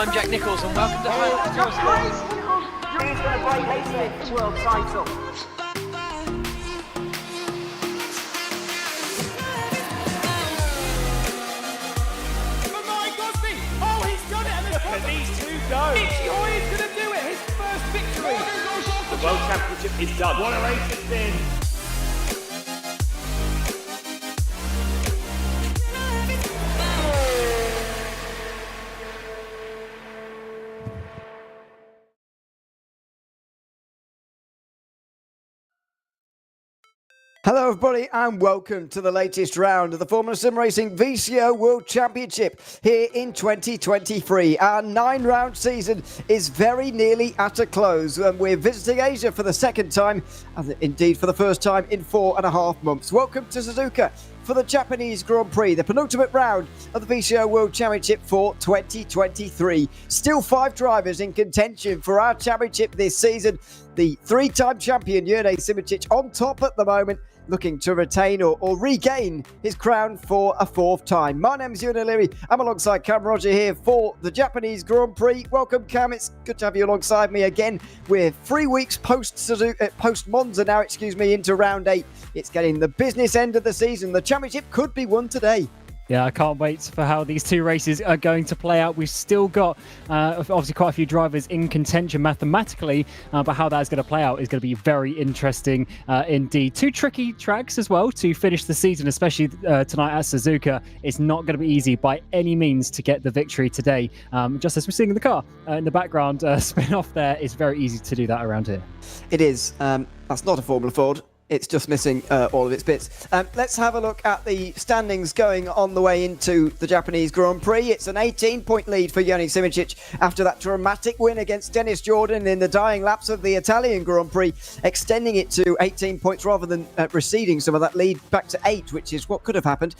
I'm Jack Nichols and welcome to Who's going to break Hastings' world title? Oh, he's done it! And look at these two go! Itchy Hoyer's going to do it! His first victory! The World Championship is done. What a race it's been! Hello everybody and welcome to the latest round of the Formula SimRacing VCO World Championship here in 2023. Our 9-round season is very nearly at a close and we're visiting Asia for the second time, and indeed for the first time in 4.5 months. Welcome to Suzuka for the Japanese Grand Prix, the penultimate round of the VCO World Championship for 2023. Still 5 drivers in contention for our championship this season. The 3-time champion Jurne Simoncic on top at the moment, looking to retain or regain his crown for a 4th time. My name is Ewan O'Leary. I'm alongside Cam Roger here for the Japanese Grand Prix. Welcome, Cam. It's good to have you alongside me again. We're 3 weeks post Monza now, into round 8. It's getting the business end of the season. The championship could be won today. Yeah, I can't wait for how these 2 races are going to play out. We've still got, obviously, quite a few drivers in contention mathematically, but how that's going to play out is going to be very interesting indeed. 2 tricky tracks as well to finish the season, especially tonight at Suzuka. It's not going to be easy by any means to get the victory today. Just as we're seeing in the car in the background, spin off there, it's very easy to do that around here. It is. That's not a Formula Ford. It's just missing all of its bits. Let's have a look at the standings going on the way into the Japanese Grand Prix. It's an 18-point lead for Jurne Simoncic after that dramatic win against Dennis Jordan in the dying laps of the Italian Grand Prix, extending it to 18 points rather than receding some of that lead back to 8, which is what could have happened.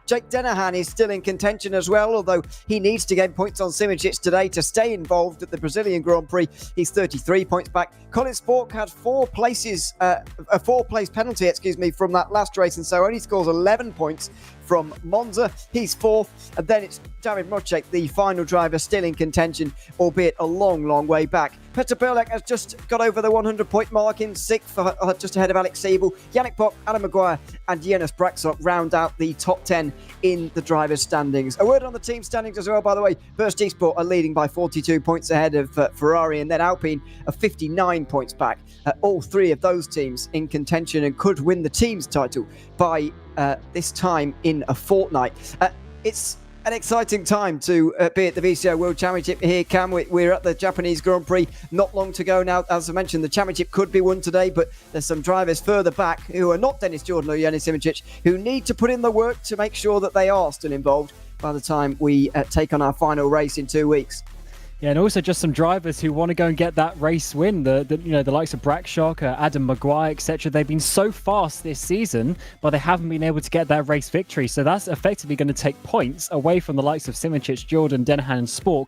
Jake Dennehan is still in contention as well, although he needs to gain points on Simoncic today to stay involved at the Brazilian Grand Prix. He's 33 points back. Colin Spork had 4 places, a 4-place penalty, from that last race, and so only scores 11 points from Monza. He's 4th, and then it's David Mocek, the final driver, still in contention, albeit a long, long way back. Petr Perlek has just got over the 100-point mark in 6th, just ahead of Alex Siebel. Yannick Bock, Adam Maguire, and Jonas Braxok round out the top 10 in the drivers' standings. A word on the team standings as well, by the way. First Esport are leading by 42 points ahead of Ferrari, and then Alpine are 59 points back. All 3 of those teams in contention and could win the team's title by this time in a fortnight. It's an exciting time to be at the VCO World Championship here, Cam. We're at the Japanese Grand Prix not long to go now. As I mentioned, the championship could be won today, but there's some drivers further back who are not Dennis Jordan or Jurne Simoncic who need to put in the work to make sure that they are still involved by the time we take on our final race in 2 weeks. Yeah, and also just some drivers who want to go and get that race win. The likes of Braxok, Adam Maguire, etc. They've been so fast this season, but they haven't been able to get that race victory. So that's effectively going to take points away from the likes of Simoncic, Jordan, Dennehan, and Spork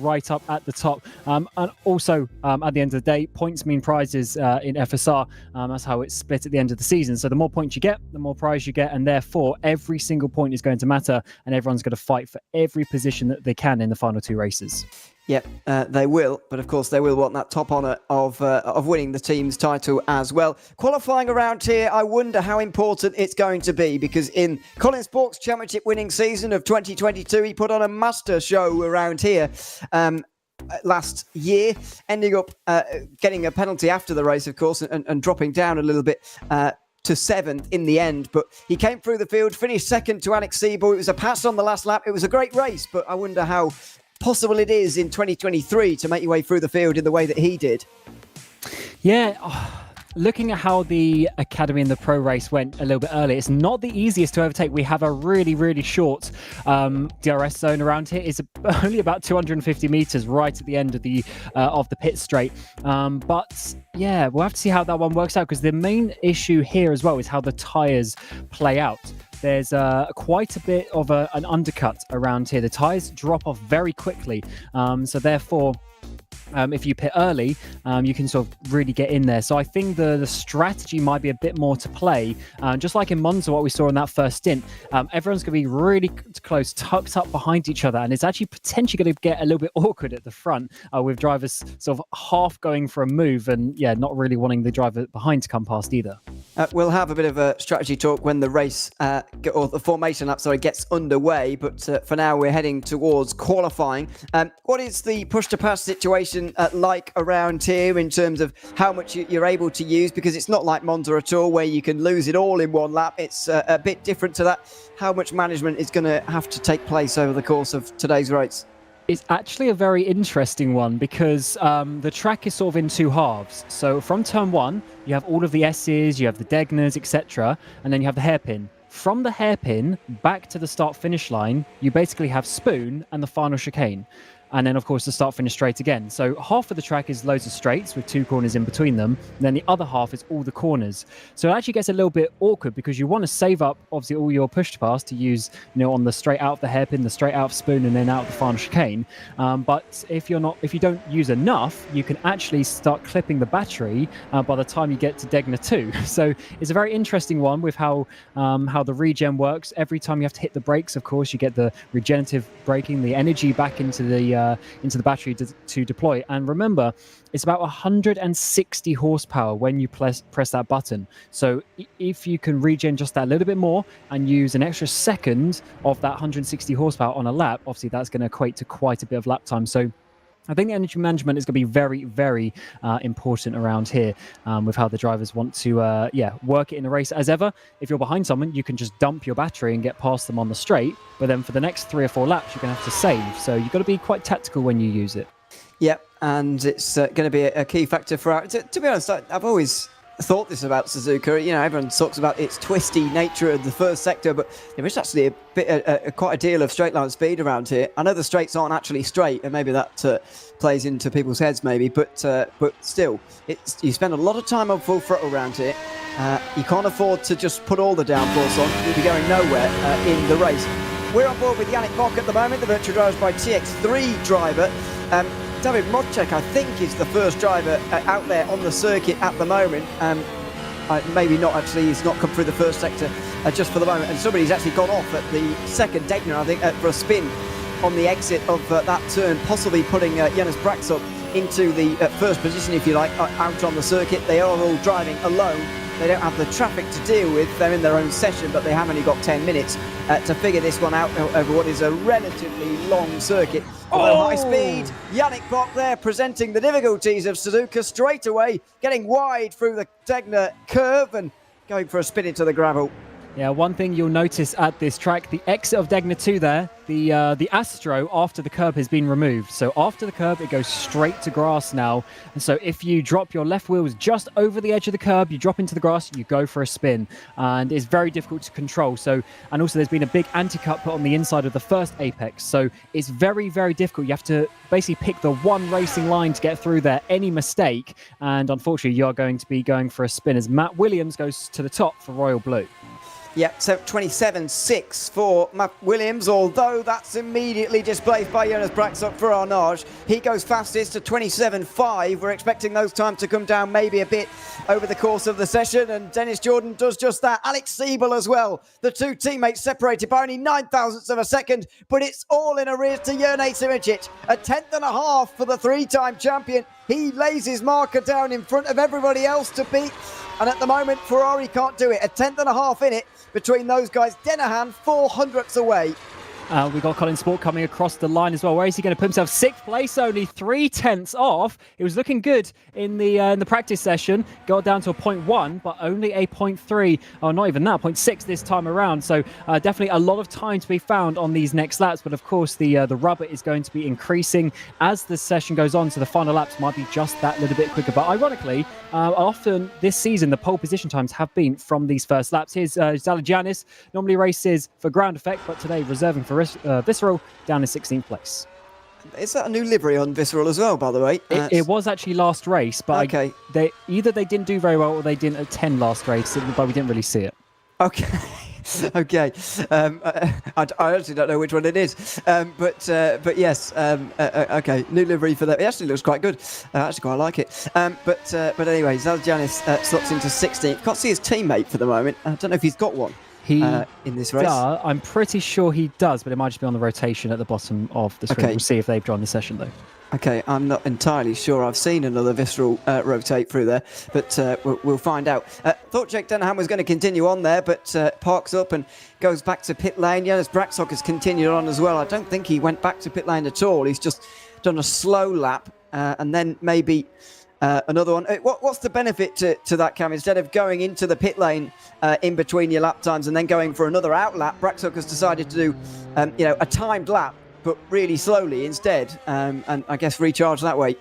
right up at the top. And also, at the end of the day, points mean prizes in FSR. That's how it's split at the end of the season. So the more points you get, the more prize you get, and therefore every single point is going to matter, and everyone's going to fight for every position that they can in the final 2 races. Yep, they will, but of course they will want that top honour of winning the team's title as well. Qualifying around here, I wonder how important it's going to be, because in Colin Spork's championship winning season of 2022, he put on a master show around here. last year, ending up getting a penalty after the race, of course, and dropping down a little bit to 7th in the end. But he came through the field, finished second to Alex Siebel. It was a pass on the last lap. It was a great race, but I wonder how possible it is in 2023 to make your way through the field in the way that he did. Yeah. Looking at how the Academy and the Pro race went a little bit earlier, it's not the easiest to overtake. We have a really, really short DRS zone around here. It's only about 250 meters right at the end of the pit straight. But yeah, we'll have to see how that one works out, because the main issue here as well is how the tyres play out. There's quite a bit of an undercut around here. The tyres drop off very quickly. So therefore, if you pit early, you can sort of really get in there. So I think the strategy might be a bit more to play. Just like in Monza, what we saw in that first stint, everyone's going to be really close, tucked up behind each other, and it's actually potentially going to get a little bit awkward at the front with drivers sort of half going for a move and, yeah, not really wanting the driver behind to come past either. We'll have a bit of a strategy talk when the race, or the formation lap, gets underway. But for now, we're heading towards qualifying. What is the push-to-pass situation like around here in terms of how much you're able to use? Because it's not like Monza at all, where you can lose it all in one lap. It's a bit different to that. How much management is going to have to take place over the course of today's race? It's actually a very interesting one, because the track is sort of in two halves. So from turn 1, you have all of the S's, you have the Degners, etc., and then you have the hairpin. From the hairpin back to the start-finish line, you basically have Spoon and the final chicane. And then, of course, the start-finish straight again. So half of the track is loads of straights with 2 corners in between them. And then the other half is all the corners. So it actually gets a little bit awkward, because you want to save up, obviously, all your push-to-pass to use, on the straight out of the hairpin, the straight out of Spoon, and then out of the final chicane. But if you don't use enough, you can actually start clipping the battery by the time you get to Degner 2. So it's a very interesting one with how the regen works. Every time you have to hit the brakes, of course, you get the regenerative braking, the energy back into the battery to deploy. And remember, it's about 160 horsepower when you press that button. So if you can regen just that little bit more and use an extra second of that 160 horsepower on a lap, obviously that's going to equate to quite a bit of lap time. So I think the energy management is going to be very, very important around here, with how the drivers want to work it in the race. As ever, if you're behind someone, you can just dump your battery and get past them on the straight. But then for the next 3 or 4 laps, you're going to have to save. So you've got to be quite tactical when you use it. Yep, and it's going to be a key factor for our... To be honest, I've always thought this about Suzuka. Everyone talks about its twisty nature of the first sector, but there is actually quite a deal of straight line speed around here. I know the straights aren't actually straight, and maybe that plays into people's heads, maybe, but still, you spend a lot of time on full throttle around here. You can't afford to just put all the downforce on. You'll be going nowhere in the race. We're on board with Yannick Bock at the moment, the virtual driver by TX3 driver. David Modchek, I think, is the first driver out there on the circuit at the moment. Maybe not, actually. He's not come through the first sector just for the moment. And somebody's actually gone off at the second Degner, I think, for a spin on the exit of that turn, possibly putting Jonas Braxop into the first position, if you like, out on the circuit. They are all driving alone. They don't have the traffic to deal with. They're in their own session, but they have only got 10 minutes to figure this one out over what is a relatively long circuit. Although high speed, Yannick Bock there presenting the difficulties of Suzuka straight away, getting wide through the Degner curve and going for a spin into the gravel. Yeah, one thing you'll notice at this track, the exit of Degner 2 there, the Astro after the curb has been removed. So after the curb, it goes straight to grass now. And so if you drop your left wheels just over the edge of the curb, you drop into the grass, you go for a spin. And it's very difficult to control. So, and also there's been a big anti-cut put on the inside of the first apex. So it's very, very difficult. You have to basically pick the one racing line to get through there. Any mistake, and unfortunately, you're going to be going for a spin as Matt Williams goes to the top for Royal Blue. Yeah, so 27.6 for Matt Williams, although that's immediately displaced by Jonas Braxop for Arnage. He goes fastest to 27.5. We're expecting those times to come down maybe a bit over the course of the session, and Dennis Jordan does just that. Alex Siebel as well. The two teammates separated by only 9,000ths of a second, but it's all in arrears to Jurnej Simicic. A 10th.5 for the 3-time champion. He lays his marker down in front of everybody else to beat. And at the moment, Ferrari can't do it. A 10th.5 in it between those guys. Denahan, 400ths away. We got Colin Sport coming across the line as well. Where is he going to put himself? 6th place, only 3/10 off. It was looking good in the practice session. Got down to a 0.1, but only a 0.3, or not even that, 0.6 this time around. So definitely a lot of time to be found on these next laps. But of course, the rubber is going to be increasing as the session goes on. So the final laps might be just that little bit quicker. But ironically, often this season, the pole position times have been from these first laps. Here's Zalagianis, normally races for ground effect, but today reserving for Visceral, down in 16th place. Is that a new livery on Visceral as well, by the way? It was actually last race, but okay. They didn't do very well or they didn't attend last race, but we didn't really see it. Okay. Okay. I actually don't know which one it is. But yes. Okay. New livery for that. It actually looks quite good. I actually quite like it. But anyway, Zalagianis slots into 16th. Can't see his teammate for the moment. I don't know if he's got one. In this race? I'm pretty sure he does, but it might just be on the rotation at the bottom of the screen. Okay. We'll see if they've joined the session, though. Okay, I'm not entirely sure. I've seen another Visceral rotate through there, but we'll find out. Thought Jake Denham was going to continue on there, but parks up and goes back to pit lane. Jonas Braxok has continued on as well. I don't think he went back to pit lane at all. He's just done a slow lap and then maybe... another one. What's the benefit to that, Cam? Instead of going into the pit lane in between your lap times and then going for another out lap, Braxok has decided to do, a timed lap, but really slowly instead, and I guess recharge that way.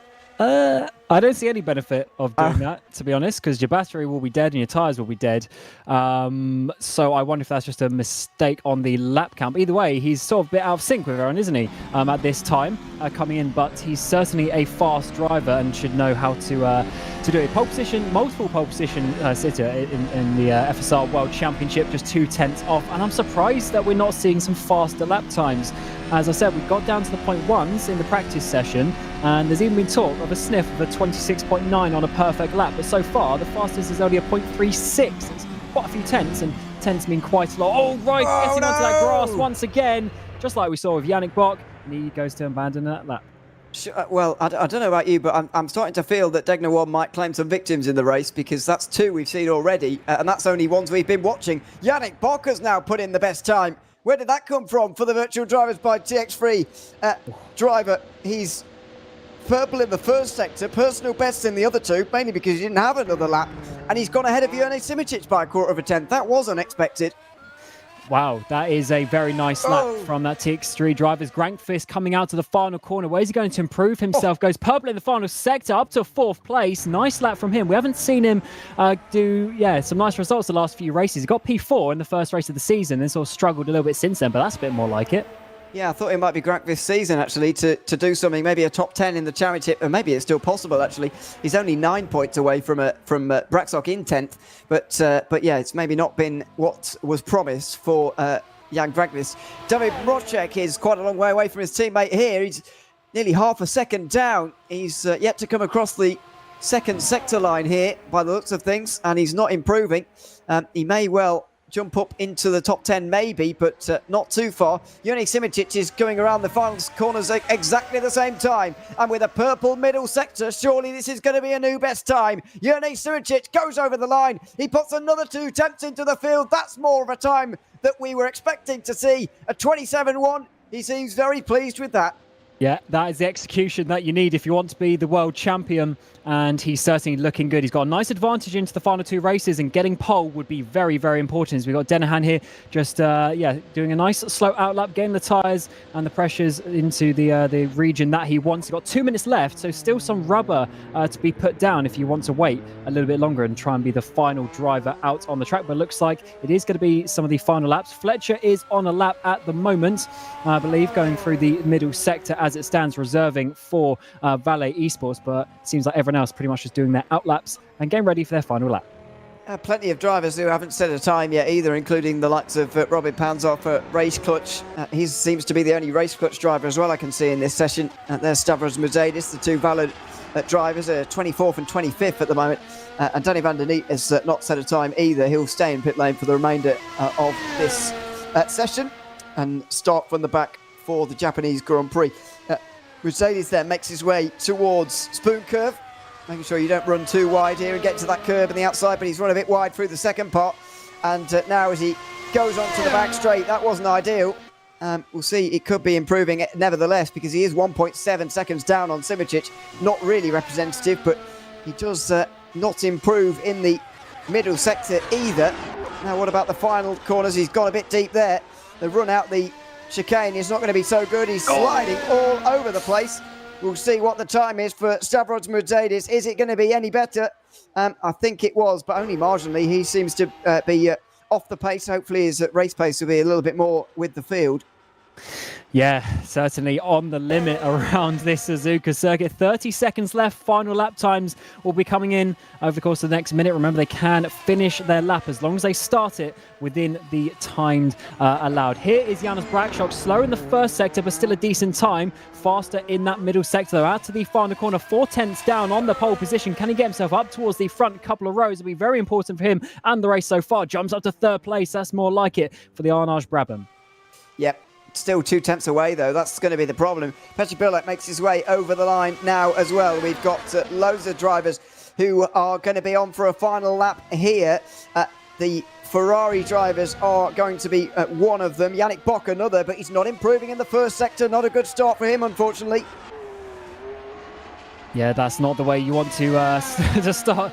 I don't see any benefit of doing that, to be honest, because your battery will be dead and your tyres will be dead. So I wonder if that's just a mistake on the lap count. But either way, he's sort of a bit out of sync with everyone, isn't he, at this time coming in? But he's certainly a fast driver and should know how to do it. Pole position, multiple pole position sitter in the FSR World Championship, just 2/10 off. And I'm surprised that we're not seeing some faster lap times. As I said, we got down to the 0.1s in the practice session, and there's even been talk of a sniff of a 26.9 on a perfect lap. But so far, the fastest is only a 0.36. It's quite a few tenths, and tenths mean quite a lot. Oh, right, getting onto that grass once again, just like we saw with Yannick Bock, and he goes to abandon that lap. Well, I don't know about you, but I'm starting to feel that Degner 1 might claim some victims in the race, because that's 2 we've seen already, and that's only ones we've been watching. Yannick Bock has now put in the best time. Where did that come from for the virtual drivers by TX3 driver? He's purple in the first sector, personal bests in the other 2, mainly because he didn't have another lap, and he's gone ahead of Jone Simičić by a 1/4 That was unexpected. Wow, that is a very nice lap from that TX3 driver's Grankfist coming out to the final corner. Where is he going to improve himself? Goes purple in the final sector, up to 4th place. Nice lap from him. We haven't seen him do some nice results the last few races. He got P4 in the first race of the season and sort of struggled a little bit since then, but that's a bit more like it. Yeah, I thought it might be Grankfist this season, actually, to do something, maybe a top 10 in the championship, and maybe it's still possible, actually. He's only 9 points away from Braxok in 10th, but yeah, it's maybe not been what was promised for Jan Grankfist. David Mrozek is quite a long way away from his teammate here. He's nearly half a second down. He's yet to come across the second sector line here, by the looks of things, and he's not improving. He may well jump up into the top 10 maybe, but not too far. Jone Simičić is going around the final corners at exactly the same time, and with a purple middle sector, surely this is going to be a new best time. Jone Simičić goes over the line. He puts another 2 tenths into the field. That's more of a time that we were expecting to see. A 27.1. He seems very pleased with that. Yeah, that is the execution that you need if you want to be the world champion, and he's certainly looking good. He's got a nice advantage into the final 2 races, and getting pole would be very, very important. As we've got Denahan here just, doing a nice slow outlap, getting the tyres and the pressures into the region that he wants. He's got 2 minutes left, so still some rubber to be put down if you want to wait a little bit longer and try and be the final driver out on the track. But it looks like it is going to be some of the final laps. Fletcher is on a lap at the moment, I believe, going through the middle sector as it stands, reserving for VCO Esports, but it seems like everyone else pretty much is doing their outlaps and getting ready for their final lap. Plenty of drivers who haven't set a time yet either, including the likes of Robin Panzoff at Race Clutch. He seems to be the only Race Clutch driver as well I can see in this session. There's Stavros Mercedes, the 2 valid drivers, 24th and 25th at the moment. And Danny van der Neet has not set a time either. He'll stay in pit lane for the remainder of this session and start from the back for the Japanese Grand Prix. Mercedes then makes his way towards Spoon Curve, making sure you don't run too wide here and get to that curve on the outside, but he's run a bit wide through the second part. And now as he goes onto the back straight, that wasn't ideal. We'll see. It could be improving nevertheless, because he is 1.7 seconds down on Simicic. Not really representative, but he does not improve in the middle sector either. Now, what about the final corners? He's gone a bit deep there. The run out the chicane is not going to be so good. He's sliding all over the place. We'll see what the time is for Stavros Mercedes. Is it going to be any better? I think it was, but only marginally. He seems to be off the pace. Hopefully his race pace will be a little bit more with the field. Yeah, certainly on the limit around this Suzuka circuit. 30 seconds left. Final lap times will be coming in over the course of the next minute. Remember, they can finish their lap as long as they start it within the timed allowed. Here is Janis Brakshock, slow in the first sector, but still a decent time. Faster in that middle sector. Out to the final corner, 4/10 down on the pole position. Can he get himself up towards the front couple of rows? It'll be very important for him and the race so far. Jumps up to third place. That's more like it for the Arnage Brabham. Yep. Still 2 tenths away, though. That's going to be the problem. Petr Bilek makes his way over the line now as well. We've got loads of drivers who are going to be on for a final lap here. The Ferrari drivers are going to be one of them. Yannick Bock another, but he's not improving in the first sector. Not a good start for him, unfortunately. Yeah, that's not the way you want to start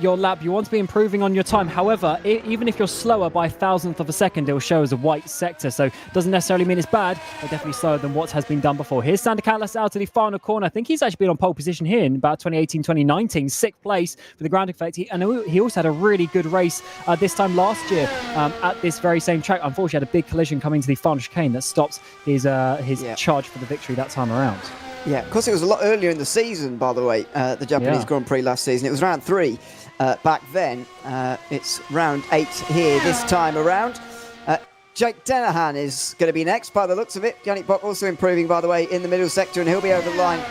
your lap. You want to be improving on your time. However, even if you're slower by 1,000th of a second, it will show as a white sector. So it doesn't necessarily mean it's bad, but definitely slower than what has been done before. Here's Sander Callas out to the final corner. I think he's actually been on pole position here in about 2018, 2019. 6th place for the ground effect. He also had a really good race this time last year at this very same track. Unfortunately, had a big collision coming to the final chicane that stops his charge for the victory that time around. Yeah, of course, it was a lot earlier in the season, by the way, the Japanese Grand Prix last season. It was round 3 back then. It's round 8 here this time around. Jake Dennehan is going to be next by the looks of it. Yannick Bock also improving, by the way, in the middle sector, and he'll be over the line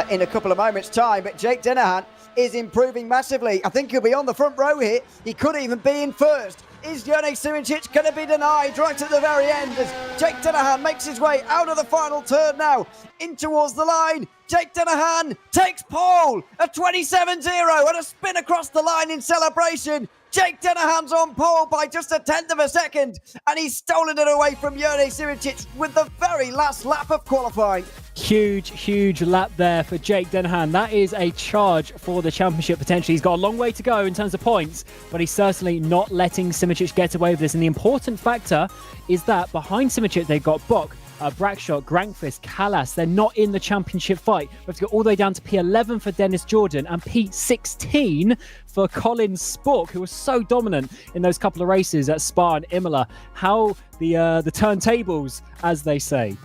in a couple of moments' time. But Jake Dennehan is improving massively. I think he'll be on the front row here. He could even be in first. Is Jone Simicic going to be denied right at the very end as Jake Dennehan makes his way out of the final turn now in towards the line? Jake Dennehan takes pole, a 27.0 and a spin across the line in celebration. Jake Dennehan's on pole by just 1/10 of a second, and he's stolen it away from Jone Simicic with the very last lap of qualifying. Huge lap there for Jake Dennehan. That is a charge for the championship potentially. He's got a long way to go in terms of points, but he's certainly not letting Simicic get away with this. And the important factor is that behind Simicic, they've got Bock, Brakshock, Grankvist, Callas. They're not in the championship fight. We have to go all the way down to P11 for Dennis Jordan and P16 for Colin Spork, who was so dominant in those couple of races at Spa and Imola. How the turntables, as they say.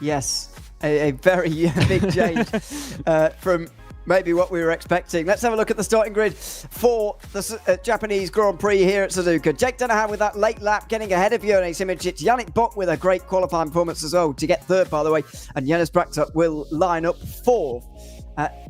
Yes, a very big change from maybe what we were expecting. Let's have a look at the starting grid for the Japanese Grand Prix here at Suzuka. Jake Dennehan with that late lap getting ahead of Jone Simicic. Yannick Bock with a great qualifying performance as well to get third, by the way. And Janis Brakshock will line up fourth.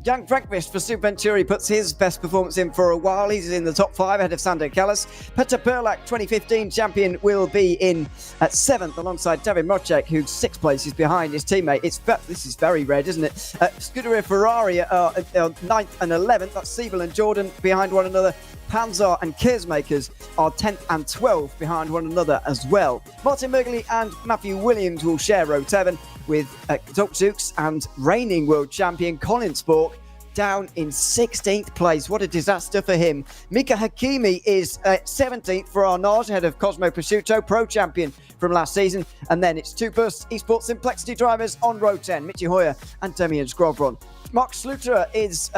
Jan Frankvist for Superventuri puts his best performance in for a while. He's in the top 5 ahead of Sander Callas. Petr Perlak, 2015 champion, will be in at 7th alongside David Mocek, who's 6 places behind his teammate. This is very red, isn't it? Scuderia Ferrari are 9th and 11th. That's Siebel and Jordan behind one another. Panzer and Keersmakers are 10th and 12th behind one another as well. Martin Mergley and Matthew Williams will share row 7 with Zooks and reigning world champion Colin Spork down in 16th place. What a disaster for him. Mika Hakimi is 17th for Arnage, ahead of Cosmo Prosciutto, pro champion from last season. And then it's 2 FSR Esports Simplexity drivers on row 10, Michi Hoyer and Demian Skrovron. Mark Sluterer is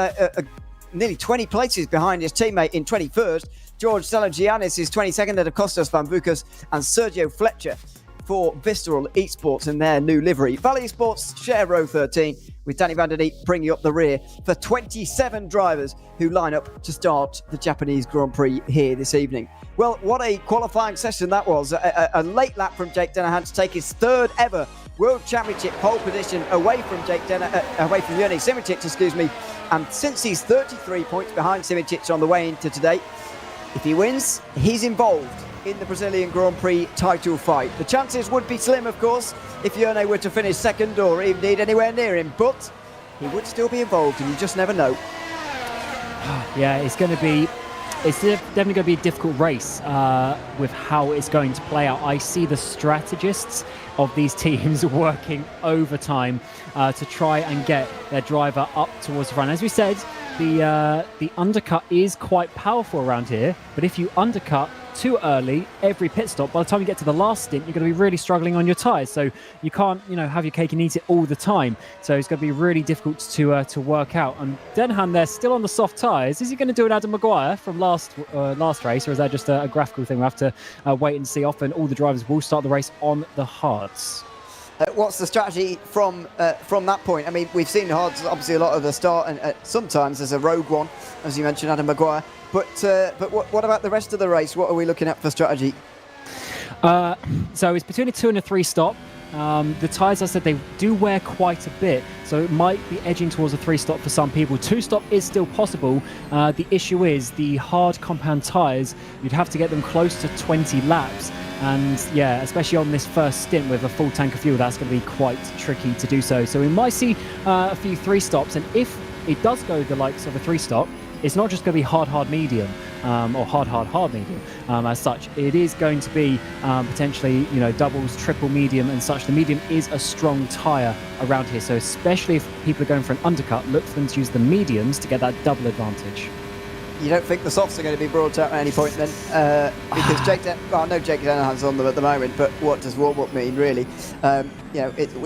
nearly 20 places behind his teammate in 21st. George Salagianis is 22nd ahead of Kostas Van Vukas and Sergio Fletcher for Visceral Esports in their new livery. Valley Sports share row 13 with Danny Van Der Neep bringing up the rear for 27 drivers who line up to start the Japanese Grand Prix here this evening. Well, what a qualifying session that was. A late lap from Jake Dennehan to take his 3rd ever World Championship pole position away from Jone Simicic, And since he's 33 points behind Simicic on the way into today, if he wins, he's involved in the Brazilian Grand Prix title fight. The chances would be slim, of course, if Jone were to finish 2nd or indeed anywhere near him, but he would still be involved, and you just never know. Yeah, it's going to be it's definitely going to be a difficult race with how it's going to play out. I see the strategists of these teams working overtime to try and get their driver up towards the front. As we said, the undercut is quite powerful around here, but if you undercut too early every pit stop, by the time you get to the last stint, you're going to be really struggling on your tyres. So you can't, have your cake and eat it all the time. So it's going to be really difficult to work out. And Denhan there, still on the soft tyres. Is he going to do an Adam Maguire from last race, or is that just a graphical thing? We'll have to wait and see. Often all the drivers will start the race on the hards. What's the strategy from that point? I mean, we've seen hards obviously a lot of the start, and sometimes there's a rogue one, as you mentioned, Adam Maguire. But what about the rest of the race? What are we looking at for strategy? So it's between a 2 and a 3 stop. The tyres, I said, they do wear quite a bit, so it might be edging towards a 3 stop for some people. 2 stop is still possible. The issue is the hard compound tyres, you'd have to get them close to 20 laps. And yeah, especially on this first stint with a full tank of fuel, that's going to be quite tricky to do so. So we might see a few 3 stops. And if it does go the likes of a 3 stop, it's not just going to be hard medium or hard medium as such. It is going to be potentially, doubles, triple medium and such. The medium is a strong tyre around here. So especially if people are going for an undercut, look for them to use the mediums to get that double advantage. You don't think the softs are going to be brought out at any point then? Because Jake Dennehan's on them at the moment, but what does warm-up mean, really?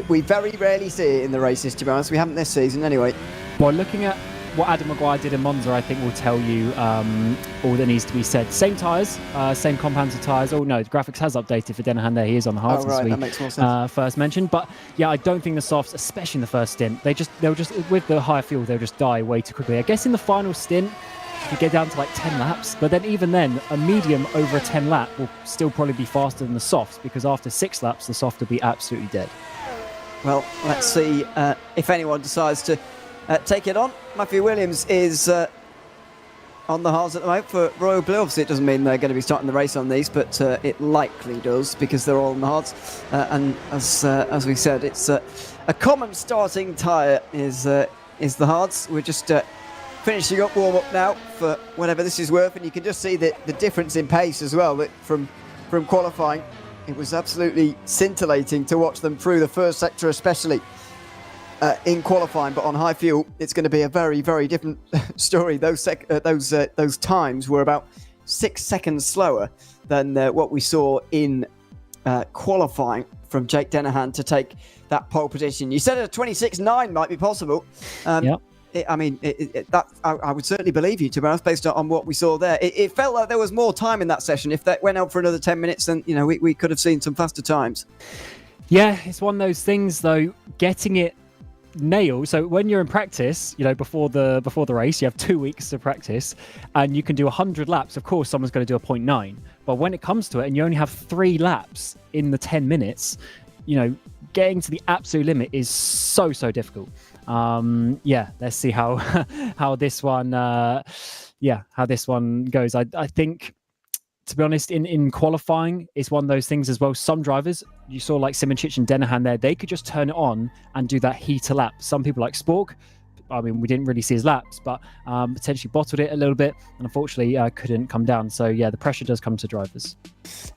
We very rarely see it in the races, to be honest. We haven't this season, anyway. Well, looking at what Adam Maguire did in Monza, I think will tell you all that needs to be said. Same tyres, same compounds of tyres. Oh, no, the graphics has updated for Dennehan there. He is on the hards, as we that makes more sense. First mentioned. But, yeah, I don't think the softs, especially in the first stint, they'll just, with the higher fuel, they'll just die way too quickly. I guess in the final stint, you get down to like 10 laps, but then even then, a medium over a 10 lap will still probably be faster than the softs, because after 6 laps, the soft will be absolutely dead. Well, let's see if anyone decides to take it on. Matthew Williams is on the hards at the moment for Royal Blue. Obviously, it doesn't mean they're going to be starting the race on these, but it likely does, because they're all on the hards. And as we said, it's a common starting tyre is the hards. We're just finishing up warm-up now for whatever this is worth, and you can just see the difference in pace as well. That from qualifying, it was absolutely scintillating to watch them through the first sector, especially in qualifying. But on high fuel, it's going to be a very, very different story. Those times were about 6 seconds slower than what we saw in qualifying from Jake Dennehan to take that pole position. You said a 26.9 might be possible. Yep. I would certainly believe you, to be honest, based on what we saw there. It felt like there was more time in that session. If that went out for another 10 minutes, then we could have seen some faster times. Yeah, it's one of those things, though, getting it nailed. So when you're in practice, before the race, you have 2 weeks to practice, and you can do 100 laps. Of course, someone's going to do a 0.9. But when it comes to it, and you only have 3 laps in the 10 minutes, getting to the absolute limit is so difficult. Let's see how this one goes. I think, to be honest, in qualifying, it's one of those things as well. Some drivers, you saw like Simoncic and Dennehan there, they could just turn it on and do that heater lap. Some people like Spork, I mean, we didn't really see his laps, but potentially bottled it a little bit, and unfortunately couldn't come down. So yeah, the pressure does come to drivers.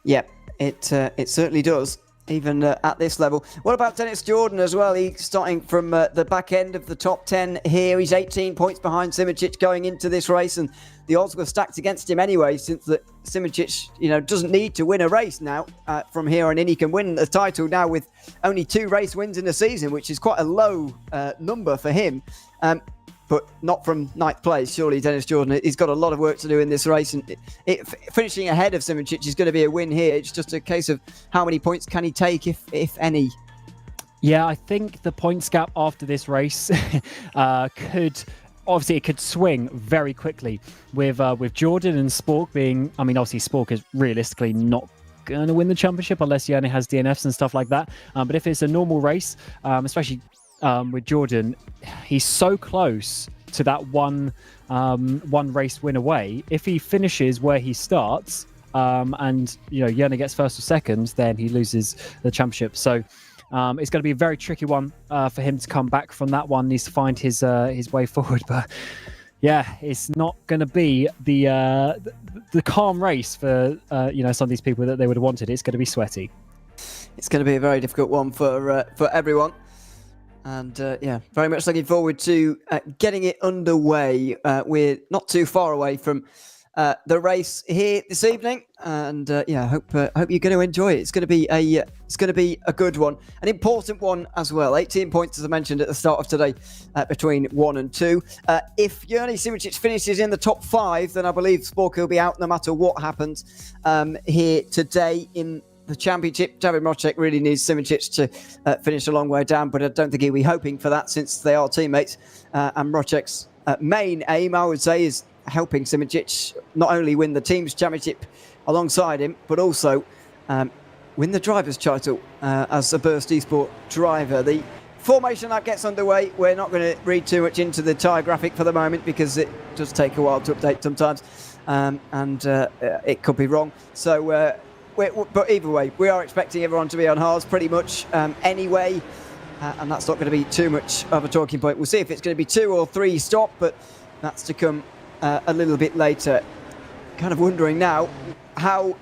Yeah, it certainly does. Even at this level. What about Dennis Jordan as well? He's starting from the back end of the top 10 here. He's 18 points behind Simoncic going into this race, and the odds were stacked against him anyway, since that Simoncic, doesn't need to win a race now from here on in. He can win the title now with only 2 race wins in the season, which is quite a low number for him. But not from 9th place. Surely Dennis Jordan, he's got a lot of work to do in this race, and finishing ahead of Simoncic is going to be a win here. It's just a case of how many points can he take, if any. Yeah, I think the points gap after this race could swing very quickly with Jordan and Spork being. I mean, obviously Spork is realistically not going to win the championship unless he only has DNFs and stuff like that. But if it's a normal race, especially with Jordan, he's so close to that one race win away. If he finishes where he starts, and Yana gets first or second, then he loses the championship. So it's going to be a very tricky one for him to come back from that one. Needs to find his way forward. But Yeah, it's not going to be the calm race for some of these people that they would have wanted. It's going to be sweaty. It's going to be a very difficult one for everyone. And very much looking forward to getting it underway. We're not too far away from the race here this evening, and hope you're going to enjoy it. It's going to be a good one, an important one as well. 18 points, as I mentioned at the start of today, between 1 and 2. If Joni Simicic finishes in the top 5, then I believe Spork will be out no matter what happens here today in the championship. David Mrozek really needs Simicic to finish a long way down, but I don't think he'll be hoping for that since they are teammates. And Mrozek's main aim, I would say, is helping Simicic not only win the team's championship alongside him, but also win the driver's title as a Burst Esport driver. The formation lap gets underway. We're not going to read too much into the tyre graphic for the moment because it does take a while to update sometimes, and it could be wrong. So, but either way, we are expecting everyone to be on hards pretty much anyway, and that's not going to be too much of a talking point. We'll see if it's going to be 2 or 3 stop, but that's to come a little bit later. Kind of wondering now how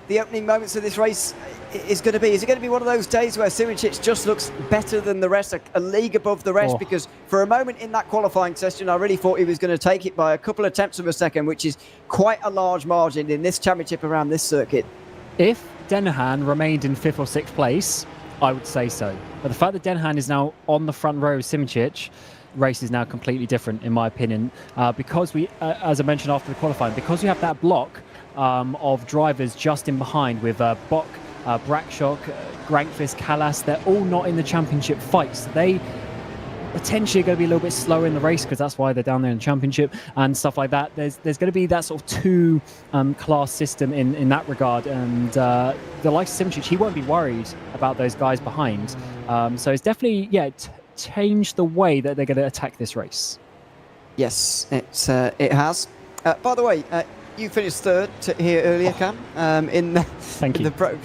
the opening moments of this race is going to be. Is it going to be one of those days where Simicic just looks better than the rest, a league above the rest? Because for a moment in that qualifying session, I really thought he was going to take it by a couple of tenths of a second, which is quite a large margin in this championship around this circuit. If Dennehan remained in 5th or 6th place, I would say so. But the fact that Dennehan is now on the front row of Simicic, race is now completely different, in my opinion, because we, as I mentioned after the qualifying, because you have that block of drivers just in behind with Bock, Brakshock, Grankvist, Callas. They're all not in the championship fights. They potentially going to be a little bit slower in the race because that's why they're down there in the championship and stuff like that. There's going to be that sort of 2 class system in that regard, and the likes of Simicic, he won't be worried about those guys behind. So it's definitely changed the way that they're going to attack this race. Yes, it has. By the way, you finished 3rd here earlier, Cam, in the pro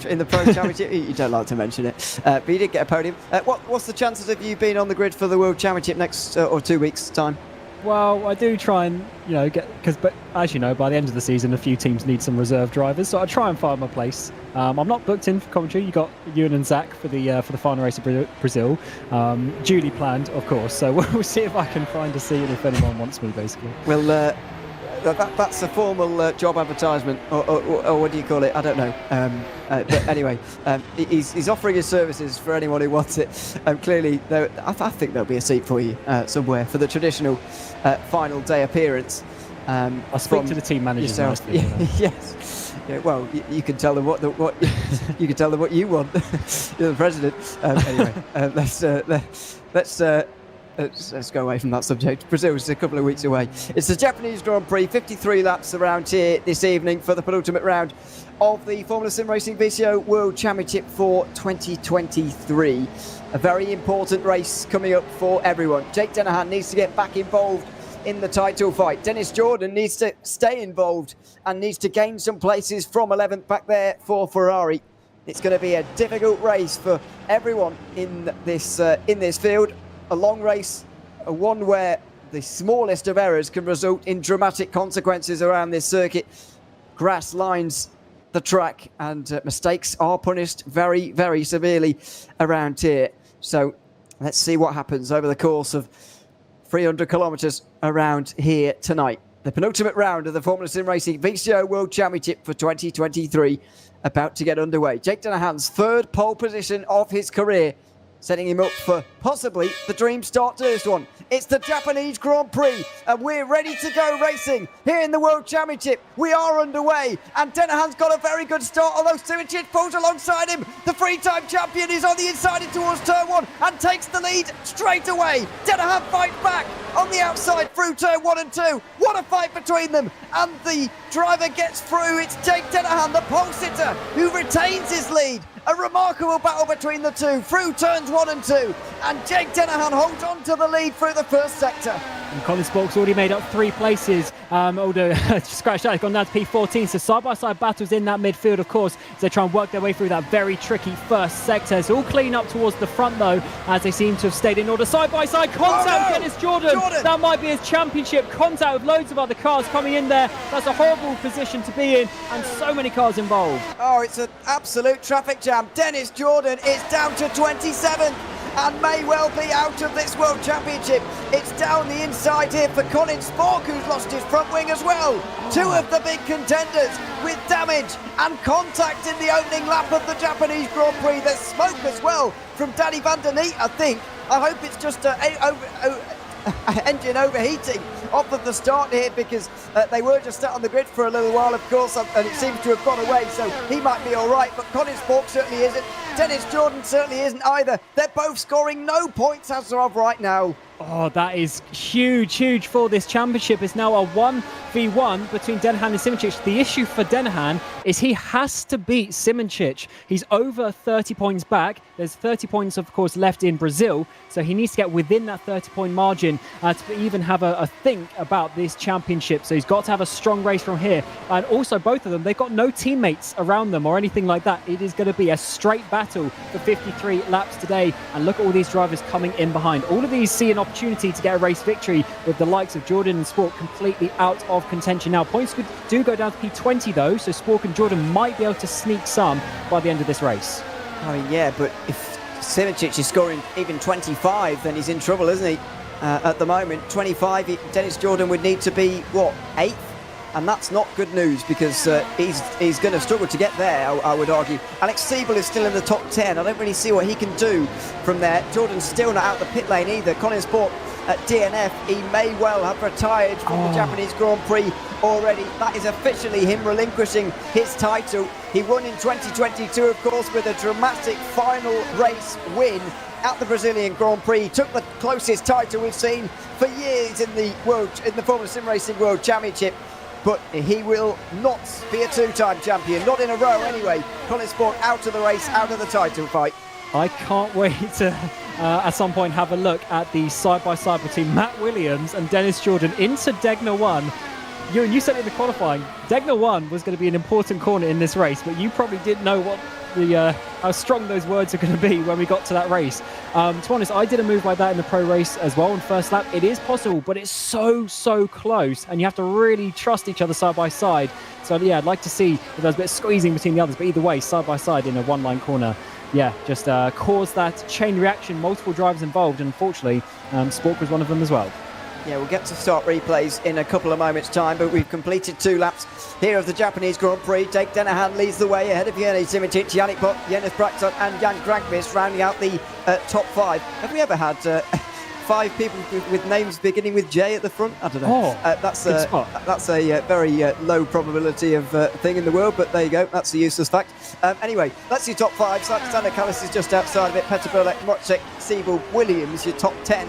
championship. You don't like to mention it, but you did get a podium. What's the chances of you being on the grid for the World Championship next or 2 weeks' time? Well, I do try and but as you know, by the end of the season, a few teams need some reserve drivers, so I try and find my place. I'm not booked in for commentary. You got Ewan and Zach for the final race of Brazil, duly planned, of course. So we'll see if I can find a seat if anyone wants me, basically. Well, that's a formal job advertisement, or what do you call it? I don't know. But anyway, he's offering his services for anyone who wants it. Clearly, I think there'll be a seat for you somewhere for the traditional final day appearance. I'll speak to the team managers nicely. Yes. Yeah, well, you can tell them what you can tell them what you want. You're the president. Anyway, let's go away from that subject. Brazil is a couple of weeks away. It's the Japanese Grand Prix, 53 laps around here this evening for the penultimate round of the Formula SimRacing VCO World Championship for 2023. A very important race coming up for everyone. Jake Dennehan needs to get back involved in the title fight. Dennis Jordan needs to stay involved and needs to gain some places from 11th back there for Ferrari. It's going to be a difficult race for everyone in this field. A long race, one where the smallest of errors can result in dramatic consequences around this circuit. Grass lines the track and mistakes are punished very, very severely around here. So let's see what happens over the course of 300 kilometres around here tonight. The penultimate round of the Formula SimRacing VCO World Championship for 2023 about to get underway. Jake Dennehan's 3rd pole position of his career, setting him up for possibly the dream start to this one. It's the Japanese Grand Prix, and we're ready to go racing here in the World Championship. We are underway, and Dennehan's got a very good start, although Simicic pulls alongside him. The three-time champion is on the inside in towards turn 1 and takes the lead straight away. Dennehan fights back on the outside through turn 1 and 2. What a fight between them, and the driver gets through. It's Jake Dennehan, the pole sitter, who retains his lead. A remarkable battle between the two through turns 1 and 2, and Jake Dennehan holds on to the lead through the first sector. And Colin Spork's already made up 3 places, although scratch that, he's gone down to P14. So side-by-side battles in that midfield, of course, as they try and work their way through that very tricky first sector. It's all clean up towards the front, though, as they seem to have stayed in order. Side-by-side contact with Dennis Jordan. That might be his championship contact with loads of other cars coming in there. That's a horrible position to be in, and so many cars involved. Oh, it's an absolute traffic jam. Dennis Jordan is down to 27th and may well be out of this World Championship. It's down the inside here for Colin Spork, who's lost his front wing as well. 2 of the big contenders with damage and contact in the opening lap of the Japanese Grand Prix. There's smoke as well from Danny van der Neet, I think. I hope it's just engine overheating off of the start here, because they were just sat on the grid for a little while, of course, and it seems to have gone away, so he might be all right, but Colin Spork certainly isn't. Dennis Jordan certainly isn't either. They're both scoring no points as of right now. Oh, that is huge for this championship. It's now a 1v1 between Denahan and Simoncic. The issue for Denahan is he has to beat Simoncic. He's over 30 points back. There's 30 points, of course, left in Brazil, so he needs to get within that 30-point margin to even have a think about this championship. So he's got to have a strong race from here. And also, both of them, they've got no teammates around them or anything like that. It is going to be a straight battle for 53 laps today. And look at all these drivers coming in behind. All of these see an opportunity to get a race victory, with the likes of Jordan and Spork completely out of contention now. Points do go down to P20 though, so Spork and Jordan might be able to sneak some by the end of this race. I mean, yeah, but if Simoncic is scoring even 25, then he's in trouble, isn't he? At the moment, 25, Dennis Jordan would need to be, what, 8th? And that's not good news, because he's going to struggle to get there, I would argue. Alex Siebel is still in the top 10. I don't really see what he can do from there. Jordan's still not out the pit lane either. Colin Spork at DNF, he may well have retired from the Japanese Grand Prix already. That is officially him relinquishing his title. He won in 2022, of course, with a dramatic final race win at the Brazilian Grand Prix. He took the closest title we've seen for years in the Formula SimRacing World Championship. But he will not be a 2-time champion, not in a row anyway. Colin Spork out of the race, out of the title fight. I can't wait to, at some point, have a look at the side-by-side between Matt Williams and Dennis Jordan into Degner 1. You said in the qualifying, Degner 1 was going to be an important corner in this race, but you probably didn't know what how strong those words are going to be when we got to that race. To be honest, I did a move like that in the pro race as well on first lap. It is possible, but it's so close, and you have to really trust each other side by side. So yeah, I'd like to see if there's a bit of squeezing between the others, but either way, side by side in a one-line corner, yeah, just cause that chain reaction, multiple drivers involved, and unfortunately, Spork was one of them as well. Yeah, we'll get to start replays in a couple of moments' time, but we've completed 2 laps here of the Japanese Grand Prix. Jake Denahan leads the way ahead of Jenny Simoncic, Yannick Bott, Jens Braxton and Jan Grankvist rounding out the top 5. Have we ever had 5 people with names beginning with J at the front? I don't know. That's a very low probability of thing in the world, but there you go. That's a useless fact. Anyway, that's your top 5. Alexander Callis is just outside of it. Petr Burlek, Mrocek, Siebel, Williams, your top 10.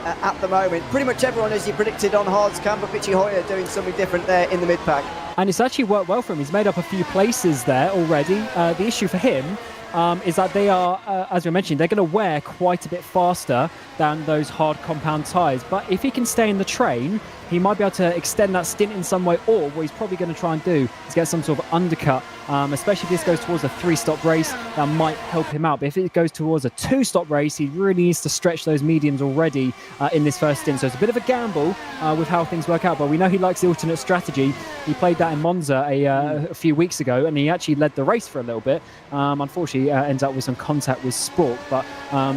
At the moment, pretty much everyone, as you predicted, on hards cam, but Michi Hoyer doing something different there in the mid-pack. And it's actually worked well for him. He's made up a few places there already. The issue for him is that they are, as we mentioned, they're going to wear quite a bit faster than those hard compound tyres. But if he can stay in the train, he might be able to extend that stint in some way, or what he's probably going to try and do is get some sort of undercut, especially if this goes towards a 3-stop race. That might help him out. But if it goes towards a 2-stop race, he really needs to stretch those mediums already in this first stint. So it's a bit of a gamble with how things work out, but we know he likes the alternate strategy. He played that in Monza a few weeks ago, and he actually led the race for a little bit. Unfortunately, ends up with some contact with Spork, but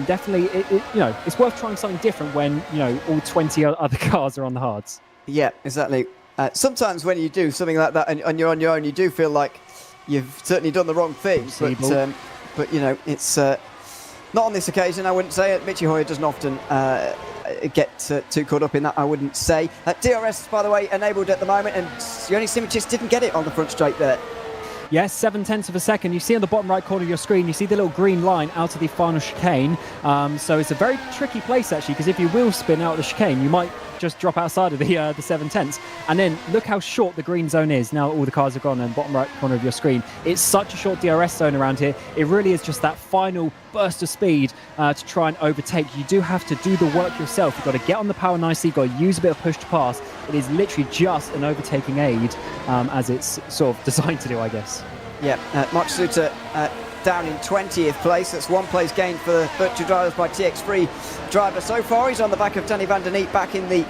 definitely, it's worth trying something different when all 20 other cars are on the hards. Yeah, exactly. Sometimes when you do something like that and you're on your own, you do feel like you've certainly done the wrong thing. But it's not on this occasion, I wouldn't say. Michi Hoyer doesn't often get too caught up in that, I wouldn't say. DRS, by the way, enabled at the moment, and Joni Simoncic didn't get it on the front straight there. Yes, 7/10 of a second. You see on the bottom right corner of your screen, you see the little green line out of the final chicane. So it's a very tricky place, actually, because if you wheel spin out of the chicane, you might just drop outside of the 7/10. And then look how short the green zone is. Now all the cars are gone, and bottom right corner of your screen. It's such a short DRS zone around here. It really is just that final burst of speed to try and overtake. You do have to do the work yourself. You've got to get on the power nicely. You've got to use a bit of push to pass. It is literally just an overtaking aid, as it's sort of designed to do, I guess. Yeah, Matsuda down in 20th place. That's 1 place gained for the virtual drivers by TX3 driver so far. He's on the back of Danny van der Neat back in the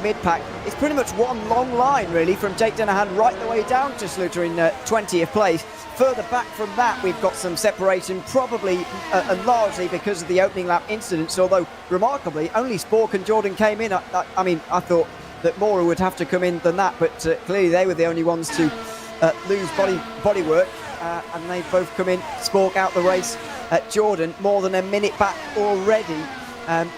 mid-pack. It's pretty much one long line, really, from Jake Dennehan right the way down to Sluter in 20th place. Further back from that, we've got some separation, probably and largely because of the opening lap incidents, although remarkably, only Spork and Jordan came in. I mean, I thought that Mora would have to come in than that, but clearly they were the only ones to lose body work. And they've both come in. Spork out the race. Jordan more than a minute back already,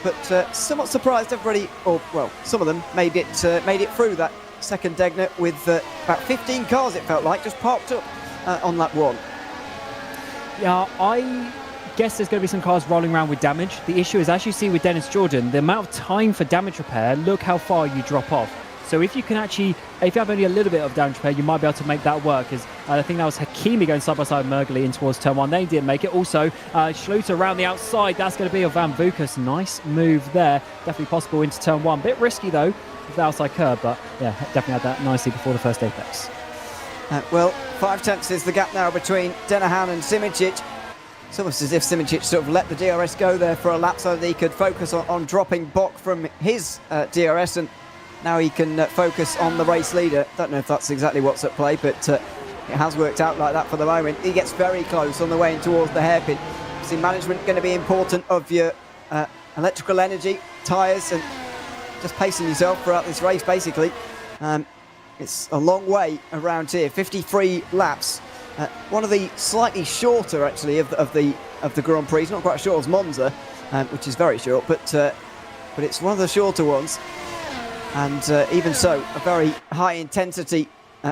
but somewhat surprised everybody, or well, some of them made it through that second Degner with about 15 cars. It felt like just parked up on lap 1. Yeah, I guess there's going to be some cars rolling around with damage. The issue is, as you see with Dennis Jordan, the amount of time for damage repair. Look how far you drop off. So if you can actually, if you have only a little bit of damage repair, you might be able to make that work. As I think that was Hakimi going side by side with Mergeli in towards turn 1. They didn't make it. Also, Schluter around the outside. That's going to be a Van Vukas. Nice move there. Definitely possible into turn 1. Bit risky though, with the outside curb, but yeah, definitely had that nicely before the first apex. Well, 5/10 is the gap now between Dennehan and Simicic. It's almost as if Simicic sort of let the DRS go there for a lap so that he could focus on dropping Bock from his DRS, and now he can focus on the race leader. Don't know if that's exactly what's at play, but it has worked out like that for the moment. He gets very close on the way in towards the hairpin. See, management going to be important of your electrical energy, tyres, and just pacing yourself throughout this race, basically. It's a long way around here, 53 laps. One of the slightly shorter, actually, of the Grand Prix. It's not quite as short as Monza, which is very short, but it's one of the shorter ones. And even so, a very high intensity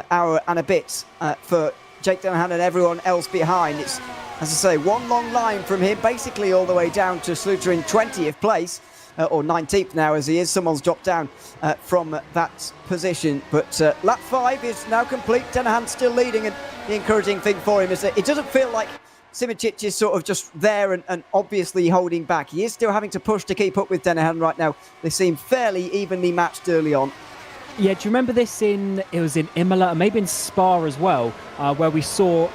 hour and a bit for Jake Dennehan and everyone else behind. It's, as I say, one long line from him, basically all the way down to Sluter in 20th place, or 19th now as he is. Someone's dropped down from that position. But lap 5 is now complete. Dennehan still leading, and the encouraging thing for him is that it doesn't feel like Simicic is sort of just there and obviously holding back. He is still having to push to keep up with Dennehan right now. They seem fairly evenly matched early on. Yeah, do you remember this it was in Imola and maybe in Spa as well, where we saw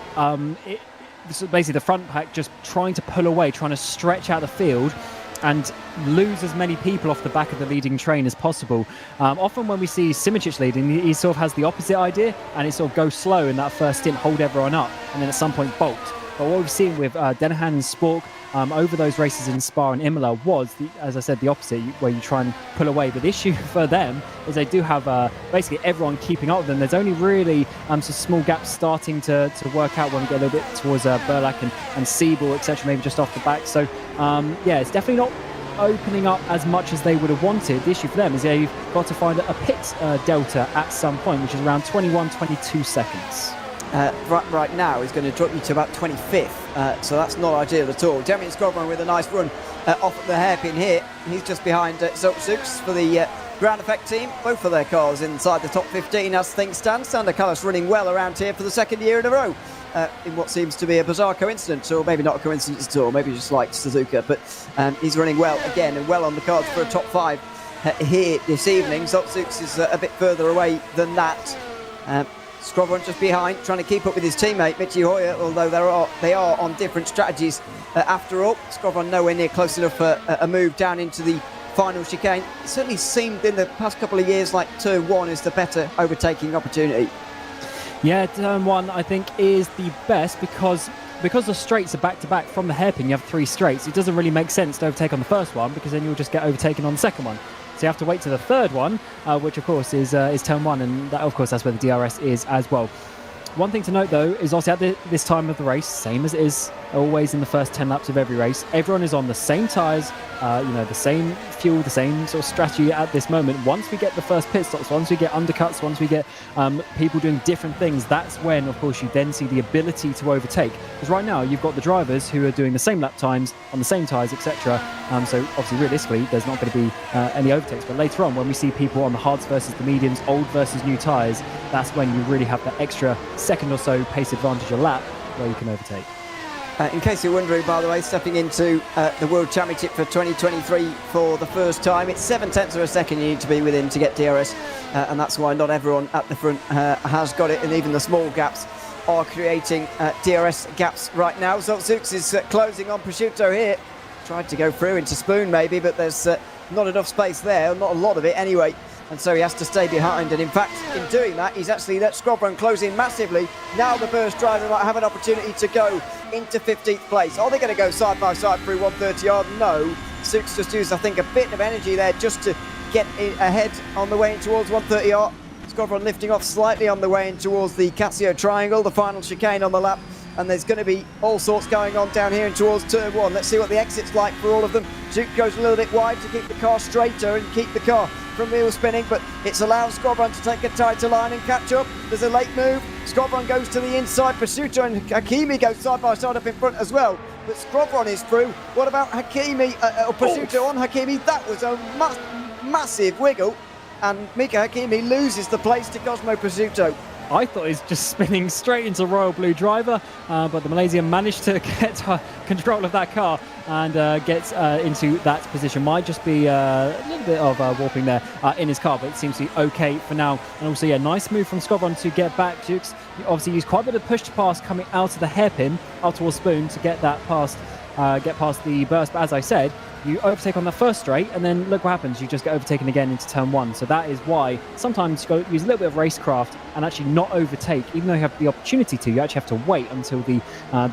basically the front pack just trying to pull away, trying to stretch out the field and lose as many people off the back of the leading train as possible. Often when we see Simicic leading, he sort of has the opposite idea, and it sort of goes slow in that first stint, hold everyone up, and then at some point bolt. But what we've seen with Dennehan and Spork over those races in Spa and Imola was, as I said, the opposite, where you try and pull away. But the issue for them is they do have basically everyone keeping up with them. There's only really some small gaps starting to work out when we get a little bit towards Burlak and Siebel, etc., maybe just off the back. So, yeah, it's definitely not opening up as much as they would have wanted. The issue for them is they've got to find a pit delta at some point, which is around 21-22 seconds. Right now is going to drop you to about 25th, so that's not ideal at all. Demian Skobron with a nice run off at the hairpin here. He's just behind Zoltzuks for the ground effect team. Both of their cars inside the top 15 as things stand. Sander Kallas running well around here for the second year in a row in what seems to be a bizarre coincidence, or maybe not a coincidence at all, maybe just like Suzuka, but he's running well again and well on the cards for a top 5 here this evening. Zoltzuks is a bit further away than that. Skrovron just behind, trying to keep up with his teammate Michi Hoyer, although they are on different strategies after all. Skrovron nowhere near close enough for a move down into the final chicane. It certainly seemed in the past couple of years like turn 1 is the better overtaking opportunity. Yeah, turn 1 I think is the best because the straights are back-to-back from the hairpin. You have 3 straights. It doesn't really make sense to overtake on the first one, because then you'll just get overtaken on the second one. So you have to wait to the third one, which of course is turn 1, and that, of course, that's where the DRS is as well. One thing to note though is also at this time of the race, same as it is always in the first 10 laps of every race. Everyone is on the same tyres, the same fuel, the same sort of strategy at this moment. Once we get the first pit stops, once we get undercuts, once we get people doing different things, that's when, of course, you then see the ability to overtake. Because right now, you've got the drivers who are doing the same lap times on the same tyres, etc. So obviously, realistically, there's not going to be any overtakes. But later on, when we see people on the hards versus the mediums, old versus new tyres, that's when you really have that extra second or so pace advantage a lap where you can overtake. In case you're wondering, by the way, stepping into the World Championship for 2023 for the first time, it's 0.7 of a second you need to be within to get DRS, and that's why not everyone at the front has got it, and even the small gaps are creating DRS gaps right now. Zoltzux is closing on Prosciutto here. Tried to go through into Spoon maybe, but there's not enough space there, not a lot of it anyway. And so he has to stay behind, and in fact, in doing that, he's actually let Squadron close in massively. Now the burst driver might have an opportunity to go into 15th place. Are they going to go side by side through 130 yard? No. Sux just used, I think, a bit of energy there just to get ahead on the way in towards 130 yard. Squadron lifting off slightly on the way in towards the Casio Triangle, the final chicane on the lap. And there's going to be all sorts going on down here and towards turn one. Let's see what the exit's like for all of them. Zook goes a little bit wide to keep the car straighter and keep the car from wheel spinning, but it's allowed Squadron to take a tighter line and catch up. There's a late move. Squadron goes to the inside. Prosciutto and Hakimi go side by side up in front as well. But Squadron is through. What about Hakimi or Prosciutto on Hakimi? That was a massive wiggle. And Mika Hakimi loses the place to Cosmo Prosciutto. I thought he was just spinning straight into Royal Blue Driver, but the Malaysian managed to get control of that car and gets into that position. Might just be a little bit of warping there in his car, but it seems to be okay for now. And also, yeah, nice move from Squadron to get back. Dukes obviously used quite a bit of push to pass coming out of the hairpin, out towards Spoon to get that past, get past the burst. But as I said, you overtake on the first straight, and then look what happens. You just get overtaken again into turn one. So that is why sometimes you go use a little bit of racecraft and actually not overtake. Even though you have the opportunity to, you actually have to wait until the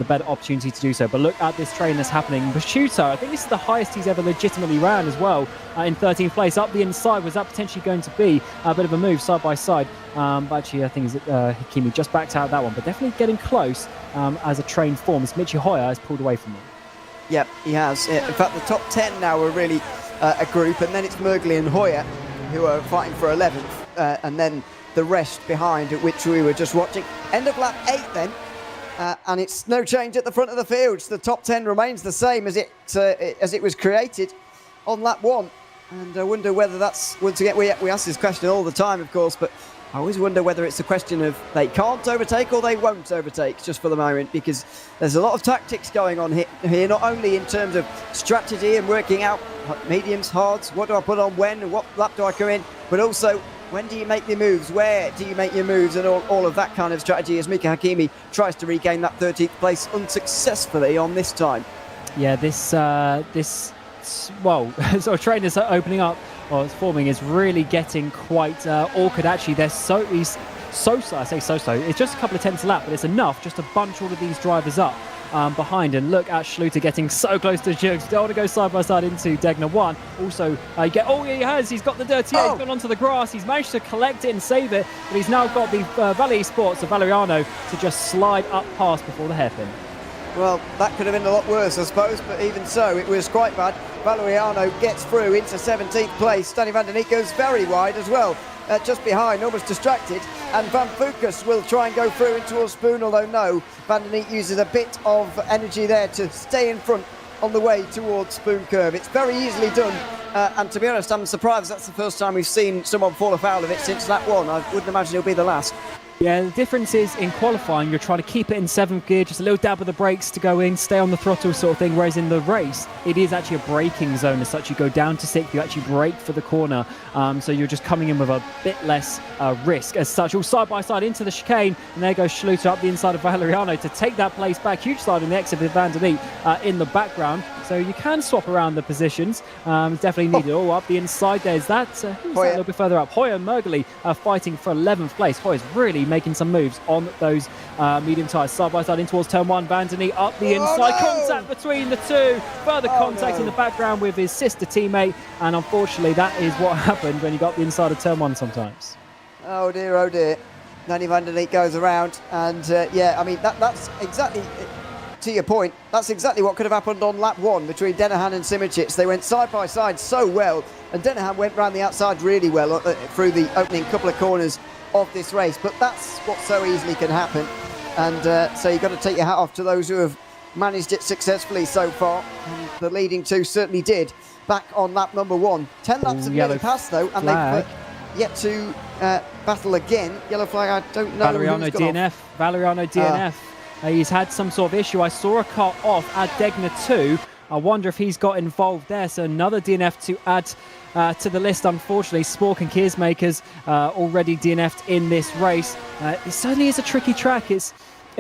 better opportunity to do so. But look at this train that's happening. Prosciutto, I think this is the highest he's ever legitimately ran as well, in 13th place. Up the inside, was that potentially going to be a bit of a move side by side? But actually, I think Hakimi just backed out of that one. But definitely getting close as a train forms. Michi Hoyer has pulled away from them. Yep, he has. In fact, the top 10 now are really a group, and then it's Mergley and Hoyer who are fighting for 11th, and then the rest behind, which we were just watching. End of lap 8 then, and it's no change at the front of the field. So the top 10 remains the same as it was created on lap 1. And I wonder whether that's, once again, we ask this question all the time, of course, but I always wonder whether it's a question of they can't overtake or they won't overtake just for the moment, because there's a lot of tactics going on here, not only in terms of strategy and working out mediums, hards, what do I put on when, and what lap do I come in, but also when do you make your moves, where do you make your moves, and all of that kind of strategy as Mika Hakimi tries to regain that 13th place unsuccessfully on this time. Yeah, this sort of train is opening up, or it's forming, is really getting quite awkward. Actually, they're so slow. I say so slow. It's just a couple of tenths a lap, but it's enough just to bunch all of these drivers up behind. And look at Schluter getting so close to Jurgs. Don't want to go side by side into Degner 1. Also, he has. He's got the dirty air. He's gone onto the grass. He's managed to collect it and save it, but he's now got the VCO Esports, the Valeriano, to just slide up past before the hairpin. Well, that could have been a lot worse, I suppose, but even so, it was quite bad. Valeriano gets through into 17th place. Danny van der Neek goes very wide as well, just behind, almost distracted. And Van Fucus will try and go through in towards Spoon, although no, van der Neek uses a bit of energy there to stay in front on the way towards Spoon Curve. It's very easily done, and to be honest, I'm surprised that's the first time we've seen someone fall afoul of it since lap 1. I wouldn't imagine it'll be the last. Yeah, the difference is in qualifying, you're trying to keep it in 7th gear, just a little dab of the brakes to go in, stay on the throttle sort of thing, whereas in the race, it is actually a braking zone as such. You go down to 6th, you actually brake for the corner, so you're just coming in with a bit less risk as such. All side by side into the chicane, and there goes Schluter up the inside of Valeriano to take that place back. Huge slide on the exit with Van der Neek in the background, so you can swap around the positions. Definitely needed. Oh, up the inside there's that. Who's that a little bit further up? Hoyer and Mergley fighting for 11th place. Hoyer's really making some moves on those medium tyres. Side by side in towards turn 1. Van der Neek up the inside. Contact between the two. Further contact in the background with his sister teammate. And unfortunately, that is what happened when you got the inside of turn 1 sometimes. Oh dear, oh dear. Danny van der Neek goes around. And yeah, I mean, that's exactly to your point, that's exactly what could have happened on lap 1 between Dennehan and Simicic. They went side by side so well, and Dennehan went round the outside really well through the opening couple of corners of this race. But that's what so easily can happen. And so you've got to take your hat off to those who have managed it successfully so far. And the leading two certainly did back on lap number 1. 10 laps of yellow passed though, and they've yet to battle again. Yellow flag, I don't know. Valeriano DNF. He's had some sort of issue. I saw a car off at Degner 2. I wonder if he's got involved there. So another DNF to add to the list, unfortunately. Spork and Keersmakers already DNF'd in this race. It certainly is a tricky track. It's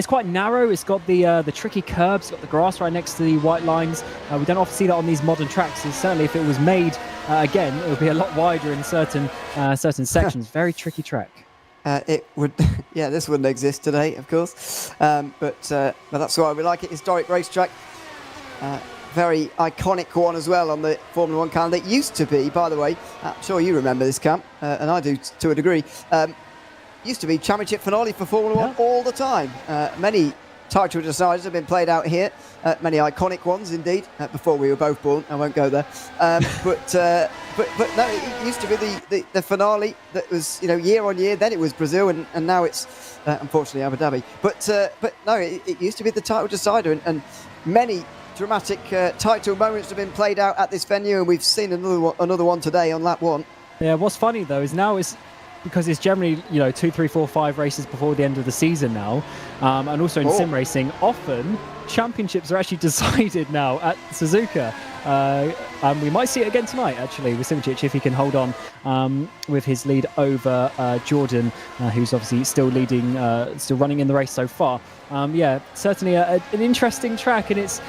quite narrow. It's got the tricky curbs, got the grass right next to the white lines. We don't often see that on these modern tracks. And certainly if it was made again, it would be a lot wider in certain sections. Very tricky track. It would, yeah, this wouldn't exist today, of course. But that's why we like it. Historic racetrack. Very iconic one as well on the Formula 1 calendar. It used to be, by the way, I'm sure you remember this, Cam, and I do to a degree. Used to be championship finale for Formula 1 all the time. Many title deciders have been played out here. Many iconic ones indeed. Before we were both born, I won't go there. But no, it used to be the finale that was year on year. Then it was Brazil, and now it's unfortunately Abu Dhabi. But no, it used to be the title decider, and many dramatic title moments have been played out at this venue, and we've seen another one today on lap 1. Yeah, what's funny though is now it's because it's generally 2, 3, 4, 5 races before the end of the season now, and also in sim racing, often championships are actually decided now at Suzuka. And we might see it again tonight, actually, with Simicic, if he can hold on with his lead over Jordan, who's obviously still leading, still running in the race so far. Yeah, certainly an interesting track, and it's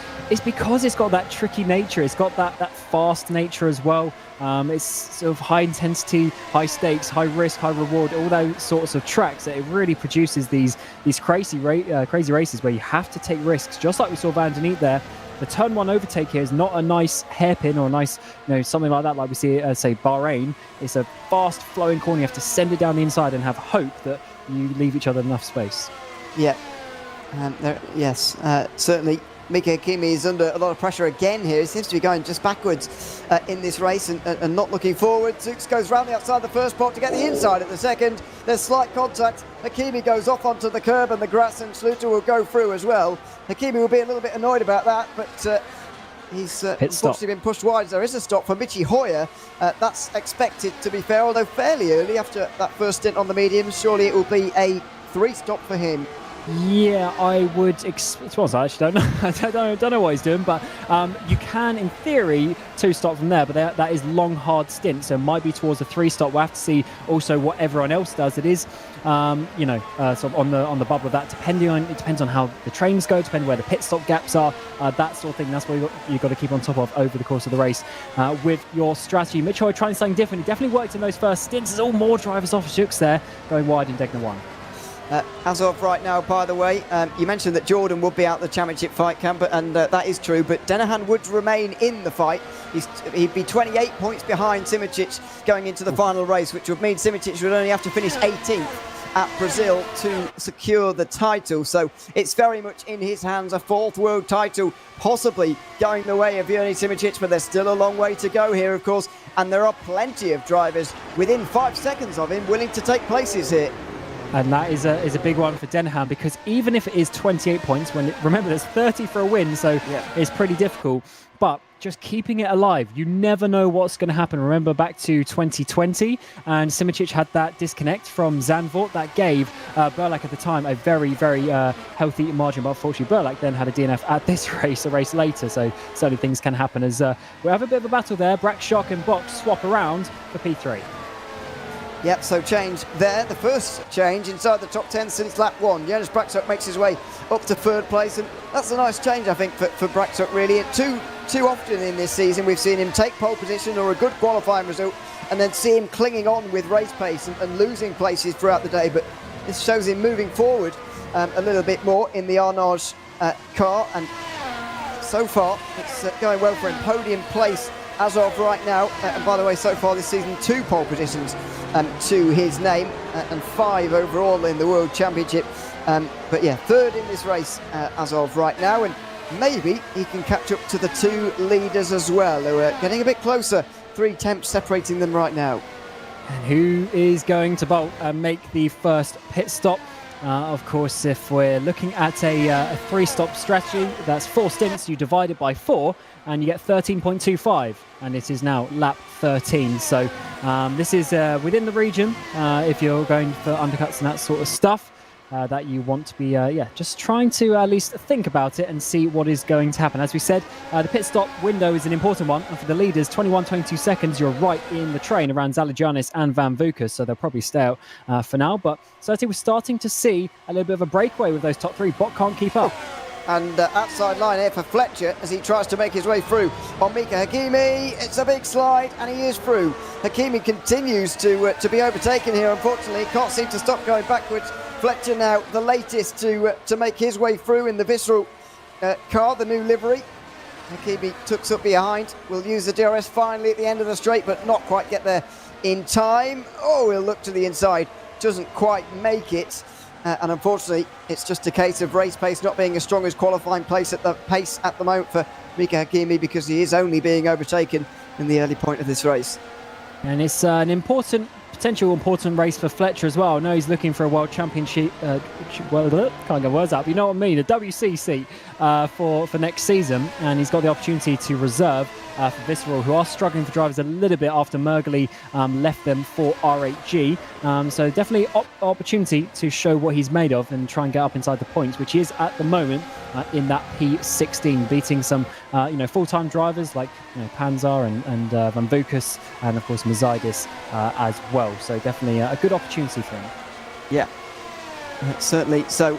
because it's got that tricky nature. It's got that fast nature as well. It's sort of high intensity, high stakes, high risk, high reward, all those sorts of tracks that it really produces these crazy races where you have to take risks, just like we saw Van den Eet there. The turn 1 overtake here is not a nice hairpin or a nice, something like that, like we see at, say, Bahrain. It's a fast flowing corner. You have to send it down the inside and have hope that you leave each other enough space. Yeah. Yes, certainly. Mika Hakimi is under a lot of pressure again here. He seems to be going just backwards in this race and not looking forward. Zooks goes round the outside the first pot to get the inside at the second. There's slight contact. Hakimi goes off onto the curb and the grass, and Schluter will go through as well. Hakimi will be a little bit annoyed about that, but he's unfortunately been pushed wide. There is a stop for Michi Hoyer. That's expected, to be fair, although fairly early after that first stint on the mediums. Surely it will be a 3-stop for him. Yeah, I would. I actually don't know. I don't know what he's doing, but you can, in theory, 2-stop from there. But that is long, hard stint, so it might be towards a 3-stop. We'll have to see also what everyone else does. It is, sort of on the bubble of that. It depends on how the trains go, depending where the pit stop gaps are, that sort of thing. That's what you've got to keep on top of over the course of the race with your strategy. Mitchell trying something different. He definitely worked in those first stints. There's all more drivers off Zooks there, going wide in Degner 1. As of right now, by the way, you mentioned that Jordan would be out the championship fight, Camp, and that is true, but Dennehan would remain in the fight. He'd be 28 points behind Simicic going into the final race, which would mean Simicic would only have to finish 18th at Brazil to secure the title. So it's very much in his hands, a 4th world title, possibly going the way of Jurni Simicic, but there's still a long way to go here, of course, and there are plenty of drivers within 5 seconds of him willing to take places here. And that is a big one for Dennehan, because even if it is 28 points, remember there's 30 for a win, so it's pretty difficult. But just keeping it alive, you never know what's going to happen. Remember back to 2020, and Simicic had that disconnect from Zandvoort that gave Burlak at the time a very, very healthy margin. But unfortunately, Burlak then had a DNF at this race, a race later. So certainly things can happen as we have a bit of a battle there. Brakshock and Box swap around for P3. Yep, so change there. The first change inside the top 10 since lap 1. Jonas Brakshock makes his way up to 3rd place, and that's a nice change, I think, for Brakshock, really. Too often in this season, we've seen him take pole position or a good qualifying result, and then see him clinging on with race pace and losing places throughout the day. But this shows him moving forward a little bit more in the Arnage car, and so far it's going well for him. Podium place as of right now, and by the way, so far this season, 2 pole positions to his name, and 5 overall in the World Championship. But yeah, third in this race as of right now, and maybe he can catch up to the two leaders as well, who are getting a bit closer. 3 tenths separating them right now. And who is going to bolt and make the first pit stop? Of course, if we're looking at a 3-stop strategy, that's 4 stints, you divide it by 4, and you get 13.25, and it is now lap 13. So this is within the region, if you're going for undercuts and that sort of stuff, that you want to be, just trying to at least think about it and see what is going to happen. As we said, the pit stop window is an important one, and for the leaders, 22 seconds, you're right in the train around Zalagianis and Van Vukas, so they'll probably stay out for now. But certainly we're starting to see a little bit of a breakaway with those top 3. Bot can't keep up. And outside line here for Fletcher as he tries to make his way through on Mika Hakimi. It's a big slide and he is through. Hakimi continues to be overtaken here, unfortunately. Can't seem to stop going backwards. Fletcher now the latest to make his way through in the Visceral car, the new livery. Hakimi tucks up behind. Will use the DRS finally at the end of the straight, but not quite get there in time. Oh, he'll look to the inside. Doesn't quite make it. And unfortunately, it's just a case of race pace not being as strong as qualifying pace at the moment for Mika Hakimi, because he is only being overtaken in the early point of this race. And it's an potential important race for Fletcher as well. I know he's looking for a World Championship, can't get words out, but you know what I mean, a WC seat for next season, and he's got the opportunity to reserve for Visceral, who are struggling for drivers a little bit after Mergely left them for R8G. So definitely opportunity to show what he's made of and try and get up inside the points, which he is at the moment in that P16, beating some full-time drivers like Panzar and Van Vukas, and of course Mazidis as well. So definitely a good opportunity for him. Yeah, certainly. So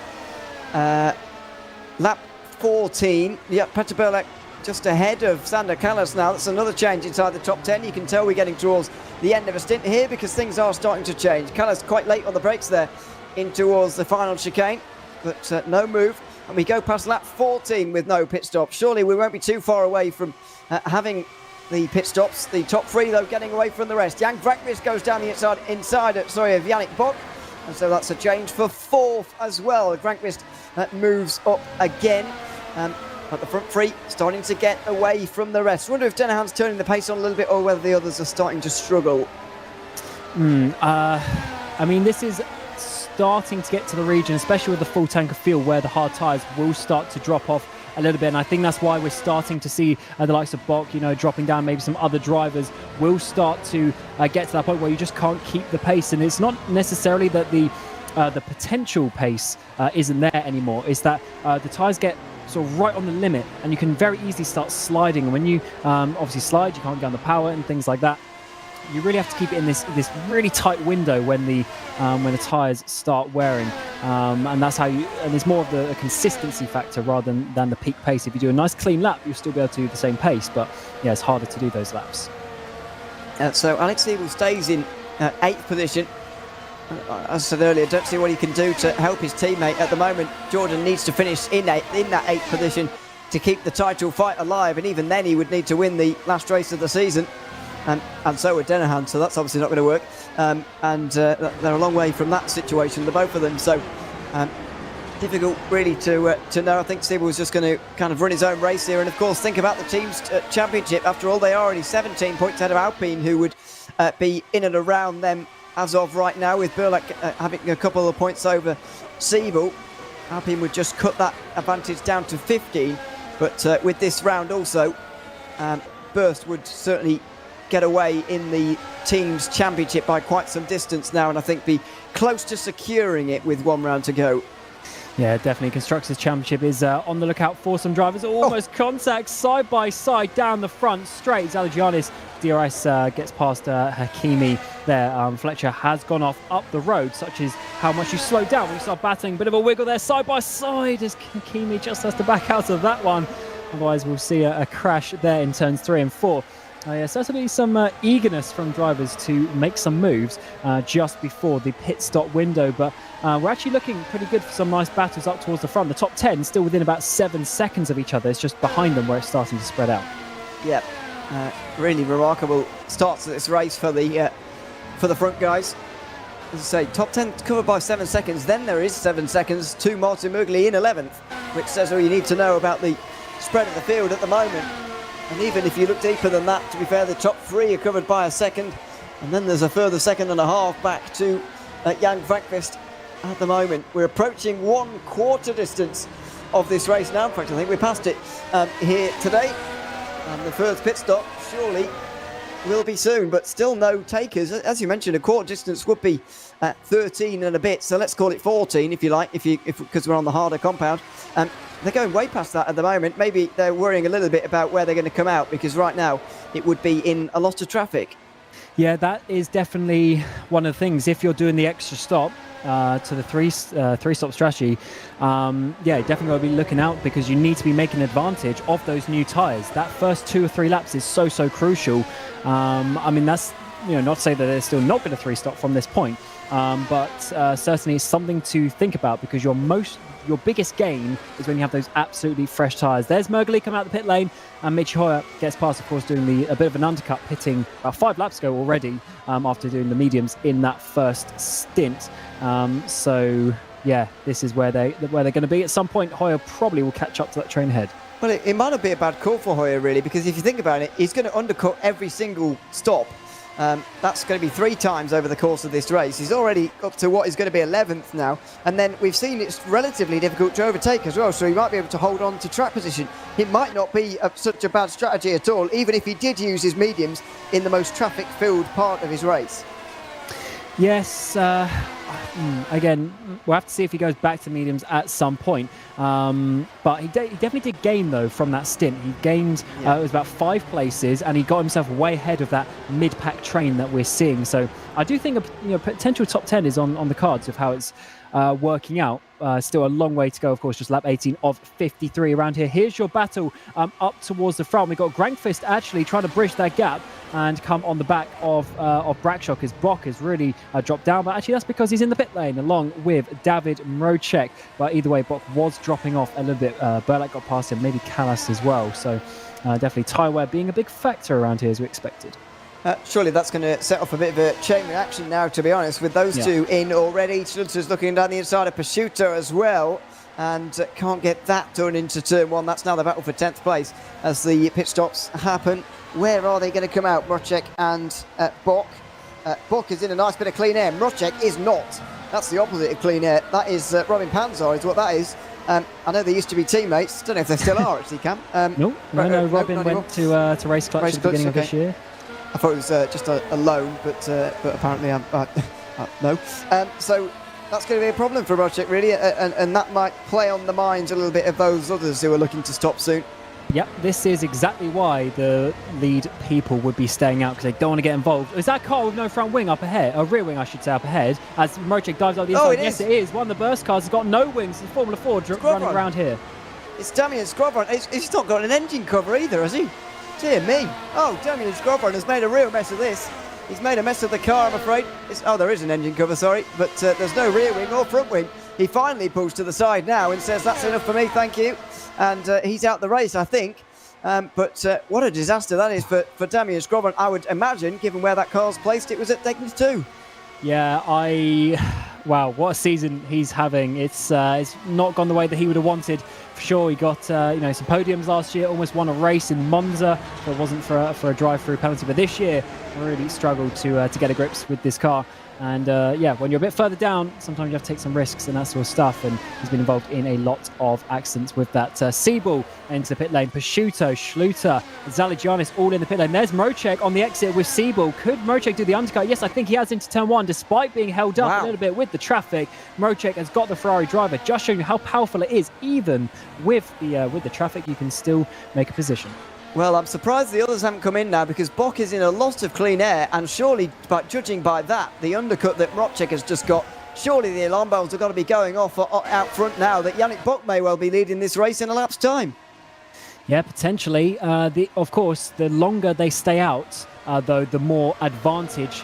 lap 14, Petr Birlek just ahead of Sander Kallas now. That's another change inside the top 10. You can tell we're getting towards the end of a stint here because things are starting to change. Kallas quite late on the brakes there in towards the final chicane, but no move. And we go past lap 14 with no pit stop. Surely we won't be too far away from having the pit stops. The top 3, though, getting away from the rest. Jan Vrakvis goes down the inside of Yannick Bock. And so that's a change for 4th as well. Vrakvis moves up again. But the front 3 starting to get away from the rest. I wonder if Denahan's turning the pace on a little bit, or whether the others are starting to struggle. I mean, this is starting to get to the region, especially with the full tank of fuel, where the hard tyres will start to drop off a little bit. And I think that's why we're starting to see the likes of Bock, dropping down. Maybe some other drivers will start to get to that point where you just can't keep the pace. And it's not necessarily that the potential pace isn't there anymore. It's that the tyres get sort of right on the limit, and you can very easily start sliding. And when you obviously slide, you can't get on the power and things like that. You really have to keep it in this really tight window when the tyres start wearing, and that's how you. And it's more of the consistency factor rather than the peak pace. If you do a nice clean lap, you'll still be able to do the same pace, but yeah, it's harder to do those laps. So Alex Siebel stays in 8th position. As I said earlier, don't see what he can do to help his teammate at the moment. Jordan needs to finish in that 8th position to keep the title fight alive, and even then he would need to win the last race of the season. And so would Denahan, so that's obviously not going to work. And they're a long way from that situation, the both of them. So difficult really to know. I think Siebel was just going to kind of run his own race here. And of course, think about the team's championship. After all, they are already 17 points ahead of Alpine, who would be in and around them as of right now, with Birlek having a couple of points over Siebel. Alpine would just cut that advantage down to 15. But with this round also, Burst would certainly get away in the team's championship by quite some distance now, and I think be close to securing it with 1 round to go. Yeah, definitely. Constructors' Championship is on the lookout for some drivers. Almost contact side by side down the front straight. Zalagianis, DRS gets past Hakimi there. Fletcher has gone off up the road, such as how much you slow down when you start battling. Bit of a wiggle there side by side as Hakimi just has to back out of that one. Otherwise, we'll see a crash there in turns 3 and 4. Certainly some eagerness from drivers to make some moves just before the pit stop window, but we're actually looking pretty good for some nice battles up towards the front. The top 10 still within about 7 seconds of each other. It's just behind them where it's starting to spread out. Yeah, really remarkable starts to this race for the front guys. as I say, top 10 covered by 7 seconds. Then there is 7 seconds to Martin Mugli in 11th, which says all you need to know about the spread of the field at the moment. And even if you look deeper than that, to be fair, the top 3 are covered by a second. And then there's a further second and a half back to Jan Vrankvist at the moment. We're approaching 1/4 distance of this race now. In fact, I think we passed it here today. And the first pit stop surely will be soon, but still no takers. As you mentioned, a quarter distance would be 13 and a bit, so let's call it 14 if you like, because we're on the harder compound. They're going way past that at the moment. Maybe they're worrying a little bit about where they're going to come out, because right now it would be in a lot of traffic. Yeah, that is definitely one of the things. If you're doing the extra stop to the three stop strategy, yeah, definitely got to be looking out, because you need to be making advantage of those new tyres. That first 2 or 3 laps is so crucial. I mean, that's, not to say that there's still not been a 3 stop from this point, but certainly it's something to think about, because your biggest gain is when you have those absolutely fresh tyres. There's Mugli coming out the pit lane, and Michi Hoyer gets past, of course, doing a bit of an undercut, pitting about 5 laps ago already, after doing the mediums in that first stint. So yeah, this is where they're going to be at some point. Hoyer probably will catch up to that train ahead. Well, it might not be a bad call for Hoyer, really, because if you think about it, he's going to undercut every single stop. That's going to be 3 times over the course of this race. He's already up to what is going to be 11th now. And then we've seen it's relatively difficult to overtake as well, so he might be able to hold on to track position. It might not be such a bad strategy at all, even if he did use his mediums in the most traffic-filled part of his race. Yes, again, we'll have to see if he goes back to mediums at some point. But he definitely did gain, though, from that stint. He gained, it was about 5 places, and he got himself way ahead of that mid-pack train that we're seeing. So I do think a potential top 10 is on the cards of how it's working out. Still a long way to go, of course, just lap 18 of 53 around here. Here's your battle up towards the front. We've got Grankvist actually trying to bridge that gap and come on the back of Brakshock, as Bock has really dropped down. But actually, that's because he's in the pit lane along with David Mrocek. But either way, Bock was dropping off a little bit. Burlak got past him, maybe Callas as well. So definitely tyre wear being a big factor around here, as we expected. Surely that's going to set off a bit of a chain reaction now, to be honest, with those two in already. Schulter's looking down the inside of Prosciutto as well, and can't get that done into turn 1. That's now the battle for 10th place as the pit stops happen. Where are they going to come out? Mrocek and Bock. Bock is in a nice bit of clean air. Mrocek is not. That's the opposite of clean air. That is Robin Panzar is what that is. I know they used to be teammates. Don't know if they still are, actually, Cam. No, Robin went to Race Clutch at the beginning of this year. I thought it was just a loan, but apparently no. So that's going to be a problem for Mrocek, really, and that might play on the minds a little bit of those others who are looking to stop soon. Yep, this is exactly why the lead people would be staying out, because they don't want to get involved. Is that car with no front wing up ahead? Or rear wing, I should say, up ahead, as Mrocek dives up the inside. Yes, it is. One of the burst cars has got no wings. It's Formula 4 running around here. It's Damian Skrovron. He's not got an engine cover either, has he? Dear me. Oh, Damian Skrovron has made a real mess of this. He's made a mess of the car, I'm afraid. There is an engine cover, sorry, but there's no rear wing or front wing. He finally pulls to the side now and says, that's enough for me, thank you. And he's out the race, I think. But what a disaster that is for Damian Skrovron, I would imagine, given where that car's placed. It was at Degnes 2. Yeah, wow, what a season he's having. It's not gone the way that he would have wanted. For sure, he got some podiums last year, almost won a race in Monza, but it wasn't for a drive-through penalty. But this year, really struggled to get a grips with this car. And when you're a bit further down, sometimes you have to take some risks and that sort of stuff. And he's been involved in a lot of accidents with that. Seaball into the pit lane. Prosciutto, Schluter, Zaligianis all in the pit lane. There's Mrocek on the exit with Seaball. Could Mrocek do the undercut? Yes, I think he has into turn 1, despite being held up a little bit with the traffic. Mrocek has got the Ferrari driver, just showing you how powerful it is. Even with the traffic, you can still make a position. Well, I'm surprised the others haven't come in now, because Bock is in a lot of clean air, and surely, judging by that, the undercut that Mrocek has just got, surely the alarm bells have got to be going off out front now that Yannick Bock may well be leading this race in a lap's time. Yeah, potentially. Of course, the longer they stay out, though, the more advantage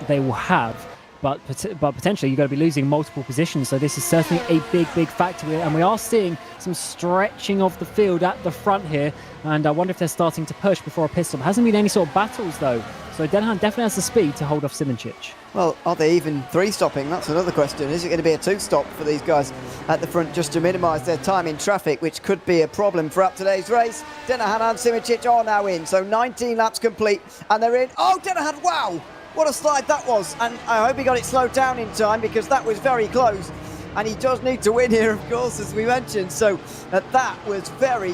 they will have. but potentially you're going to be losing multiple positions. So this is certainly a big factor here, and we are seeing some stretching of the field at the front here, and I wonder if they're starting to push before a pit stop. Hasn't been any sort of battles though, so Denahan definitely has the speed to hold off SimRacing. Well, are they even three-stopping? That's another question. Is it going to be a two-stop for these guys at the front just to minimise their time in traffic, which could be a problem throughout today's race? Denahan and SimRacing are now in, so 19 laps complete, and they're in. Oh, Denahan, wow! What a slide that was, and I hope he got it slowed down in time because that was very close. And he does need to win here, of course, as we mentioned, so that was very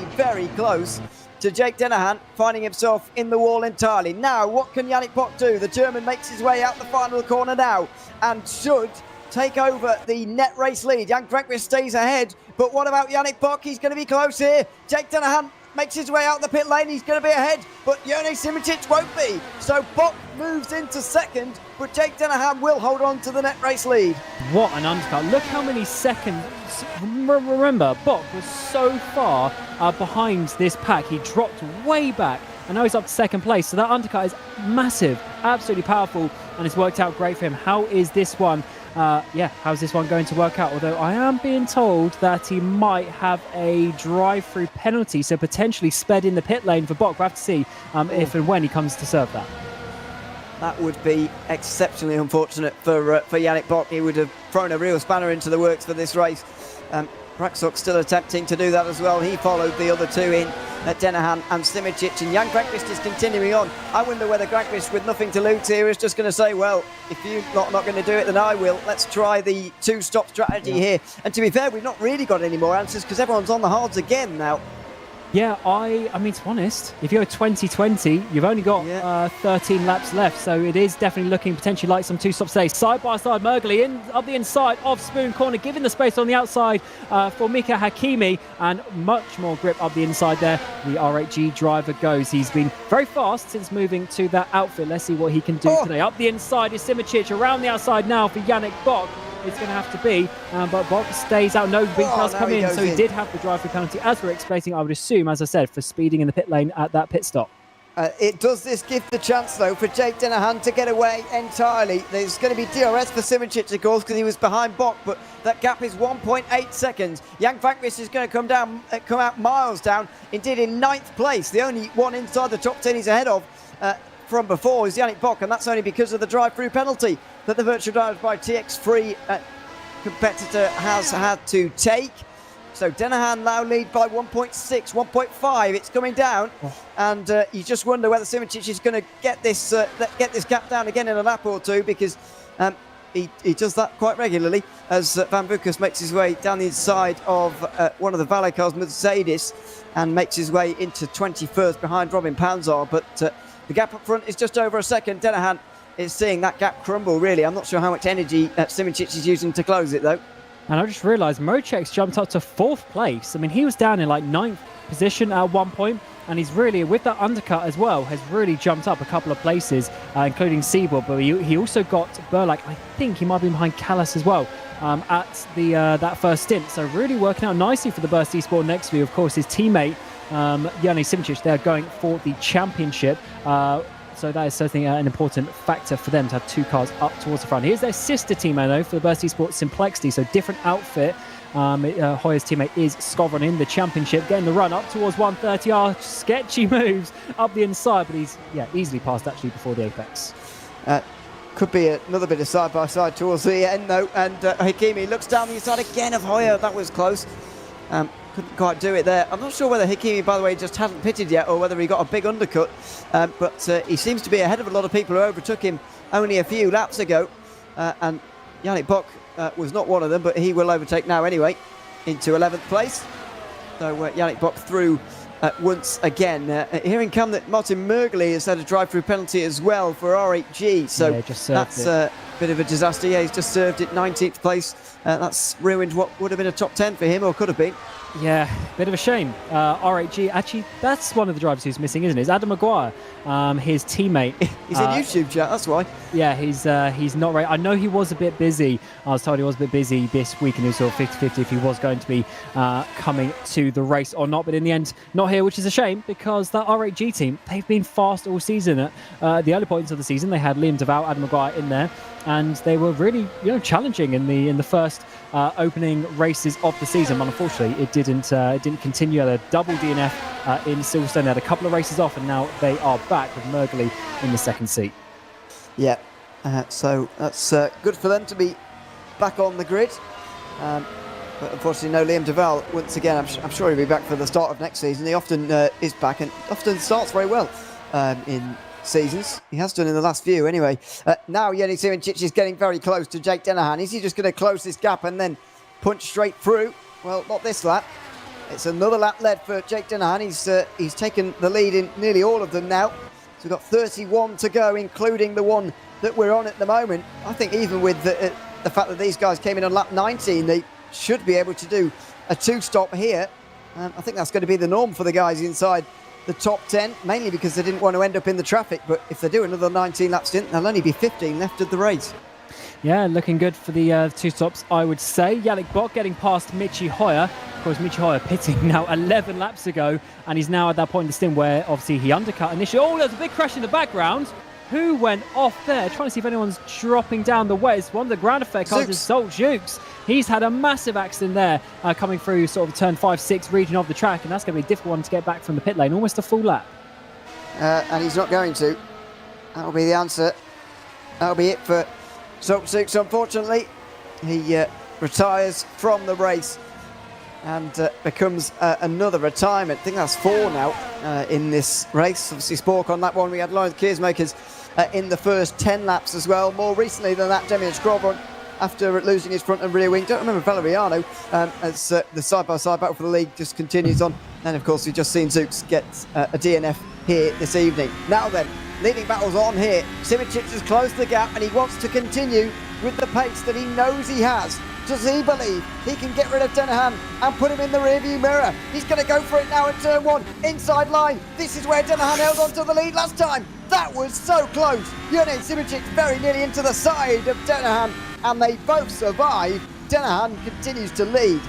close to Jake Denahan finding himself in the wall entirely. Now, what can Yannick Bock do? The German makes his way out the final corner now and should take over the net race lead. Jan Frankquist stays ahead, but what about Yannick Bock? He's going to be close here. Jake Denahan makes his way out the pit lane. He's going to be ahead, but Jone Simicic won't be. So Bock moves into second, but Jake Denahan will hold on to the net race lead. What an undercut. Look how many seconds. Remember, Bock was so far behind this pack. He dropped way back, and now he's up to second place. So that undercut is massive, absolutely powerful, and it's worked out great for him. How is this one? How's this one going to work out? Although I am being told that he might have a drive-through penalty, so potentially sped in the pit lane for Bock. We'll have to see if and when he comes to serve that. That would be exceptionally unfortunate for Yannick Bock. He would have thrown a real spanner into the works for this race. Braxok still attempting to do that as well. He followed the other two in, Denahan and Simicic, and Jan Frankquist is continuing on. I wonder whether Frankquist, with nothing to lose here, is just going to say, well, if you're not going to do it, then I will. Let's try the two-stop strategy here. And to be fair, we've not really got any more answers because everyone's on the hards again now. Yeah, I mean, to be honest, if you're 2020, you've only got 13 laps left, so it is definitely looking potentially like some two-stops today. Side-by-side, Mergley up the inside of Spoon Corner, giving the space on the outside for Mika Hakimi, and much more grip up the inside there. The R8G driver goes. He's been very fast since moving to that outfit. Let's see what he can do today. Up the inside is Simicic, around the outside now for Yannick Bock. It's going to have to be, but Bock stays out. No big does come in, so he did have the drive-through penalty, as we're expecting, I would assume, as I said, for speeding in the pit lane at that pit stop. It does this give the chance, though, for Jake Denahan to get away entirely. There's going to be DRS for Simicic, of course, because he was behind Bock, but that gap is 1.8 seconds. Jan Frankquist is going to come out miles down, indeed in 9th place. The only one inside the top 10 he's ahead of from before is Yannick Bock, and that's only because of the drive-through penalty that the Virtual Drivers by TX3 competitor has had to take. So Denahan now lead by 1.6, 1.5. It's coming down, and you just wonder whether Simicic is going to get this gap down again in a lap or two, because he does that quite regularly as Van Buckus makes his way down the inside of one of the valet cars, Mercedes, and makes his way into 21st behind Robin Panzar. But the gap up front is just over a second. Denahan is seeing that gap crumble, really. I'm not sure how much energy Simicic is using to close it, though. And I just realised Mocek's jumped up to 4th place. I mean, he was down in like 9th position at one point, and he's really, with that undercut as well, has really jumped up a couple of places, including Seaboard. But he also got Burlack. I think he might be behind Callas as well at the that first stint. So really working out nicely for the Burst Esports next to, of course, his teammate Jone Simicic. They're going for the championship. So that is certainly an important factor for them to have two cars up towards the front. Here's their sister teammate, though, for the Burst Esports Simplexity. So different outfit. Hoyer's teammate is Scovron in the championship, getting the run up towards 130R. Sketchy moves up the inside, but he's easily passed actually before the apex. Could be another bit of side-by-side towards the end, though. And Hakimi looks down the inside again of Hoyer. That was close. Couldn't quite do it there. I'm not sure whether Hakimi, by the way, just hasn't pitted yet, or whether he got a big undercut. But he seems to be ahead of a lot of people who overtook him only a few laps ago. And Yannick Bock was not one of them, but he will overtake now anyway into 11th place. So Yannick Bock through once again. Hearing come that Martin Mergley has had a drive-through penalty as well for R8G. So that's a bit of a disaster. Yeah, he's just served it, 19th place. That's ruined what would have been a top 10 for him, or could have been. Yeah, bit of a shame. RHG, actually, that's one of the drivers who's missing, isn't it? It's Adam Maguire, his teammate. He's in YouTube chat, that's why. Yeah, he's not right. I know he was a bit busy. I was told he was a bit busy this week, and it was sort of 50-50 if he was going to be coming to the race or not. But in the end, not here, which is a shame because that RHG team, they've been fast all season. At the early points of the season, they had Liam DeVal, Adam Maguire in there, and they were really challenging in the first opening races of the season. But unfortunately, it didn't continue. They had a double DNF in Silverstone. They had a couple of races off, and now they are back with Mergley in the second seat. Yeah, so that's good for them to be back on the grid. But unfortunately, no Liam DeVal. Once again, I'm sure he'll be back for the start of next season. He often is back and often starts very well in seasons. He has done in the last few anyway. Now Jenny Simoncic is getting very close to Jake Dennehan. Is he just going to close this gap and then punch straight through? Well, not this lap. It's another lap led for Jake Dennehan. He's taken the lead in nearly all of them now. So we've got 31 to go, including the one that we're on at the moment. I think even with the fact that these guys came in on lap 19, they should be able to do a two-stop here. I think that's going to be the norm for the guys inside the top 10, mainly because they didn't want to end up in the traffic. But if they do another 19-lap stint, there'll only be 15 left of the race. Yeah, looking good for the two stops, I would say. Yannick Bock getting past Michi Hoyer. Of course, Michi Hoyer pitting now 11 laps ago, and he's now at that point in the stint where obviously he undercut initially. Oh, there's a big crash in the background. Who went off there? Trying to see if anyone's dropping down the way. It's one of the ground effect cars is Zolt Jukes. He's had a massive accident there coming through sort of turn 5-6 region of the track, and that's going to be a difficult one to get back from the pit lane. Almost a full lap. And he's not going to. That'll be the answer. That'll be it for Zolt Jukes, unfortunately. He retires from the race and becomes another retirement. I think that's 4 now in this race. Obviously, Spork on that one. We had Lawrence Kiersmakers in the first 10 laps as well. More recently than that, Demian Scrobron, after losing his front and rear wing. Don't remember Valeriano as the side-by-side battle for the league just continues on. And, of course, we've just seen Zooks get a DNF here this evening. Now then, leading battles on here. Simoncic has closed the gap and he wants to continue with the pace that he knows he has. Does he believe he can get rid of Dennehan and put him in the rearview mirror? He's going to go for it now in turn 1, inside line. This is where Dennehan held on to the lead last time. That was so close. Jurgen Simoncic very nearly into the side of Dennehan, and they both survive. Dennehan continues to lead.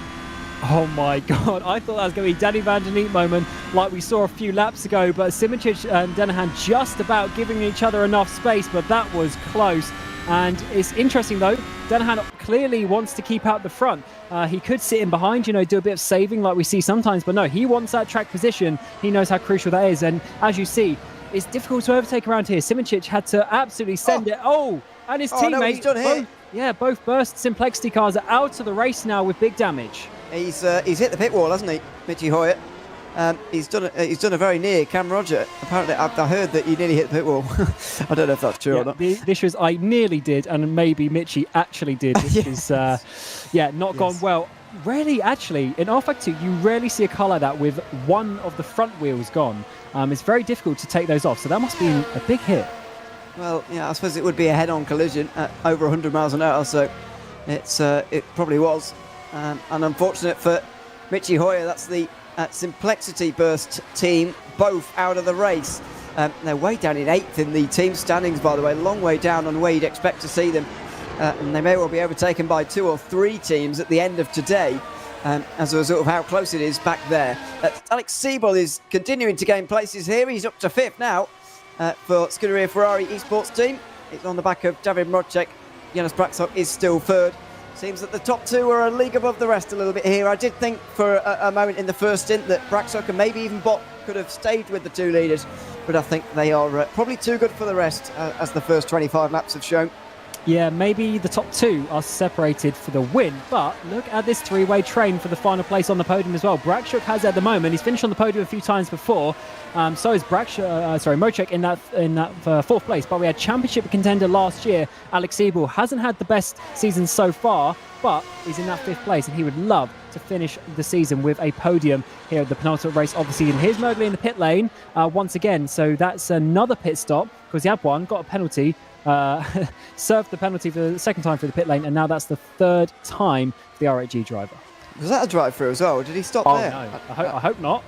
Oh my God, I thought that was going to be Danny Van Der Neat moment like we saw a few laps ago, but Simoncic and Dennehan just about giving each other enough space, but that was close. And it's interesting though, Dennehan clearly wants to keep out the front. He could sit in behind, do a bit of saving like we see sometimes, but no, he wants that track position. He knows how crucial that is, and as you see, it's difficult to overtake around here. Simoncic had to absolutely send it. Oh, and his teammate. No, he's done here. Both Burst Simplexity cars are out of the race now with big damage. He's hit the pit wall, hasn't he, Michi Hoyer? He's done a very near Cam Roger. Apparently, I heard that he nearly hit the pit wall. I don't know if that's true or not. The issue is I nearly did, and maybe Michi actually did, which is not gone well. Rarely, actually, in rFactor 2, you rarely see a car like that with one of the front wheels gone. It's very difficult to take those off, so that must be a big hit. Well, yeah, I suppose it would be a head-on collision at over 100 miles an hour, so it probably was. And unfortunate for Michi Hoyer, that's the Simplexity Burst team, both out of the race. They're way down in 8th in the team standings, by the way, long way down on where you'd expect to see them. And they may well be overtaken by 2 or 3 teams at the end of today, as a result of how close it is back there. Alex Siebel is continuing to gain places here. He's up to 5th now for Scuderia Ferrari Esports team. It's on the back of David Mrocek. Jonas Braxok is still 3rd. Seems that the top 2 are a league above the rest a little bit here. I did think for a moment in the first stint that Braxok and maybe even Bott could have stayed with the 2 leaders, but I think they are probably too good for the rest, as the first 25 laps have shown. Yeah, maybe the top 2 are separated for the win, but look at this 3-way train for the final place on the podium as well. Braxok has at the moment, he's finished on the podium a few times before, so is Mrocek in that 4th place, but we had championship contender last year. Alex Siebel hasn't had the best season so far, but he's in that 5th place, and he would love to finish the season with a podium here at the penultimate race of the season. Here's Mergley in the pit lane once again, so that's another pit stop, because he had one, got a penalty, served the penalty for the 2nd time through the pit lane, and now that's the 3rd time for the RHG driver. Was that a drive-through as well? Or did he stop Oh there? no, I hope not.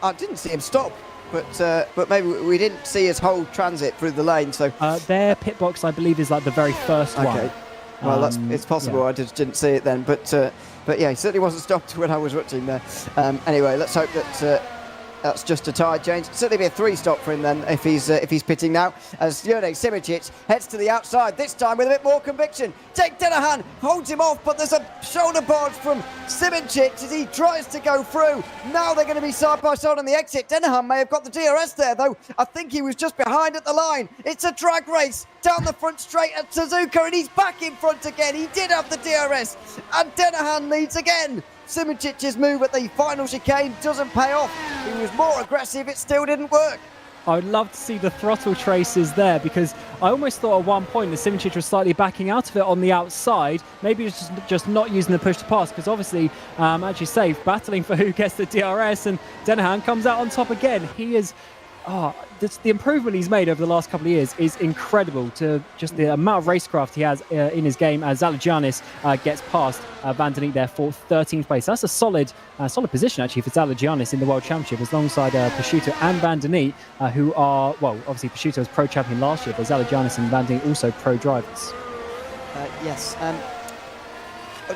I didn't see him stop, but maybe we didn't see his whole transit through the lane. So Their pit box, I believe, is like the very first one. okay, well it's possible. Yeah. I just didn't see it then, but yeah, he certainly wasn't stopped when I was watching there. Anyway, let's hope that. That's just a tyre change. Certainly be a 3-stop for him then if he's pitting now. As Jurek Simicic heads to the outside, this time with a bit more conviction. Jake Dennehan holds him off, but there's a shoulder barge from Simicic as he tries to go through. Now they're going to be side by side on the exit. Dennehan may have got the DRS there, though. I think he was just behind at the line. It's a drag race down the front straight at Suzuka, and he's back in front again. He did have the DRS, and Dennehan leads again. Simicic's move at the final chicane doesn't pay off. He was more aggressive, it still didn't work. I would love to see the throttle traces there, because I almost thought at one point that Simicic was slightly backing out of it on the outside. Maybe it's just not using the push to pass, because obviously, as you say, battling for who gets the DRS, and Dennehan comes out on top again. He is... the improvement he's made over the last couple of years is incredible, to just the amount of racecraft he has in his game as Zalagianis gets past Van den Eek there for 13th place. That's a solid position actually for Zalagianis in the World Championship, alongside Picciuto and Van den Eek, who are, well, obviously Picciuto was pro champion last year, but Zalagianis and Van den Eek also pro drivers. Yes.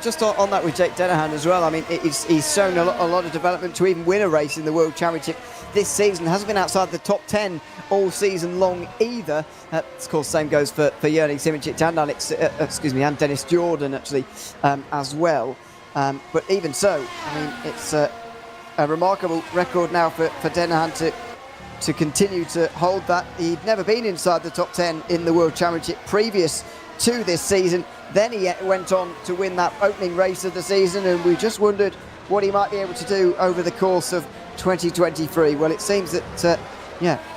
Just on that with Jake Dennehan as well, I mean, he's shown a lot of development to even win a race in the World Championship this season. Hasn't been outside the top 10 all season long either. Of course, same goes for Jurek Simicic and Dennis Jordan actually as well. But even so, I mean, it's a remarkable record now for Dennehan to continue to hold that. He'd never been inside the top 10 in the World Championship previous to this season. Then he went on to win that opening race of the season, and we just wondered what he might be able to do over the course of 2023. Well, it seems that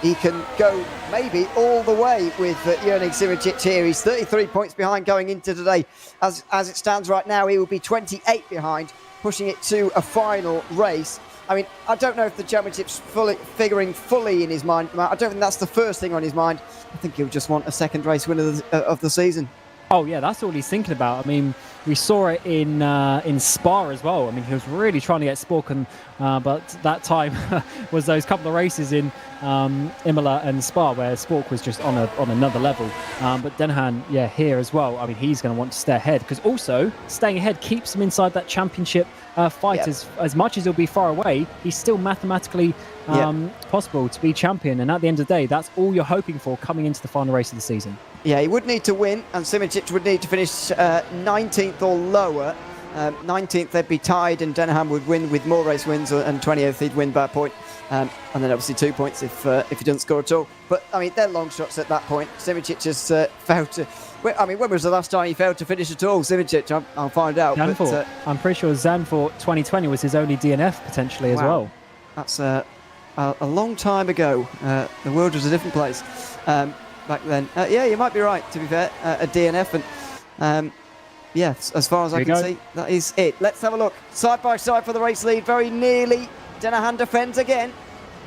he can go maybe all the way with Jurek Simicic here. He's 33 points behind going into today. As it stands right now, he will be 28 behind, pushing it to a final race. I mean, I don't know if the championship's figuring fully in his mind. I don't think that's the first thing on his mind. I think he'll just want a second race win of the season. Oh yeah, that's all he's thinking about. I mean, we saw it in Spa as well. I mean, he was really trying to get Spork, but that time was those couple of races in Imola and Spa where Spork was just on another level. But Dennehan, here as well. I mean, he's going to want to stay ahead, because also staying ahead keeps him inside that championship fight. As much as he'll be far away, he's still mathematically possible to be champion. And at the end of the day, that's all you're hoping for coming into the final race of the season. Yeah, he would need to win, and Simicic would need to finish 19th or lower. 19th, they'd be tied, and Dennehan would win with more race wins, and 20th, he'd win by a point. And then obviously 2 points if he doesn't score at all. But, I mean, they're long shots at that point. Simicic has failed to... I mean, when was the last time he failed to finish at all? Simicic, I'll find out. Zandvoort. I'm pretty sure Zandvoort 2020 was his only DNF, potentially, as well. That's a long time ago. The world was a different place back then. You might be right, to be fair. A DNF, and as far as I can see, that is it. Let's have a look. Side by side for the race lead, very nearly. Dennehan defends again.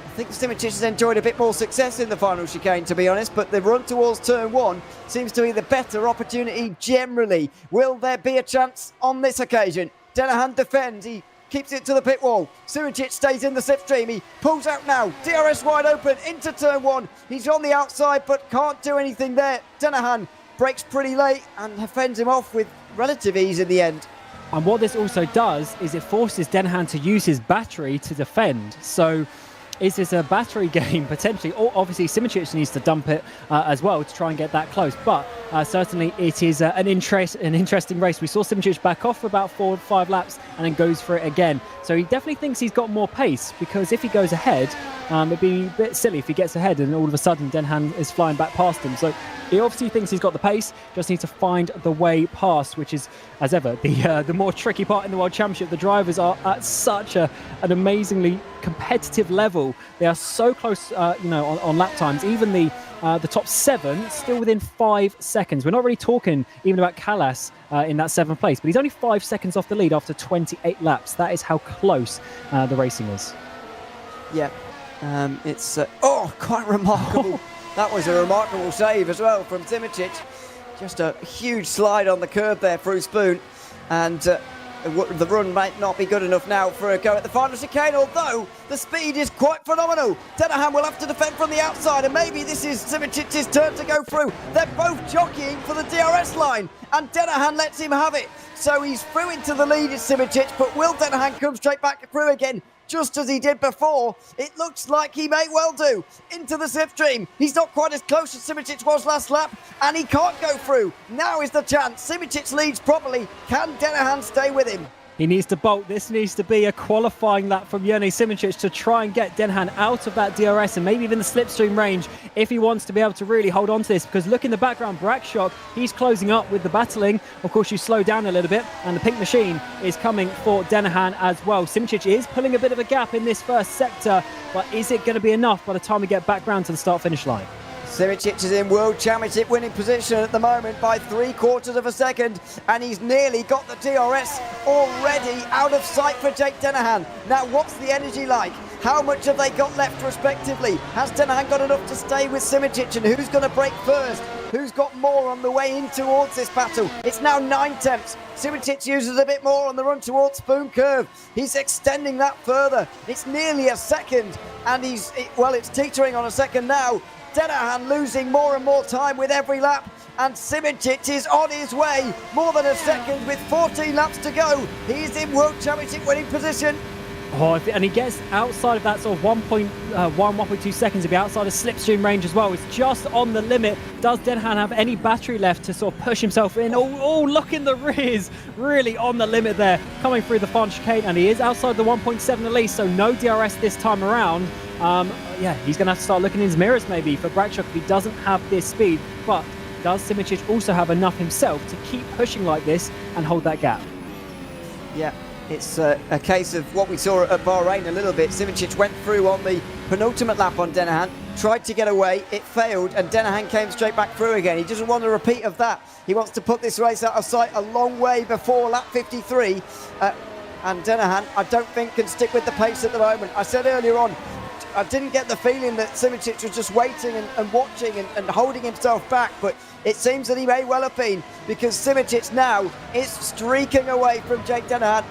I think Simicic has enjoyed a bit more success in the final chicane, to be honest, but the run towards turn 1 seems to be the better opportunity generally. Will there be a chance on this occasion? Dennehan defends. He keeps it to the pit wall. Simicic stays in the slipstream. He pulls out now. DRS wide open into turn 1. He's on the outside but can't do anything there. Dennehan breaks pretty late and fends him off with relative ease in the end. And what this also does is it forces Dennehan to use his battery to defend. So is this a battery game potentially? Or obviously Simicic needs to dump it as well to try and get that close. But certainly it is an interesting race. We saw Simicic back off for about 4 or 5 laps and then goes for it again. So he definitely thinks he's got more pace, because if he goes ahead, it'd be a bit silly if he gets ahead and all of a sudden Dennehan is flying back past him. So he obviously thinks he's got the pace, just needs to find the way past, which is, as ever, the more tricky part in the World Championship. The drivers are at such an amazingly competitive level. They are so close, on lap times. Even the top 7 still within 5 seconds. We're not really talking even about Callas in that 7th place, but he's only 5 seconds off the lead after 28 laps. That is how close the racing is. Yeah, it's quite remarkable. That was a remarkable save as well from Simicic. Just a huge slide on the curb there through Spoon, and The run might not be good enough now for a go at the final chicane, although the speed is quite phenomenal. Dennehan will have to defend from the outside, and maybe this is Simicic's turn to go through. They're both jockeying for the DRS line, and Dennehan lets him have it. So he's through into the lead, is Simicic, but will Dennehan come straight back through again? Just as he did before, it looks like he may well do. Into the slipstream. He's not quite as close as Simicic was last lap, and he can't go through. Now is the chance. Simicic leads properly. Can Dennehan stay with him? He needs to bolt. This needs to be a qualifying lap from Joni Simicic to try and get Dennehan out of that DRS and maybe even the slipstream range if he wants to be able to really hold on to this. Because look in the background, Brackshock, he's closing up with the battling. Of course, you slow down a little bit, and the pink machine is coming for Dennehan as well. Simicic is pulling a bit of a gap in this first sector, but is it going to be enough by the time we get back round to the start-finish line? Simicic is in World Championship winning position at the moment by 3/4 of a second, and he's nearly got the DRS already out of sight for Jake Dennehan. Now, what's the energy like? How much have they got left respectively? Has Dennehan got enough to stay with Simicic, and who's going to break first? Who's got more on the way in towards this battle? It's now 9/10. Simicic uses a bit more on the run towards Spoon Curve. He's extending that further. It's nearly a second, and it's teetering on a second now. Dennehan losing more and more time with every lap, and Simicic is on his way. More than a second with 14 laps to go. He's in World Championship winning position. Oh, and he gets outside of that sort of 1.2 seconds to be outside of slipstream range as well. It's just on the limit. Does Dennehan have any battery left to sort of push himself in? Oh, look in the rears. Really on the limit there, coming through the final chicane, and he is outside the 1.7 at least, so no DRS this time around. Yeah, he's going to have to start looking in his mirrors maybe for Brackshock if he doesn't have this speed. But does Simicic also have enough himself to keep pushing like this and hold that gap? Yeah. It's a case of what we saw at Bahrain a little bit. Simicic went through on the penultimate lap on Dennehan, tried to get away, it failed, and Dennehan came straight back through again. He doesn't want a repeat of that. He wants to put this race out of sight a long way before lap 53. And Dennehan, I don't think, can stick with the pace at the moment. I said earlier on, I didn't get the feeling that Simicic was just waiting and watching and holding himself back, but it seems that he may well have been, because Simicic now is streaking away from Jake Dennehan.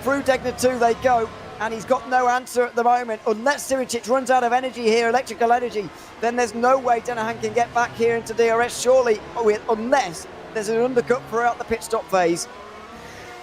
Through Degner 2 they go, and he's got no answer at the moment. Unless Simicic runs out of energy here, electrical energy, then there's no way Dennehan can get back here into DRS, surely, unless there's an undercut throughout the pit stop phase.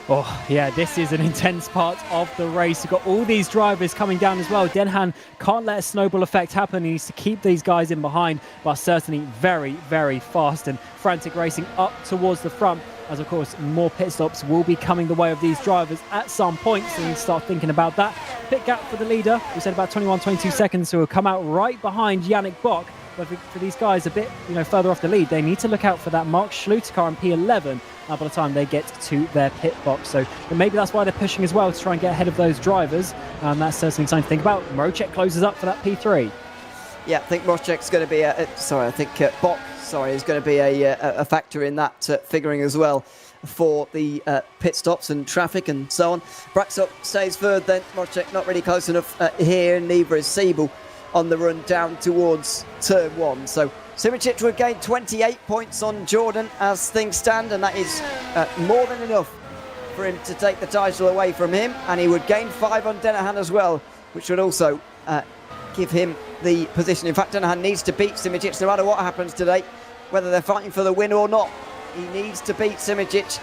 Oh, yeah, this is an intense part of the race. You've got all these drivers coming down as well. Dennehan can't let a snowball effect happen. He needs to keep these guys in behind, but certainly very, very fast and frantic racing up towards the front. As of course, more pit stops will be coming the way of these drivers at some point, so you need to start thinking about that. Pit gap for the leader, we said about 21-22 seconds, so he'll come out right behind Yannick Bock. But for these guys a bit further off the lead, they need to look out for that Mark Schluter car in P11 by the time they get to their pit box. So maybe that's why they're pushing as well, to try and get ahead of those drivers. And that's certainly something to think about. Mrocek closes up for that P3. Yeah, I think Mrocek's going to be Bock is going to be a factor in that figuring as well for the pit stops and traffic and so on. Brackshock stays third, then Mrocek not really close enough here, neither is Siebel on the run down towards turn 1. So Simicic would gain 28 points on Jordan as things stand, and that is more than enough for him to take the title away from him, and he would gain 5 on Dennehan as well, which would also give him the position. In fact, Dennehan needs to beat Simicic no matter what happens today, whether they're fighting for the win or not. He needs to beat Simicic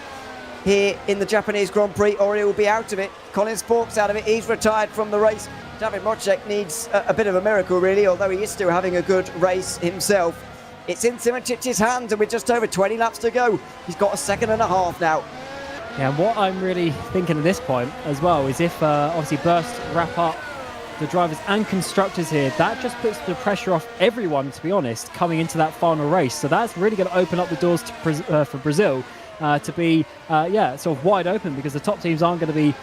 here in the Japanese Grand Prix, or he will be out of it. Colin Spork's out of it. He's retired from the race. David Mrocek needs a bit of a miracle, really, although he is still having a good race himself. It's in Simicic's hands, and with just over 20 laps to go, he's got a second and a half now. Yeah, and what I'm really thinking at this point as well is if obviously Burst wrap up the drivers and constructors here, that just puts the pressure off everyone, to be honest, coming into that final race. So that's really going to open up the doors to, for Brazil to be sort of wide open, because the top teams aren't going to be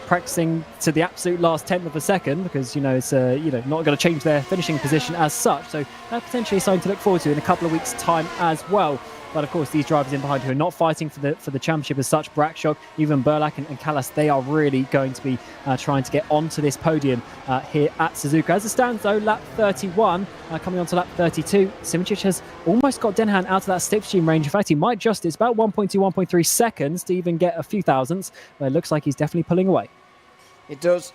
practicing to the absolute last tenth of a second, because it's not going to change their finishing position as such. So that's potentially something to look forward to in a couple of weeks' time as well. But of course, these drivers in behind who are not fighting for the championship as such, Brakshock, even Burlak and Callas, they are really going to be trying to get onto this podium here at Suzuka. As it stands though, lap 31, coming on to lap 32, Simicic has almost got Denhan out of that slipstream range. In fact, he might just, it's about 1.2, 1.3 seconds to even get a few thousandths, but it looks like he's definitely pulling away. It does.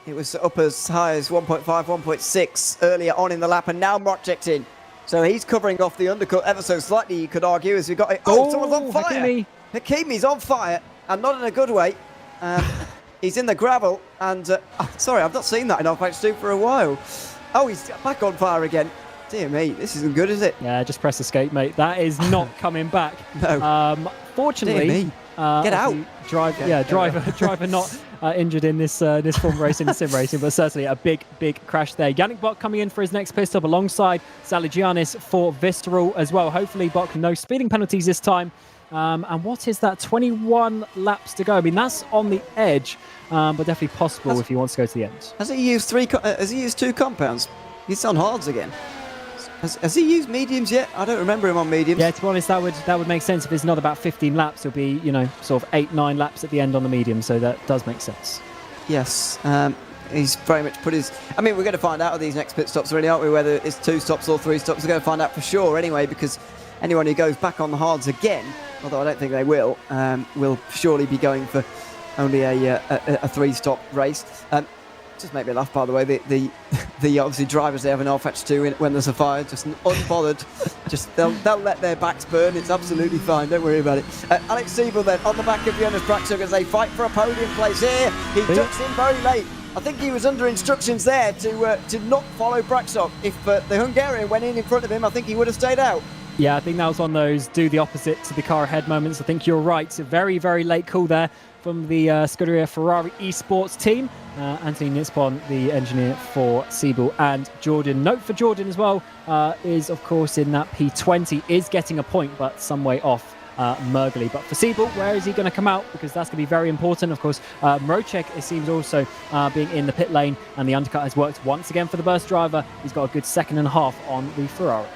It was up as high as 1.5, 1.6 earlier on in the lap, and now Mrocek's in. So he's covering off the undercut ever so slightly, you could argue, as we got it. Oh, someone's on fire! Hakimi's on fire, and not in a good way. He's in the gravel, and sorry, I've not seen that in rFactor 2 for a while. Oh, he's back on fire again. Dear me, this isn't good, is it? Yeah, just press escape, mate. That is not coming back. No. Fortunately, Dear me. Get out. Driver not injured in this Formula Racing and Sim Racing, but certainly a big crash there. Yannick Bock coming in for his next pit stop alongside Saligianis for Visceral as well. Hopefully, Bock, no speeding penalties this time. And what is that? 21 laps to go. I mean, that's on the edge, but definitely possible if he wants to go to the end. Has he used two compounds? He's on hards again. Has he used mediums yet? I don't remember him on mediums. Yeah, to be honest, that would make sense. If it's not about 15 laps, it'll be, sort of 8-9 laps at the end on the medium. So that does make sense. Yes, he's very much put his... I mean, we're going to find out of these next pit stops, really, aren't we? Whether it's 2 stops or 3 stops. We're going to find out for sure anyway, because anyone who goes back on the hards again, although I don't think they will surely be going for only a 3-stop race. Just make me laugh, by the way. The obviously drivers they have in rFactor 2 when there's a fire, just unbothered. Just they'll let their backs burn. It's absolutely fine. Don't worry about it. Alex Siebel then on the back of Jonas Brakshock as they fight for a podium place here. He ducks in very late. I think he was under instructions there to not follow Brakshock. If the Hungarian went in front of him, I think he would have stayed out. Yeah, I think that was one of those do the opposite to the car ahead moments. I think you're right. It's a very, very late call there from the Scuderia Ferrari Esports team. Anthony Nitzpon, the engineer for Siebel, and Jordan. Note for Jordan as well is, of course, in that P20, is getting a point, but some way off Mergely. But for Siebel, where is he going to come out? Because that's going to be very important. Of course, Mrocek, it seems, also being in the pit lane, and the undercut has worked once again for the burst driver. He's got a good second and a half on the Ferrari.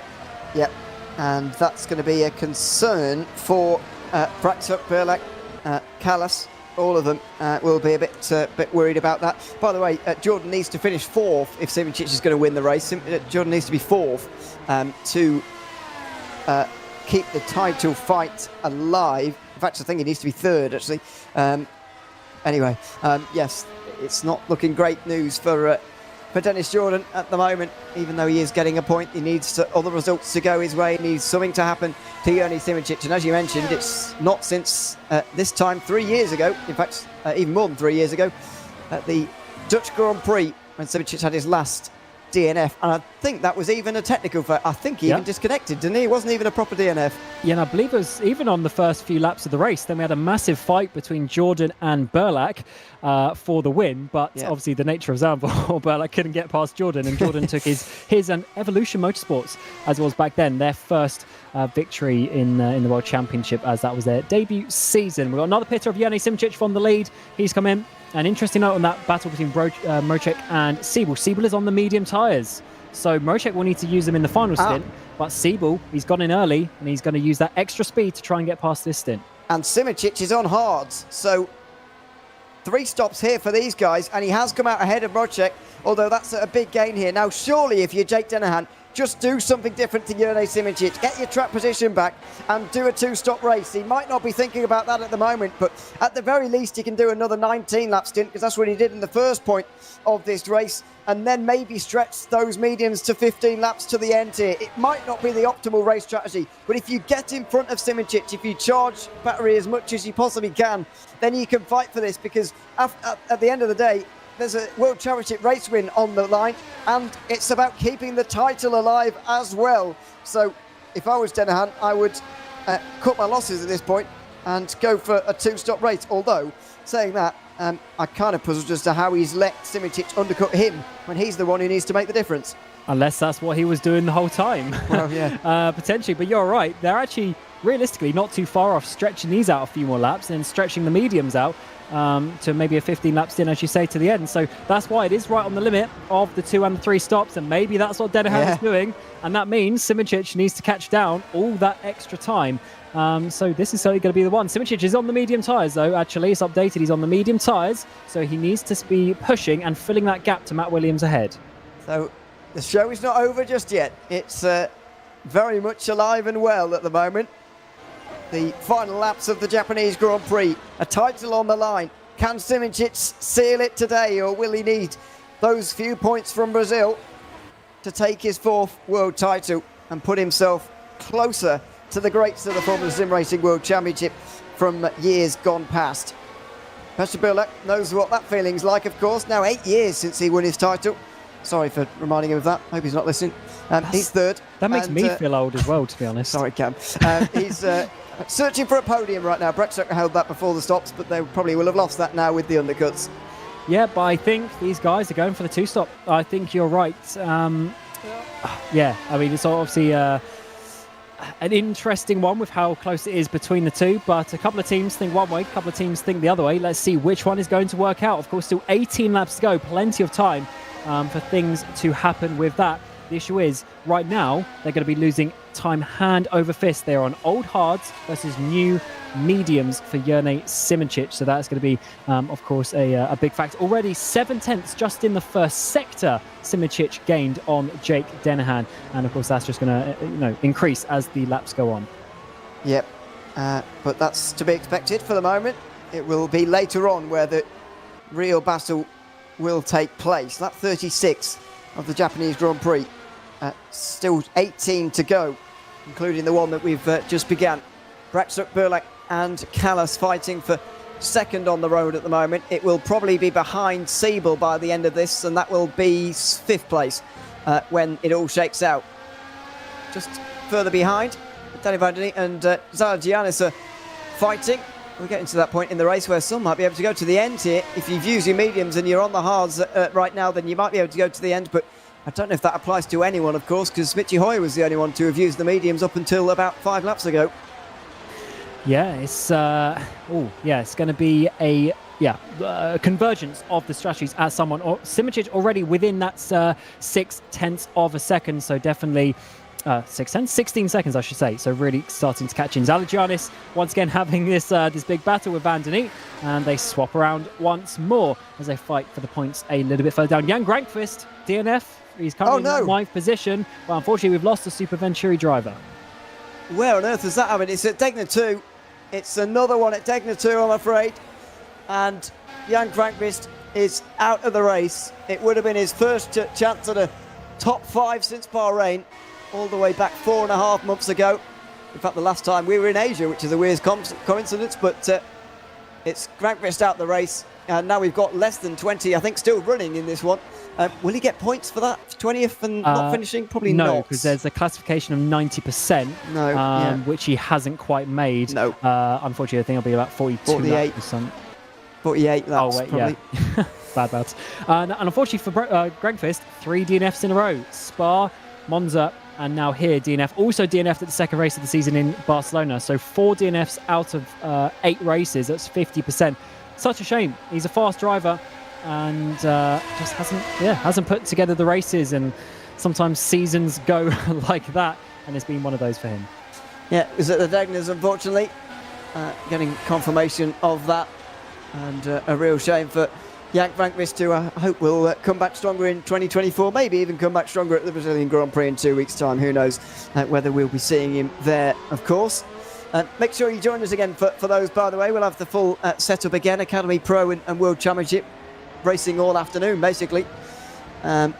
Yep, and that's going to be a concern for Brakshock, Burlak, Callas. All of them will be a bit worried about that. By the way, Jordan needs to finish 4th if Simicic is going to win the race. Jordan needs to be 4th to keep the title fight alive. In fact, I think he needs to be 3rd, actually. Anyway, yes, it's not looking great news for Dennis Jordan at the moment. Even though he is getting a point, he needs other results to go his way. He needs something to happen to Jonas Simicic. And as you mentioned, it's not since this time 3 years ago, in fact, even more than 3 years ago, at the Dutch Grand Prix, when Simicic had his last DNF. And I think that was even a technical fail. I think he even disconnected, didn't he? It wasn't even a proper DNF. Yeah, and I believe it was even on the first few laps of the race. Then we had a massive fight between Jordan and Burlak for the win. But obviously the nature of Zandvoort, Burlak couldn't get past Jordan. And Jordan took his and Evolution Motorsports, as it was back then, their first victory in the World Championship, as that was their debut season. We've got another pitter of Jonas Simicic from the lead. He's come in. An interesting note on that battle between Mrocek and Siebel. Siebel is on the medium tyres, so Mrocek will need to use them in the final stint. But Siebel, he's gone in early, and he's going to use that extra speed to try and get past this stint. And Simicic is on hards, so 3 stops here for these guys, and he has come out ahead of Mrocek, although that's a big gain here. Now, surely if you're Jake Dennehan, just do something different to Jonas Simicic. Get your track position back and do a 2-stop race. He might not be thinking about that at the moment, but at the very least he can do another 19-lap stint, because that's what he did in the first point of this race, and then maybe stretch those mediums to 15 laps to the end here. It might not be the optimal race strategy, but if you get in front of Simicic, if you charge battery as much as you possibly can, then you can fight for this, because at the end of the day, there's a World Championship race win on the line, and it's about keeping the title alive as well. So if I was Dennehan, I would cut my losses at this point and go for a 2-stop race. Although, saying that, I kind of puzzled as to how he's let Simicic undercut him when he's the one who needs to make the difference. Unless that's what he was doing the whole time. Well, yeah. Potentially, but you're right. They're actually, realistically, not too far off stretching these out a few more laps and stretching the mediums out. to maybe a 15 laps in, as you say, to the end. So that's why it is right on the limit of the 2 and the 3 stops, and maybe that's what Denahan is doing, and that means Simicic needs to catch down all that extra time. So this is certainly going to be the one. Simicic is on the medium tyres, though. Actually, it's updated. He's on the medium tyres, so he needs to be pushing and filling that gap to Matt Williams ahead. So the show is not over just yet. It's very much alive and well at the moment. The final laps of the Japanese Grand Prix, a title on the line. Can Simicic seal it today, or will he need those few points from Brazil to take his 4th world title and put himself closer to the greats of the Formula SimRacing World Championship from years gone past? Petr Birlak knows what that feeling's like, of course. Now 8 years since he won his title. Sorry for reminding him of that. Hope he's not listening. He's 3rd. That makes me feel old as well, to be honest. Sorry, Cam. He's searching for a podium right now. Breck held that before the stops, but they probably will have lost that now with the undercuts. Yeah, but I think these guys are going for the 2-stop. I think you're right. Yeah, I mean, it's obviously an interesting one with how close it is between the two, but a couple of teams think one way, a couple of teams think the other way. Let's see which one is going to work out. Of course, still 18 laps to go, plenty of time for things to happen with that. The issue is, right now, they're going to be losing time hand over fist. They're on old hards versus new mediums for Jerne Simicic. So that's going to be, of course, a big factor. Already 7 tenths just in the first sector Simicic gained on Jake Denahan. And, of course, that's just going to increase as the laps go on. Yep, but that's to be expected for the moment. It will be later on where the real battle will take place. Lap 36 of the Japanese Grand Prix. Still 18 to go, including the one that we've just began. Braxuk, Birlak and Callas fighting for 2nd on the road at the moment. It will probably be behind Siebel by the end of this, and that will be 5th place when it all shakes out. Just further behind, Danny Vandeny and Zalagianis are fighting. We're getting to that point in the race where some might be able to go to the end here. If you've used your mediums and you're on the hards right now, then you might be able to go to the end, but I don't know if that applies to anyone, of course, because Smitchy Hoy was the only one to have used the mediums up until about 5 laps ago. Yeah, it's going to be a convergence of the strategies as someone. Simicic already within that 6 tenths of a second, so definitely 6 tenths, 16 seconds, I should say. So really starting to catch in. Zalagianis once again having this big battle with Vandeny, and they swap around once more as they fight for the points a little bit further down. Jan Grankvist, DNF. He's currently in that 9th position, but unfortunately we've lost the Super Venturi driver. Where on earth has that happened? It's at Degner 2. It's another one at Degner 2, I'm afraid. And Jan Grankvist is out of the race. It would have been his first chance at a top 5 since Bahrain, all the way back 4.5 months ago. In fact, the last time we were in Asia, which is a weird coincidence, but it's Grankvist out the race. And now we've got less than 20, I think, still running in this one. Will he get points for that? 20th and not finishing? Probably not. No, because there's a classification of 90%, which he hasn't quite made. No. Unfortunately, I think it'll be about 48 laps. 48 laps, oh, wait, probably. Yeah. Bad laps. And unfortunately for Grankvist, 3 DNFs in a row. Spa, Monza, and now here DNF. Also DNF'd at the 2nd race of the season in Barcelona. So 4 DNFs out of 8 races. That's 50%. Such a shame. He's a fast driver and just hasn't put together the races, and sometimes seasons go like that, and it's been one of those for him. Yeah, it was at the Degners, unfortunately. Getting confirmation of that, and a real shame for Jan Grankvist, who I hope will come back stronger in 2024, maybe even come back stronger at the Brazilian Grand Prix in 2 weeks' time. Who knows whether we'll be seeing him there, of course. Make sure you join us again for those, by the way. We'll have the full setup again, Academy Pro and World Championship, racing all afternoon, basically. And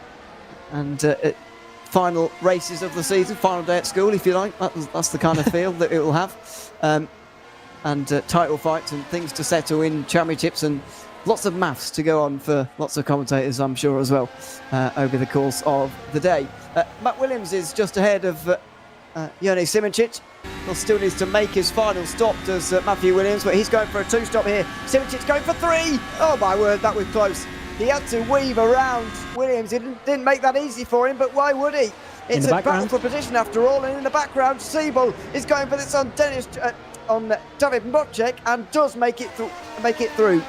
final races of the season, final day at school, if you like. That's the kind of feel that it will have. And title fights and things to settle in championships, and lots of maths to go on for lots of commentators, I'm sure, as well, over the course of the day. Matt Williams is just ahead of Jerne Simicic. He'll still needs to make his final stop, does Matthew Williams, but he's going for a 2-stop here. Simicic's going for 3! Oh my word, that was close. He had to weave around Williams. It didn't make that easy for him, but why would he? It's a battle for position after all, and in the background, Siebel is going for this on David Mocek and does make it through.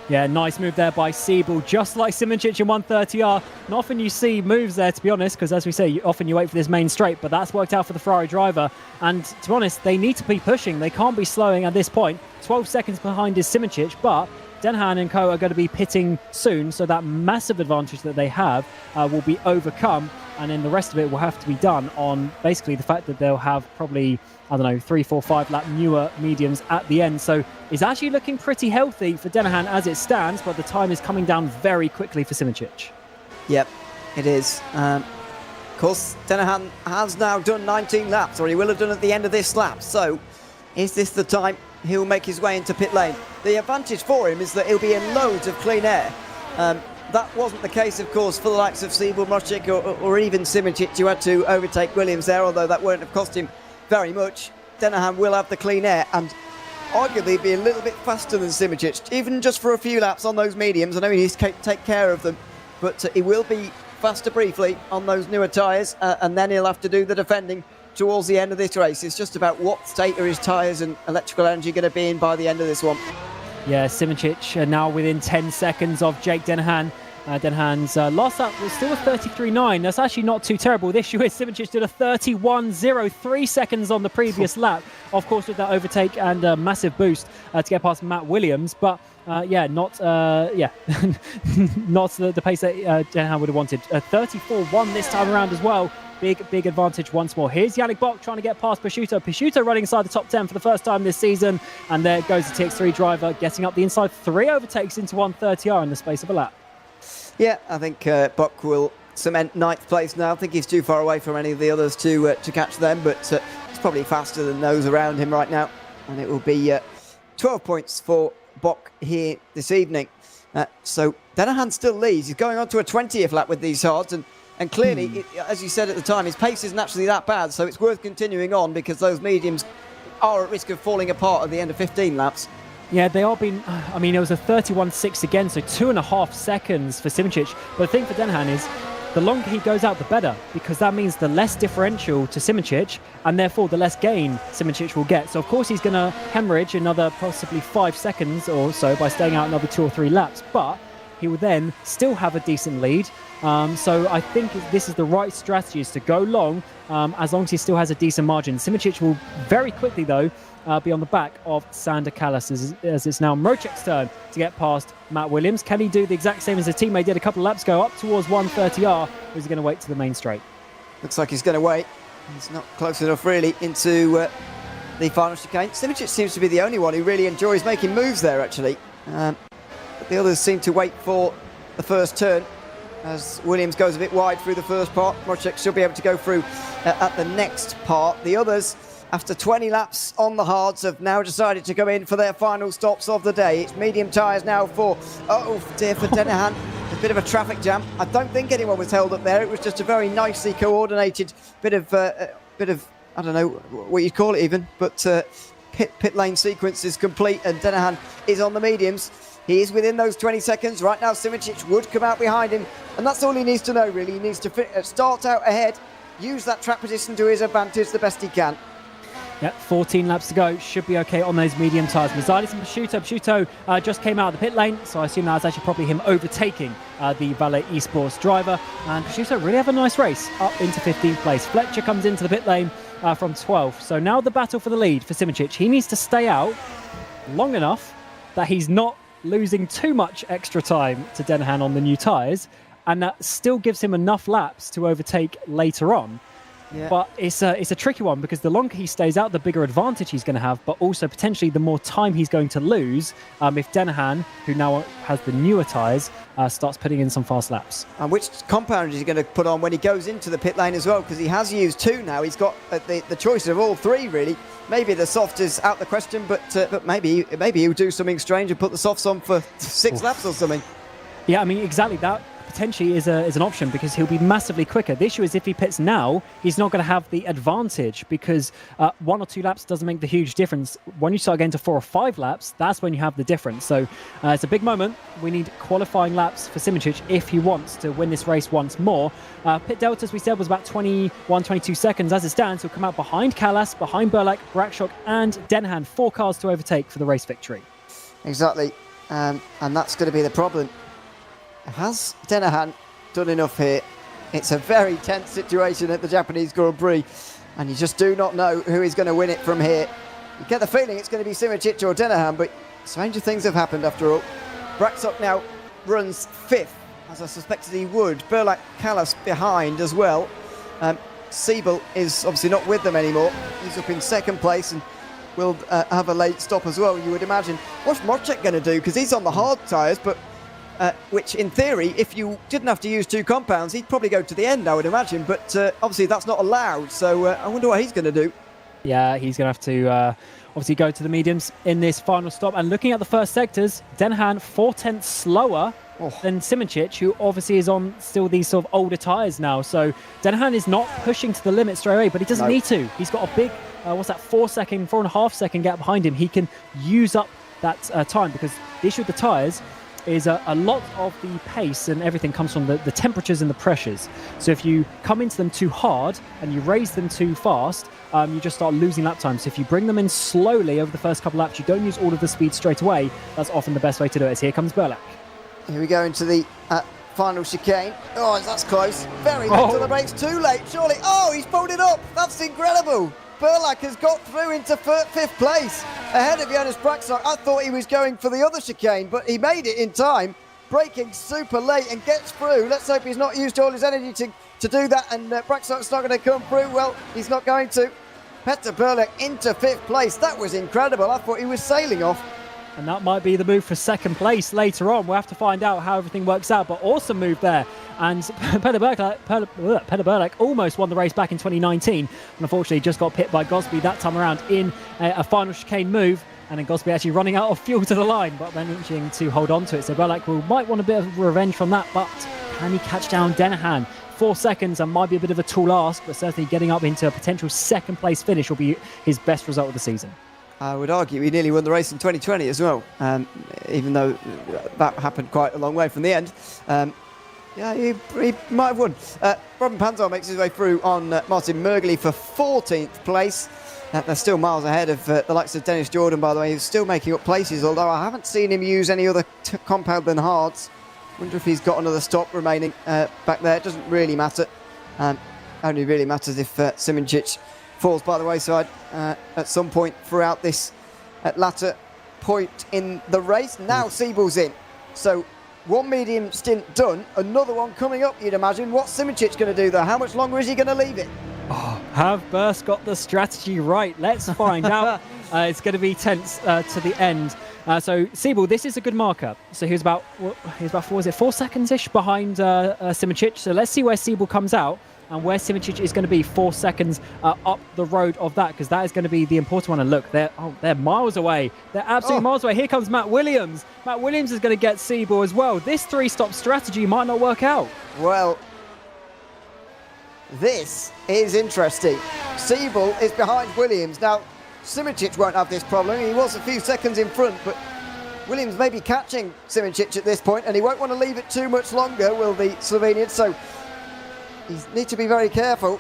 Yeah, nice move there by Siebel, just like Simoncic in 130R. Not often you see moves there, to be honest, because as we say, often you wait for this main straight, but that's worked out for the Ferrari driver. And to be honest, they need to be pushing. They can't be slowing at this point. 12 seconds behind is Simoncic, but Denhan and co are going to be pitting soon, so that massive advantage that they have will be overcome. And then the rest of it will have to be done on basically the fact that they'll have probably, I don't know, 3, 4, 5 lap newer mediums at the end. So it's actually looking pretty healthy for Denhan as it stands, but the time is coming down very quickly for Simoncic. Yep, it is. Of course, Denhan has now done 19 laps, or he will have done at the end of this lap. So is this the time he'll make his way into pit lane? The advantage for him is that he'll be in loads of clean air. That wasn't the case, of course, for the likes of Siebel, Mrcic, or even Simoncic, who had to overtake Williams there, although that won't have cost him very much. Denhan will have the clean air and arguably be a little bit faster than Simoncic, even just for a few laps on those mediums. I know he needs to take care of them, but he will be faster briefly on those newer tyres, and then he'll have to do the defending towards the end of this race. It's just about what state are his tyres and electrical energy going to be in by the end of this one. Yeah, Simoncic now within 10 seconds of Jake Denhan. Denhan's last lap was still a 33.9. That's actually not too terrible. The issue is Simoncic did a 31.03 seconds on the previous lap. Of course, with that overtake and a massive boost to get past Matt Williams. But not the pace that Denhan would have wanted. 34.1 this time around as well. Big advantage once more. Here's Yannick Bock trying to get past Peugeot. Peugeot running inside the top 10 for the first time this season. And there goes the TX3 driver getting up the inside. 3 overtakes into 130R in the space of a lap. Yeah, I think Bock will cement 9th place now. I think he's too far away from any of the others to catch them, but he's probably faster than those around him right now. And it will be 12 points for Bock here this evening. So Denhan still leads. He's going on to a 20th lap with these hards, and clearly, as you said at the time, his pace isn't actually that bad, so it's worth continuing on because those mediums are at risk of falling apart at the end of 15 laps. Yeah, they are being... I mean, it was a 31.6 again, so 2.5 seconds for Simoncic. But the thing for Denhan is, the longer he goes out, the better, because that means the less differential to Simoncic, and therefore the less gain Simoncic will get. So, of course, he's going to hemorrhage another possibly 5 seconds or so by staying out another 2 or 3 laps, but he will then still have a decent lead. So I think this is the right strategy, is to go long as long as he still has a decent margin. Simoncic will very quickly, though, be on the back of Sander Callas as it's now Mrcic's turn to get past Matt Williams. Can he do the exact same as his teammate did a couple of laps ago, up towards 130R, or is he going to wait to the main straight? Looks like he's going to wait. He's not close enough, really, into the final chicane. Simoncic seems to be the only one who really enjoys making moves there, actually. But the others seem to wait for the first turn. As Williams goes a bit wide through the first part, Mrcic should be able to go through at the next part. The others, after 20 laps on the hards, have now decided to go in for their final stops of the day. It's medium tyres now for Denhan. A bit of a traffic jam. I don't think anyone was held up there. It was just a very nicely coordinated bit of I don't know what you'd call it even, but pit lane sequence is complete, and Denhan is on the mediums. He is within those 20 seconds. Right now, Simoncic would come out behind him, and that's all he needs to know, really. He needs to start out ahead, use that track position to his advantage the best he can. Yeah, 14 laps to go. Should be okay on those medium tyres. Mazzalis and Peugeot just came out of the pit lane, so I assume that's actually probably him overtaking the VCO Esports driver. And Peugeot really have a nice race up into 15th place. Fletcher comes into the pit lane from 12th. So now the battle for the lead for Simoncic. He needs to stay out long enough that he's not losing too much extra time to Denhan on the new tyres, and that still gives him enough laps to overtake later on. Yeah. But it's a tricky one, because the longer he stays out, the bigger advantage he's going to have, but also potentially the more time he's going to lose if Denhan, who now has the newer tyres, starts putting in some fast laps. And which compound is he going to put on when he goes into the pit lane as well? Because he has used 2 now. He's got the choice of all 3, really. Maybe the soft is out the question, but maybe he'll do something strange and put the softs on for 6 laps or something. Yeah, I mean, exactly that. Potentially is an option, because he'll be massively quicker. The issue is if he pits now, he's not going to have the advantage, because 1 or 2 laps doesn't make the huge difference. When you start getting to 4 or 5 laps, that's when you have the difference. So it's a big moment. We need qualifying laps for Simoncic if he wants to win this race once more. Pit delta, as we said, was about 21, 22 seconds. As it stands, he'll come out behind Callas, behind Burlak, Brakshock and Denhan. 4 cars to overtake for the race victory. Exactly. and that's going to be the problem. Has Denahan done enough here? It's a very tense situation at the Japanese Grand Prix, and you just do not know who is going to win it from here. You get the feeling it's going to be Simicic or Denahan, but stranger things have happened after all. Braxok now runs 5th, as I suspected he would. Burlak Callas behind as well. Siebel is obviously not with them anymore. He's up in 2nd place and will have a late stop as well, you would imagine. What's Mocek going to do? Because he's on the hard tyres, but which in theory, if you didn't have to use 2 compounds, he'd probably go to the end, I would imagine. But obviously that's not allowed, so I wonder what he's going to do. Yeah, he's going to have to obviously go to the mediums in this final stop. And looking at the first sectors, Denahan 4/10 slower than Simicic, who obviously is on still these sort of older tyres now. So Denahan is not pushing to the limit straight away, but he doesn't need to. He's got a big, 4.5 second gap behind him. He can use up that time, because the issue with the tyres is a lot of the pace and everything comes from the temperatures and the pressures. So if you come into them too hard and you raise them too fast, you just start losing lap time. So if you bring them in slowly over the first couple laps, you don't use all of the speed straight away, that's often the best way to do it. So here comes Burlak. Here we go into the final chicane. Oh, that's close. Very late to the brakes. Too late, surely. Oh, he's pulled it up. That's incredible. Burlak has got through into 5th place ahead of Jonas Braxok. I thought he was going for the other chicane, but he made it in time, braking super late and gets through. Let's hope he's not used all his energy to do that, and Braxok's not going to come through. Well, he's not going to. Petter Burlak into 5th place. That was incredible. I thought he was sailing off. And that might be the move for 2nd place later on. We'll have to find out how everything works out, but awesome move there. And Petter Burlak almost won the race back in 2019, and unfortunately just got pit by Gosby that time around in a final chicane move, and then Gosby actually running out of fuel to the line, but managing to hold on to it. So Burlak might want a bit of revenge from that, but can he catch down Denahan? 4 seconds and might be a bit of a tall ask, but certainly getting up into a potential 2nd place finish will be his best result of the season. I would argue he nearly won the race in 2020 as well, even though that happened quite a long way from the end. Yeah, he might have won. Robin Panzar makes his way through on Martin Mergley for 14th place. They're still miles ahead of the likes of Dennis Jordan, by the way, who's still making up places, although I haven't seen him use any other compound than hards. Wonder if he's got another stop remaining back there. It doesn't really matter. Only really matters if Simicic falls by the wayside at some point throughout this latter point in the race. Now Siebel's in. So one medium stint done, another one coming up, you'd imagine. What's Simicic going to do there? How much longer is he going to leave it? Oh, have Burst got the strategy right? Let's find out. It's going to be tense to the end. So Siebel, this is a good marker. So he was about 4 seconds-ish behind Simicic. So let's see where Siebel comes out and where Simicic is going to be 4 seconds up the road of that, because that is going to be the important one. And look, they're miles away. They're absolutely miles away. Here comes Matt Williams. Matt Williams is going to get Siebel as well. This 3-stop strategy might not work out. Well, this is interesting. Siebel is behind Williams. Now, Simicic won't have this problem. He was a few seconds in front, but Williams may be catching Simicic at this point, and he won't want to leave it too much longer, will the Slovenian. So he needs to be very careful.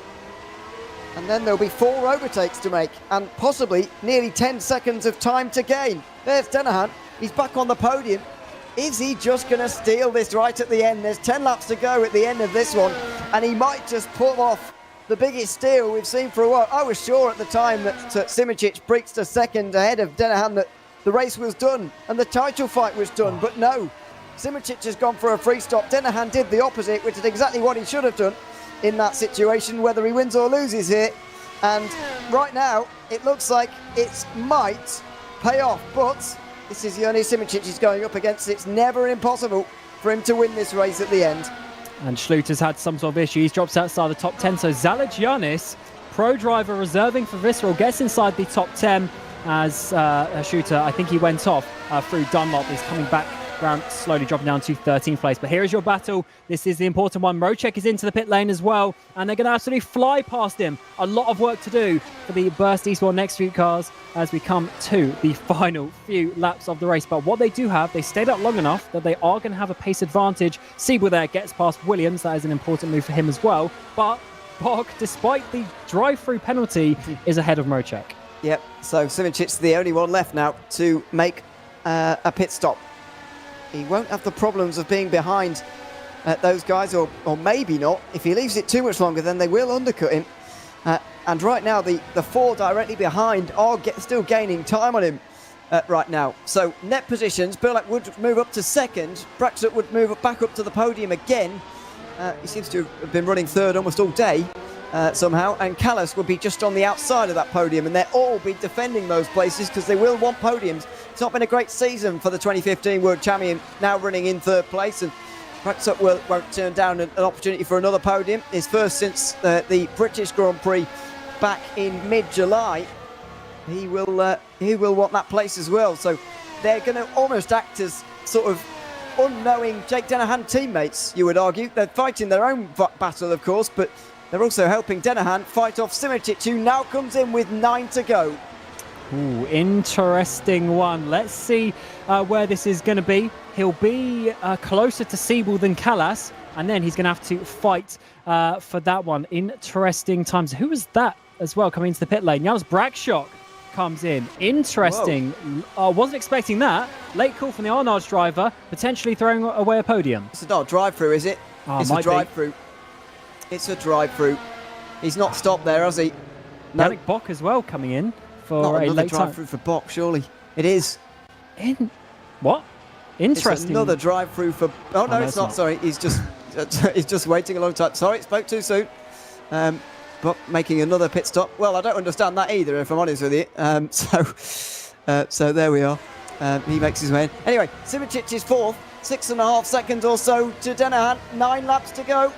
And then there'll be 4 overtakes to make, and possibly nearly 10 seconds of time to gain. There's Denahan. He's back on the podium. Is he just going to steal this right at the end? There's 10 laps to go at the end of this one, and he might just pull off the biggest steal we've seen for a while. I was sure at the time that Simicic breached a second ahead of Denahan that the race was done and the title fight was done, but no. Simicic has gone for a free stop. Denahan did the opposite, which is exactly what he should have done in that situation, whether he wins or loses here. And right now, it looks like it might pay off, but this is Jonas Simicic he's going up against. It's never impossible for him to win this race at the end. And Schluter's had some sort of issue. He drops outside the top 10. So Zalagianis, pro driver reserving for Visceral, gets inside the top 10 as a shooter. I think he went off through Dunlop. He's coming back around, slowly dropping down to 13th place. But here is your battle. This is the important one. Rocek is into the pit lane as well, and they're going to absolutely fly past him. A lot of work to do for the Burst Esports Next Few cars as we come to the final few laps of the race. But what they do have, they stayed up long enough that they are going to have a pace advantage. Siebel there gets past Williams. That is an important move for him as well. But Bog, despite the drive-through penalty, is ahead of Rocek. Yep, so Simicic's the only one left now to make a pit stop. he won't have the problems of being behind those guys, or maybe not. If he leaves it too much longer, then they will undercut him. And right now, the four directly behind are still gaining time on him right now. So net positions, Burlak would move up to second. Braxton would move back up to the podium again. He seems to have been running third almost all day somehow. And Callas would be just on the outside of that podium. And they'll all be defending those places because they will want podiums. It's not been a great season for the 2015 World Champion, now running in third place. And Braxton won't turn down an opportunity for another podium. His first since the British Grand Prix back in mid-July. He will want that place as well. So they're going to almost act as sort of unknowing Jake Dennehan teammates, you would argue. They're fighting their own battle, of course, but they're also helping Dennehan fight off Simicic, who now comes in with 9 to go. Ooh, interesting one. Let's see where this is going to be. He'll be closer to Siebel than Callas, and then he's going to have to fight for that one. Interesting times. Who was that as well coming into the pit lane? Janos Brakshock comes in. Interesting. Wasn't expecting that. Late call from the Arnage driver, potentially throwing away a podium. It's not a drive-through, is it? It's a drive-through. It's a drive-through. He's not stopped there, has he? No. Yannick Bock as well coming in for not a late drive-through for Bock, surely. It is. What? Interesting. It's another drive-through for... Oh, no, it's not. Sorry, he's just waiting a long time. Sorry, spoke too soon. But making another pit stop. Well, I don't understand that either, if I'm honest with you. So there we are. He makes his way in. Anyway, Simicic is fourth. 6.5 seconds or so to Dennehan. 9 laps to go.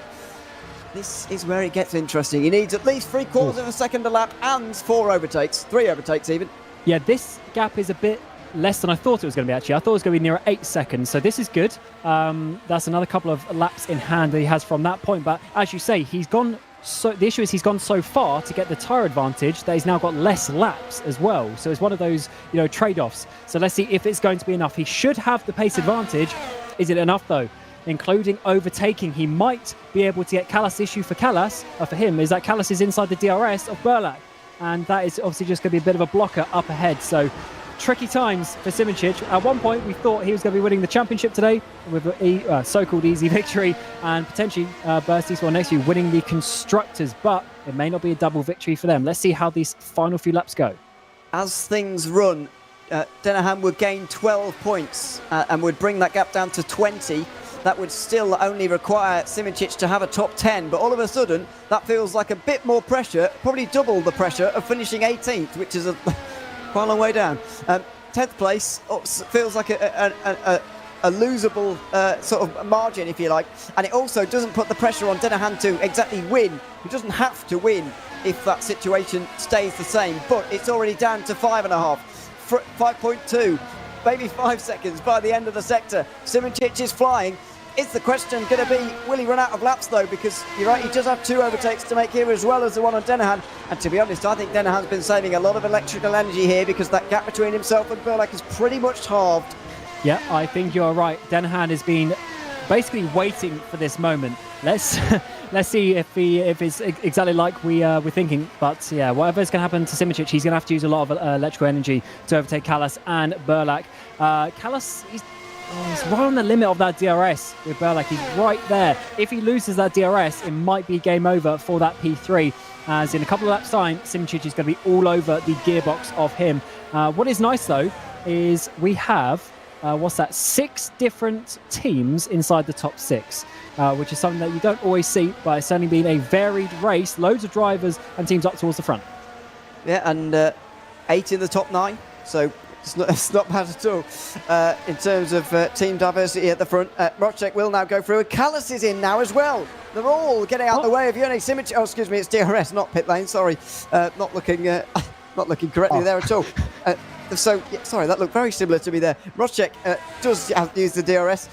This is where it gets interesting. He needs at least 3/4 of a second a lap and 4 overtakes. 3 overtakes even. Yeah, this gap is a bit less than I thought it was going to be, actually. I thought it was going to be nearer 8 seconds, so this is good. That's another couple of laps in hand that he has from that point. But as you say, he's gone... So the issue is he's gone so far to get the tyre advantage that he's now got less laps as well. So it's one of those, trade-offs. So let's see if it's going to be enough. He should have the pace advantage. Is it enough, though? Including overtaking, he might be able to get Callas. Issue for Callas, for him, is that Callas is inside the DRS of Burlak. And that is obviously just going to be a bit of a blocker up ahead. So tricky times for Simicic. At one point, we thought he was going to be winning the championship today with a so-called easy victory, and potentially Burst Esports next year winning the Constructors, but it may not be a double victory for them. Let's see how these final few laps go. As things run, Dennehan would gain 12 points and would bring that gap down to 20. That would still only require Simicic to have a top 10, but all of a sudden, that feels like a bit more pressure, probably double the pressure of finishing 18th, which is quite a long way down. 10th place feels like a losable sort of margin, if you like, and it also doesn't put the pressure on Dennehan to exactly win. He doesn't have to win if that situation stays the same, but it's already down to 5.5, 5.2, maybe 5 seconds by the end of the sector. Simicic is flying. Is the question going to be, will he run out of laps though? Because you're right, he does have 2 overtakes to make here as well as the one on Dennehan. And to be honest, I think Dennehan's been saving a lot of electrical energy here because that gap between himself and Burlak is pretty much halved. Yeah, I think you're right. Dennehan has been basically waiting for this moment. Let's see if it's exactly like we're thinking. But yeah, whatever's going to happen to Simicic, he's going to have to use a lot of electrical energy to overtake Callas and Burlak. Callas, he's right on the limit of that DRS with Burlak. He's right there. If he loses that DRS, it might be game over for that P3. As in a couple of laps' time, Simicic is going to be all over the gearbox of him. What is nice, though, is we have, 6 different teams inside the top 6, which is something that you don't always see, but it's certainly been a varied race. Loads of drivers and teams up towards the front. Yeah, and 8 in the top 9, so it's not bad at all in terms of team diversity at the front. Rocek will now go through. Callas is in now as well. They're all getting out of the way of Yannick Simicic. Oh, excuse me, it's DRS, not pit lane. Sorry, not looking correctly there at all. Sorry, that looked very similar to me there. Rocek does have to use the DRS.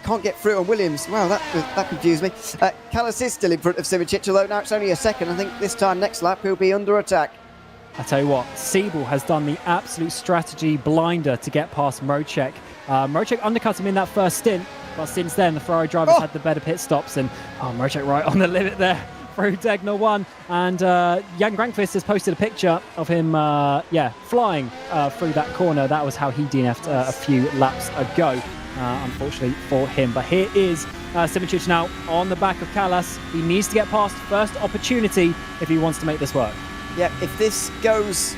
Can't get through on Williams. Wow, that confused me. Callas is still in front of Simicic, although now it's only a second. I think this time next lap he'll be under attack. I tell you what, Siebel has done the absolute strategy blinder to get past Mrocek. Mrocek undercut him in that first stint, but since then the Ferrari drivers had the better pit stops, and Mrocek right on the limit there through Degner 1, and Jan Grankvist has posted a picture of him, flying through that corner. That was how he DNF'd a few laps ago, unfortunately for him. But here is Simicic now on the back of Kallas. He needs to get past first opportunity if he wants to make this work. Yeah, if this goes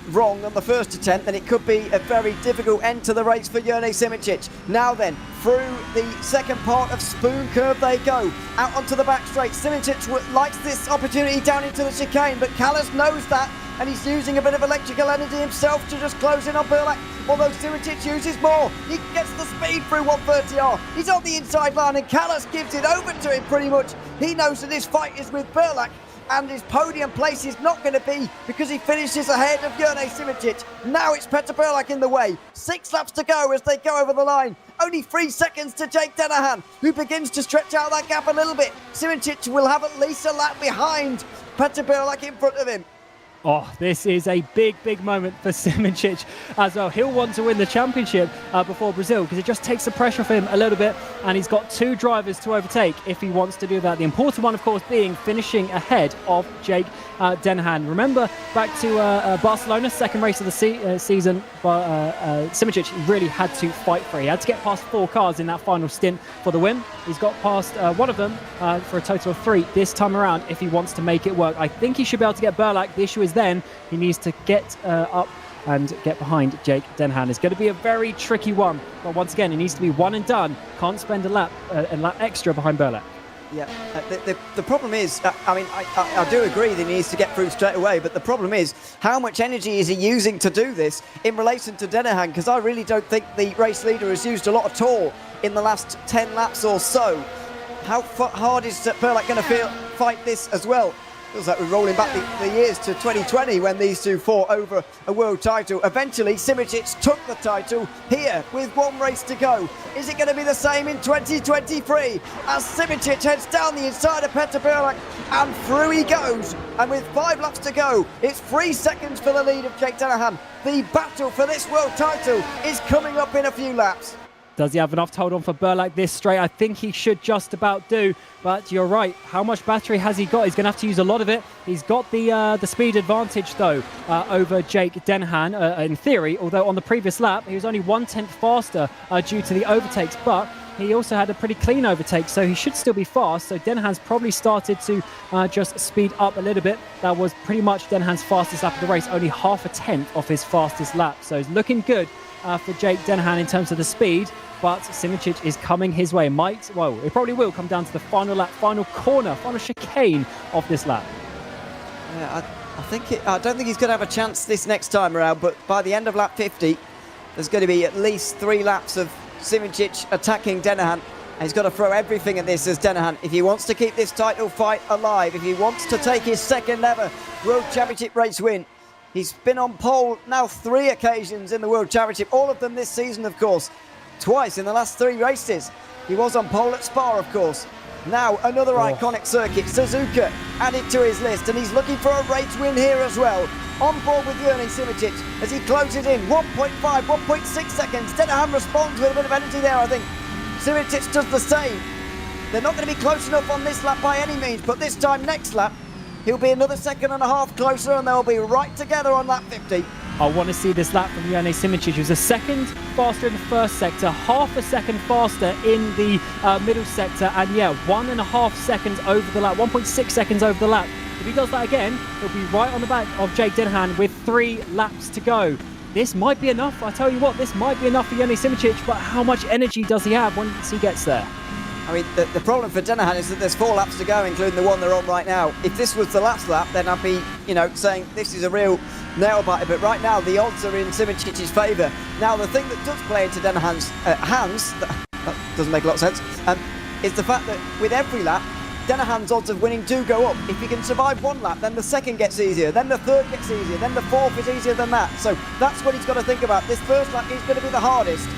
wrong on the first attempt, then it could be a very difficult end to the race for Jurnej Simicic. Now then, through the second part of Spoon Curve they go, out onto the back straight. Simicic likes this opportunity down into the chicane, but Kallas knows that, and he's using a bit of electrical energy himself to just close in on Burlak. Although Simicic uses more, he gets the speed through 130R. He's on the inside line, and Kallas gives it over to him pretty much. He knows that his fight is with Burlak, and his podium place is not going to be because he finishes ahead of Jurnej Simicic. Now it's Petter Burlak in the way. 6 laps to go as they go over the line. Only 3 seconds to Jake Dennehan, who begins to stretch out that gap a little bit. Simicic will have at least a lap behind Petter Burlak in front of him. Oh, this is a big moment for Simicic as well. He'll want to win the championship before Brazil because it just takes the pressure off him a little bit, and he's got 2 drivers to overtake if he wants to do that. The important one, of course, being finishing ahead of Jake Dennehan. Remember back to Barcelona, second race of the season, Simicic really had to fight for it. He had to get past 4 cars in that final stint for the win. He's got past one of them for a total of 3 this time around if he wants to make it work. I think he should be able to get Burlak. The issue is then he needs to get up and get behind Jake Dennehan. It's going to be a very tricky one, but once again, it needs to be one and done. Can't spend a lap extra behind Burlak. Yeah, the problem is, I do agree that he needs to get through straight away, but the problem is, how much energy is he using to do this in relation to Dennehan? Because I really don't think the race leader has used a lot at all in the last 10 laps or so. How hard is Burlak going to fight this as well? Feels like we're rolling back the years to 2020 when these two fought over a world title. Eventually, Simicic took the title here with 1 race to go. Is it going to be the same in 2023 as Simicic heads down the inside of Petter Burlak and through he goes? And with 5 laps to go, it's 3 seconds for the lead of Jake Dennehan. The battle for this world title is coming up in a few laps. Does he have enough to hold on for Burlak this straight? I think he should just about do, but you're right. How much battery has he got? He's going to have to use a lot of it. He's got the speed advantage, though, over Jake Dennehan, in theory, although on the previous lap, he was only 1/10 faster due to the overtakes, but he also had a pretty clean overtake, so he should still be fast. So Dennehan's probably started to just speed up a little bit. That was pretty much Dennehan's fastest lap of the race, only 0.5 off his fastest lap. So it's looking good for Jake Dennehan in terms of the speed, but Simicic is coming his way. It probably will come down to the final lap, final corner, final chicane of this lap. Yeah, I don't think he's going to have a chance this next time around, but by the end of lap 50, there's going to be at least 3 laps of Simicic attacking Dennehan. And he's got to throw everything at this as Dennehan if he wants to keep this title fight alive, if he wants to take his 2nd ever World Championship race win. He's been on pole now 3 occasions in the World Championship, all of them this season, of course. Twice in the last 3 races. He was on pole at Spa, of course. Now another iconic circuit, Suzuka, added to his list, and he's looking for a race win here as well. On board with Jurnej Simicic as he closes in 1.5, 1.6 seconds. Dennehan responds with a bit of energy there, I think. Simicic does the same. They're not going to be close enough on this lap by any means, but this time next lap, he'll be another 1.5 seconds closer, and they'll be right together on lap 50. I want to see this lap from Jurnej Simicic. He was a second faster in the first sector, 0.5 seconds faster in the middle sector, and 1.5 seconds over the lap, 1.6 seconds over the lap. If he does that again, he'll be right on the back of Jake Dennehan with 3 laps to go. This might be enough. I tell you what, this might be enough for Jurnej Simicic, but how much energy does he have once he gets there? I mean, the problem for Dennehan is that there's 4 laps to go, including the one they're on right now. If this was the last lap, then I'd be, saying this is a real nail-biter. But right now, the odds are in Simicic's favour. Now, the thing that does play into Dennehan's hands, that doesn't make a lot of sense, is the fact that with every lap, Dennehan's odds of winning do go up. If he can survive 1 lap, then the 2nd gets easier, then the 3rd gets easier, then the 4th is easier than that. So that's what he's got to think about. This first lap is going to be the hardest.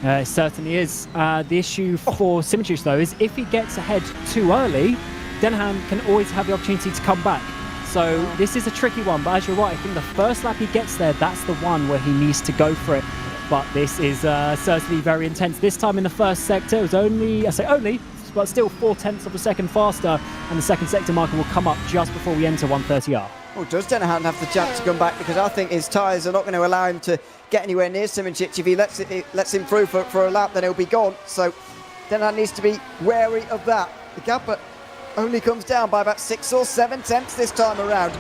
It certainly is. The issue for Simicic, though, is if he gets ahead too early, Dennehan can always have the opportunity to come back. So this is a tricky one, but as you're right, I think the first lap he gets there, that's the one where he needs to go for it. But this is certainly very intense. This time in the first sector, it was only but still 0.4 of a second faster, and the second sector marker will come up just before we enter 130R. Well, does Denahan have the chance to come back? Because I think his tyres are not going to allow him to get anywhere near Simicic. If he lets him through for a lap, then he'll be gone. So Denahan needs to be wary of that. The gap only comes down by about 6 or 7 tenths this time around.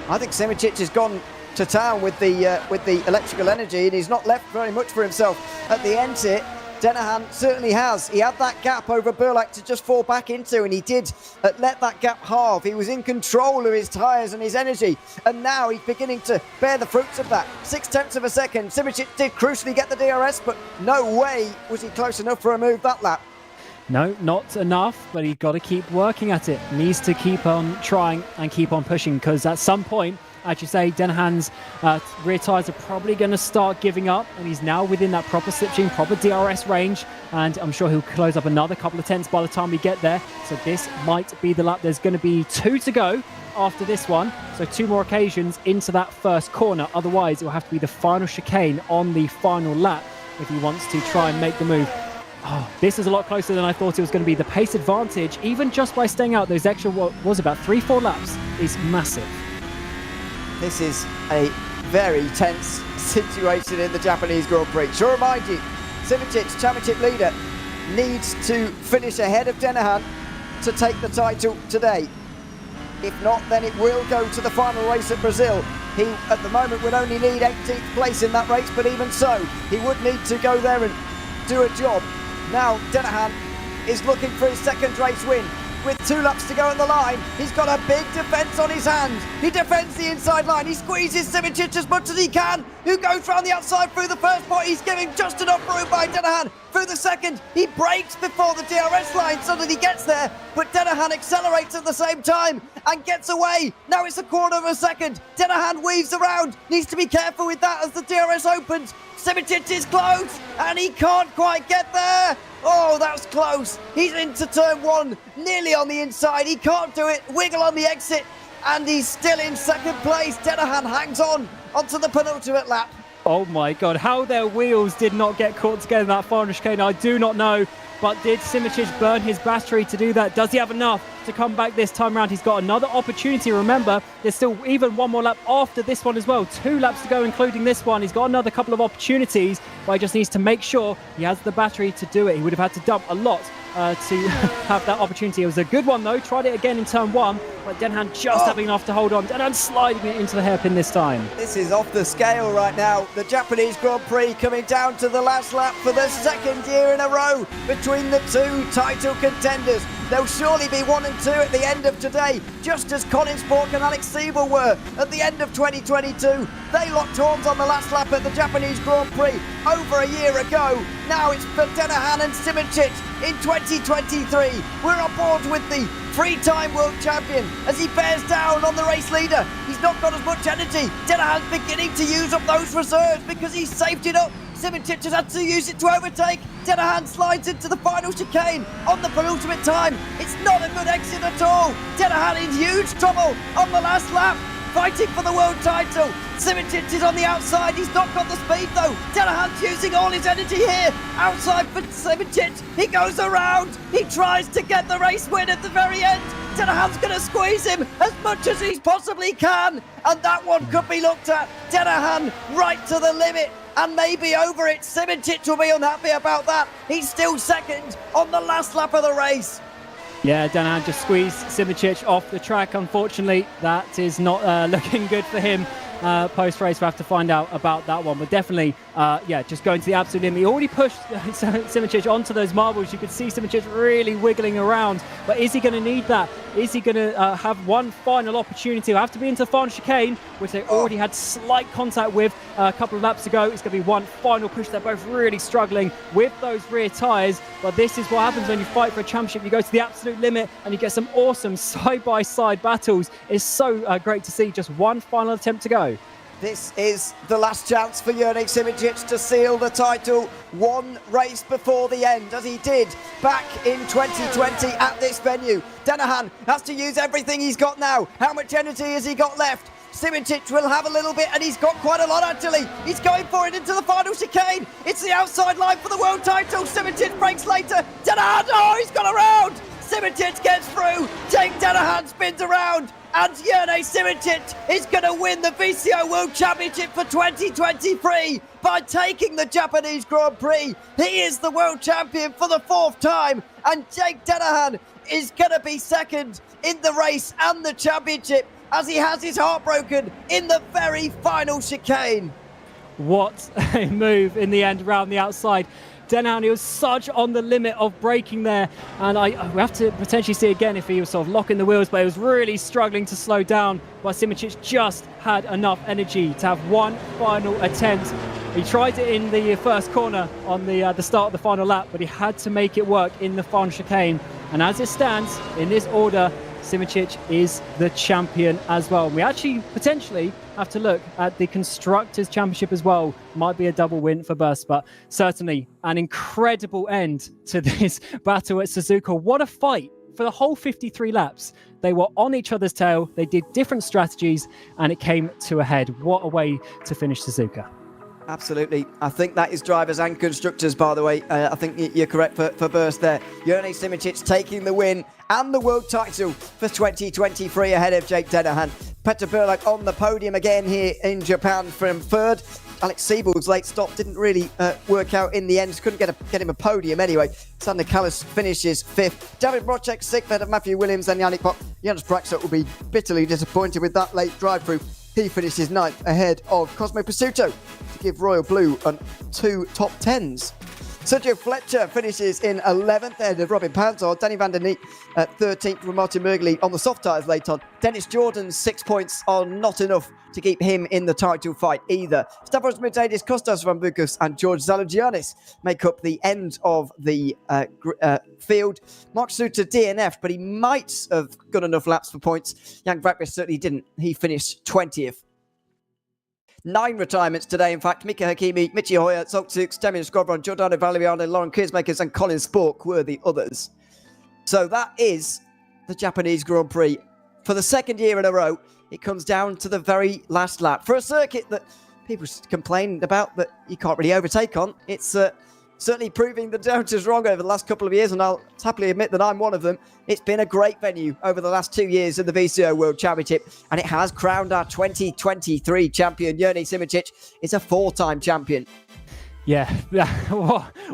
I think Simicic has gone to town with the electrical energy, and he's not left very much for himself at the end here. Denahan certainly has. He had that gap over Burlak to just fall back into, and he did let that gap halve. He was in control of his tyres and his energy, and now he's beginning to bear the fruits of that. 0.6 of a second. Simicic did crucially get the DRS, but no way was he close enough for a move that lap. No, not enough, but he's got to keep working at it. Needs to keep on trying and keep on pushing, because at some point, as you say, Denahan's rear tyres are probably going to start giving up, and he's now within that proper slipstream, proper DRS range, and I'm sure he'll close up another couple of tenths by the time we get there. So this might be the lap. There's going to be 2 to go after this one, so 2 more occasions into that first corner. Otherwise, it will have to be the final chicane on the final lap if he wants to try and make the move. Oh, this is a lot closer than I thought it was going to be. The pace advantage, even just by staying out those extra, what was about 3-4 laps, is massive. This is a very tense situation in the Japanese Grand Prix. To remind you, Simicic, championship leader, needs to finish ahead of Denahan to take the title today. If not, then it will go to the final race at Brazil. He, at the moment, would only need 18th place in that race, but even so, he would need to go there and do a job. Now, Denahan is looking for his second race win. With 2 laps to go on the line, he's got a big defence on his hands. He defends the inside line. He squeezes Simicic as much as he can, who goes round the outside through the first point. He's giving just enough room by Denahan. Through the second, he brakes before the DRS line so that he gets there, but Denahan accelerates at the same time and gets away. Now it's 1/4 of a second. Denahan weaves around. Needs to be careful with that as the DRS opens. Simicic is close, and he can't quite get there. Oh, that's close. He's into turn 1, nearly on the inside. He can't do it. Wiggle on the exit, and he's still in second place. Denahan hangs on onto the penultimate lap. Oh my God, how their wheels did not get caught together in that final chicane, I do not know. But did Simicic burn his battery to do that? Does he have enough to come back this time around? He's got another opportunity. Remember, there's still even 1 more lap after this one as well. 2 laps to go, including this one. He's got another couple of opportunities, but he just needs to make sure he has the battery to do it. He would have had to dump a lot to have that opportunity. It was a good one though. Tried it again in turn 1, but Denahan just having enough to hold on. Denahan sliding it into the hairpin this time. This is off the scale right now. The Japanese Grand Prix coming down to the last lap for the 2nd year in a row between the 2 title contenders. There'll surely be 1 and 2 at the end of today, just as Colin Spork and Alex Siebel were at the end of 2022. They locked horns on the last lap at the Japanese Grand Prix over a year ago. Now it's for Denahan and Simicic in 2023. We're on board with the 3-time world champion as he bears down on the race leader. He's not got as much energy. Denahan's beginning to use up those reserves because he's saved it up. Simicic has had to use it to overtake. Denahan slides into the final chicane on the penultimate time. It's not a good exit at all. Denahan in huge trouble on the last lap, fighting for the world title. Simicic is on the outside. He's not got the speed though. Denahan's using all his energy here. Outside for Simicic. He goes around. He tries to get the race win at the very end. Denahan's going to squeeze him as much as he possibly can. And that one could be looked at. Denahan right to the limit and maybe over it. Simicic will be unhappy about that. He's still second on the last lap of the race. Yeah, Denahan just squeezed Simicic off the track. Unfortunately, that is not looking good for him. Post-race, we'll have to find out about that one. But definitely, just going to the absolute limit. He already pushed Simicic onto those marbles. You could see Simicic really wiggling around. But is he going to need that? Is he going to have one final opportunity? He'll have to be into the final chicane, which they already had slight contact with a couple of laps ago. It's going to be one final push. They're both really struggling with those rear tyres. But this is what happens when you fight for a championship. You go to the absolute limit and you get some awesome side-by-side battles. It's so great to see. Just one final attempt to go. This is the last chance for Jurnik Simicic to seal the title. One race before the end, as he did back in 2020 at this venue. Denahan has to use everything he's got now. How much energy has he got left? Simicic will have a little bit, and he's got quite a lot actually. He's going for it into the final chicane. It's the outside line for the world title. Simicic breaks later. Danahan, oh, he's got around. Simicic gets through. Jake Danahan spins around. And Jurnej Simicic is going to win the VCO World Championship for 2023 by taking the Japanese Grand Prix. He is the world champion for the 4th time, and Jake Danahan is going to be second in the race and the championship as he has his heart broken in the very final chicane. What a move in the end around the outside. Danahan, he was such on the limit of braking there, and we have to potentially see again if he was sort of locking the wheels, but he was really struggling to slow down. But Simicic just had enough energy to have one final attempt. He tried it in the first corner on the start of the final lap, but he had to make it work in the final chicane. And as it stands in this order, Simicic is the champion as well. We actually potentially have to look at the Constructors' Championship as well. Might be a double win for Burst, but certainly an incredible end to this battle at Suzuka. What a fight for the whole 53 laps. They were on each other's tail. They did different strategies, and it came to a head. What a way to finish Suzuka. Absolutely. I think that is drivers and constructors, by the way. I think you're correct for Burst there. Jurnej Simicic taking the win and the world title for 2023 ahead of Jake Danahan. Petr Burlak on the podium again here in Japan from 3rd. Alex Siebel's late stop didn't really work out in the end. Couldn't get him a podium anyway. Sander Kallis finishes 5th. David Brocek 6th ahead of Matthew Williams and Yannick Pop. Janos Braxot will be bitterly disappointed with that late drive-through. He finishes 9th ahead of Cosmo Pasuto to give Royal Blue 2 top 10s. Sergio Fletcher finishes in 11th ahead of Robin Panzor. Danny van der Neet at 13th with Martin Mergeli on the soft tyres late on. Dennis Jordan's 6 points are not enough to keep him in the title fight either. Stavros Mercedes, Kostas Rambukas and George Zalogiannis make up the end of the field. Mark Suter DNF, but he might have got enough laps for points. Jan Vrakvis certainly didn't. He finished 20th. 9 retirements today, in fact. Mika Hakimi, Michi Hoyer, Zoltzuks, Demian Skobron, Giordano Valeriano, Lauren Kiersmakers and Colin Spork were the others. So that is the Japanese Grand Prix. For the 2nd year in a row, it comes down to the very last lap. For a circuit that people complained about that you can't really overtake on, it's certainly proving the doubters wrong over the last couple of years, and I'll happily admit that I'm one of them. It's been a great venue over the last 2 years of the VCO World Championship, and it has crowned our 2023 champion. Jurnej Simicic is a 4-time champion. Yeah,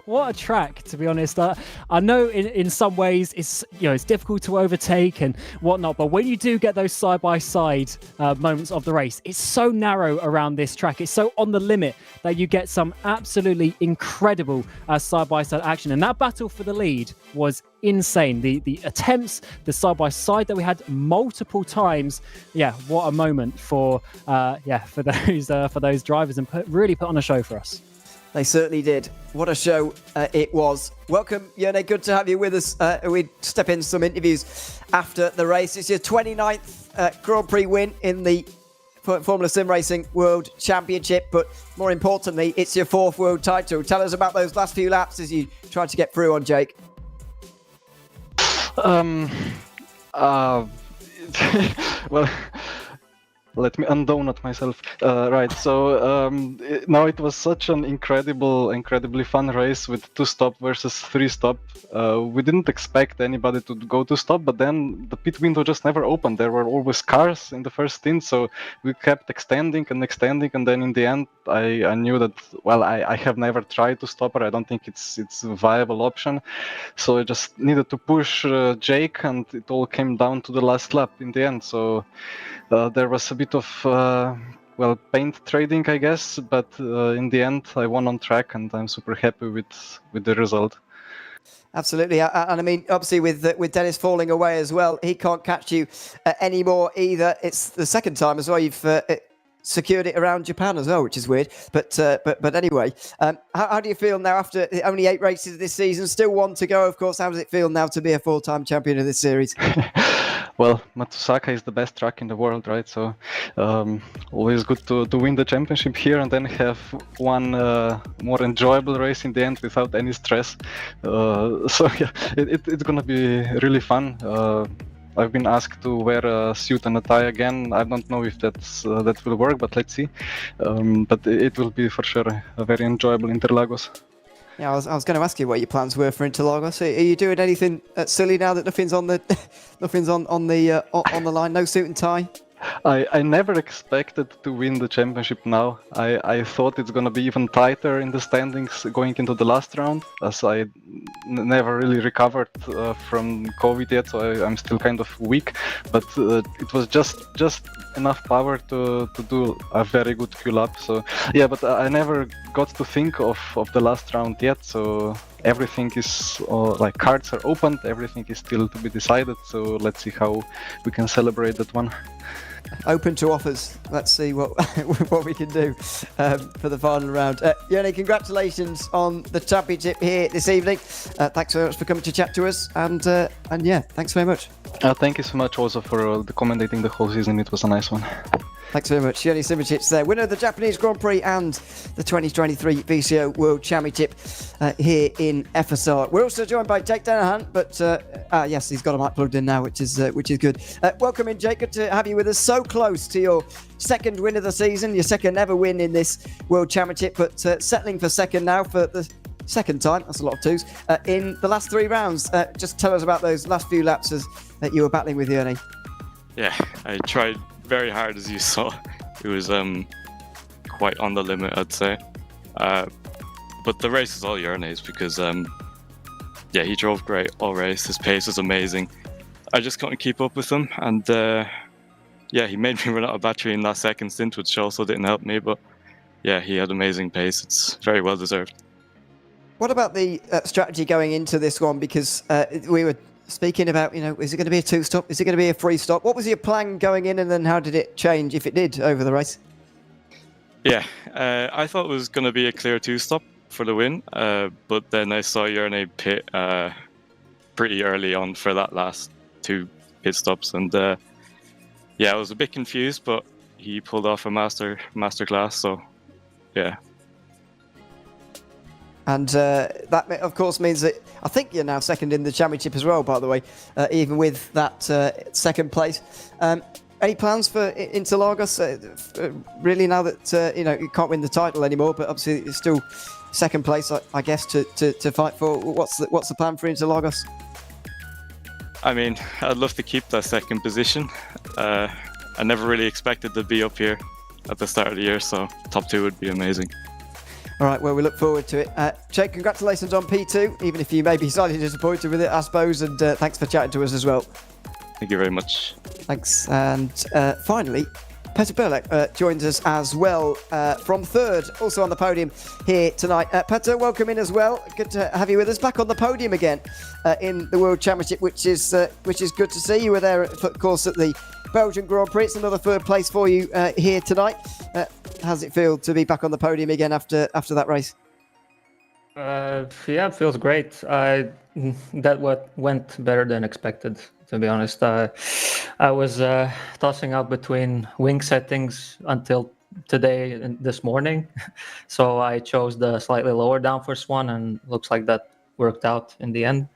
what a track, to be honest. I know in some ways it's difficult to overtake and whatnot, but when you do get those side-by-side moments of the race, it's so narrow around this track. It's so on the limit that you get some absolutely incredible side-by-side action. And that battle for the lead was insane. The attempts, the side-by-side that we had multiple times. Yeah, what a moment for those drivers, and really put on a show for us. They certainly did. What a show it was. Welcome, Jurnej. Good to have you with us. We step into some interviews after the race. It's your 29th Grand Prix win in the Formula SimRacing World Championship, but more importantly, it's your 4th world title. Tell us about those last few laps as you tried to get through on Jake. Well, let me undonut myself. Right, so now it was such an incredibly fun race with 2-stop versus 3-stop. We didn't expect anybody to go to stop, but then the pit window just never opened. There were always cars in the first stint, so we kept extending, and then in the end, I knew that, well, I have never tried to stop her. I don't think it's a viable option, so I just needed to push Jake, and it all came down to the last lap in the end. So there was a bit of paint trading, I guess, but in the end I won on track, and I'm super happy with the result. Absolutely, and I mean, obviously with Dennis falling away as well, he can't catch you anymore either. It's the 2nd time as well you've secured it around Japan as well, which is weird. But anyway, how do you feel now after only 8 races this season, still 1 to go, of course? How does it feel now to be a 4-time champion of this series? Well, Matsusaka is the best track in the world, right? So always good to win the championship here and then have one more enjoyable race in the end without any stress. So yeah, it's gonna be really fun. I've been asked to wear a suit and a tie again. I don't know if that will work, but let's see. But it will be for sure a very enjoyable Interlagos. Yeah, I was going to ask you what your plans were for Interlagos. Are you doing anything silly now that nothing's on the on the line? No suit and tie. I never expected to win the championship now. I thought it's gonna be even tighter in the standings going into the last round, as I never really recovered from COVID yet, so I'm still kind of weak. But it was just enough power to do a very good fuel up. So yeah, but I never got to think of the last round yet. So everything is like cards are opened, everything is still to be decided. So let's see how we can celebrate that one. Open to offers. Let's see what what we can do for the final round. Yoni, congratulations on the championship here this evening. Thanks very much for coming to chat to us, and yeah, thanks very much. Thank you so much also for the commentating the whole season. It was a nice one. Thanks very much. Yoni SimRacing there, winner of the Japanese Grand Prix and the 2023 VCO World Championship here in FSR. We're also joined by Jake Danahan, but yes, he's got a mic plugged in now, which is good. Welcome in, Jake. Good to have you with us. So close to your second win of the season, your second ever win in this World Championship, but settling for second now for the second time. That's a lot of twos. In the last 3 rounds, just tell us about those last few laps that you were battling with, Yoni. Yeah, I tried very hard, as you saw. It was quite on the limit, I'd say. But the race is all Yerne's because yeah, he drove great all race. His pace was amazing. I just couldn't keep up with him, and yeah, he made me run out of battery in that second stint, which also didn't help me. But yeah, he had amazing pace. It's very well deserved. What about the strategy going into this one? Because we were speaking about, is it going to be a 2-stop? Is it going to be a 3-stop? What was your plan going in, and then how did it change, if it did, over the race? Yeah, I thought it was going to be a clear 2-stop for the win, but then I saw Yerne pit pretty early on for that last 2 pit stops, and yeah, I was a bit confused, but he pulled off a master class, so yeah. And that, of course, means that I think you're now second in the championship as well, by the way, even with that second place. Any plans for Interlagos? Really, now that you can't win the title anymore, but obviously it's still second place, I guess, to fight for. What's the plan for Interlagos? I mean, I'd love to keep that second position. I never really expected to be up here at the start of the year, so top 2 would be amazing. All right, well, we look forward to it. Jake, congratulations on P2, even if you may be slightly disappointed with it, I suppose, and thanks for chatting to us as well. Thank you very much. Thanks. And finally, Petr Berlek joins us as well from third, also on the podium here tonight. Petr, welcome in as well. Good to have you with us, back on the podium again in the World Championship, which is good to see. You were there, of course, at the Belgian Grand Prix. It's another third place for you here tonight. How does it feel to be back on the podium again after that race? Yeah, it feels great. That went better than expected, to be honest. I was tossing up between wing settings until today and this morning, so I chose the slightly lower downforce one, and looks like that worked out in the end.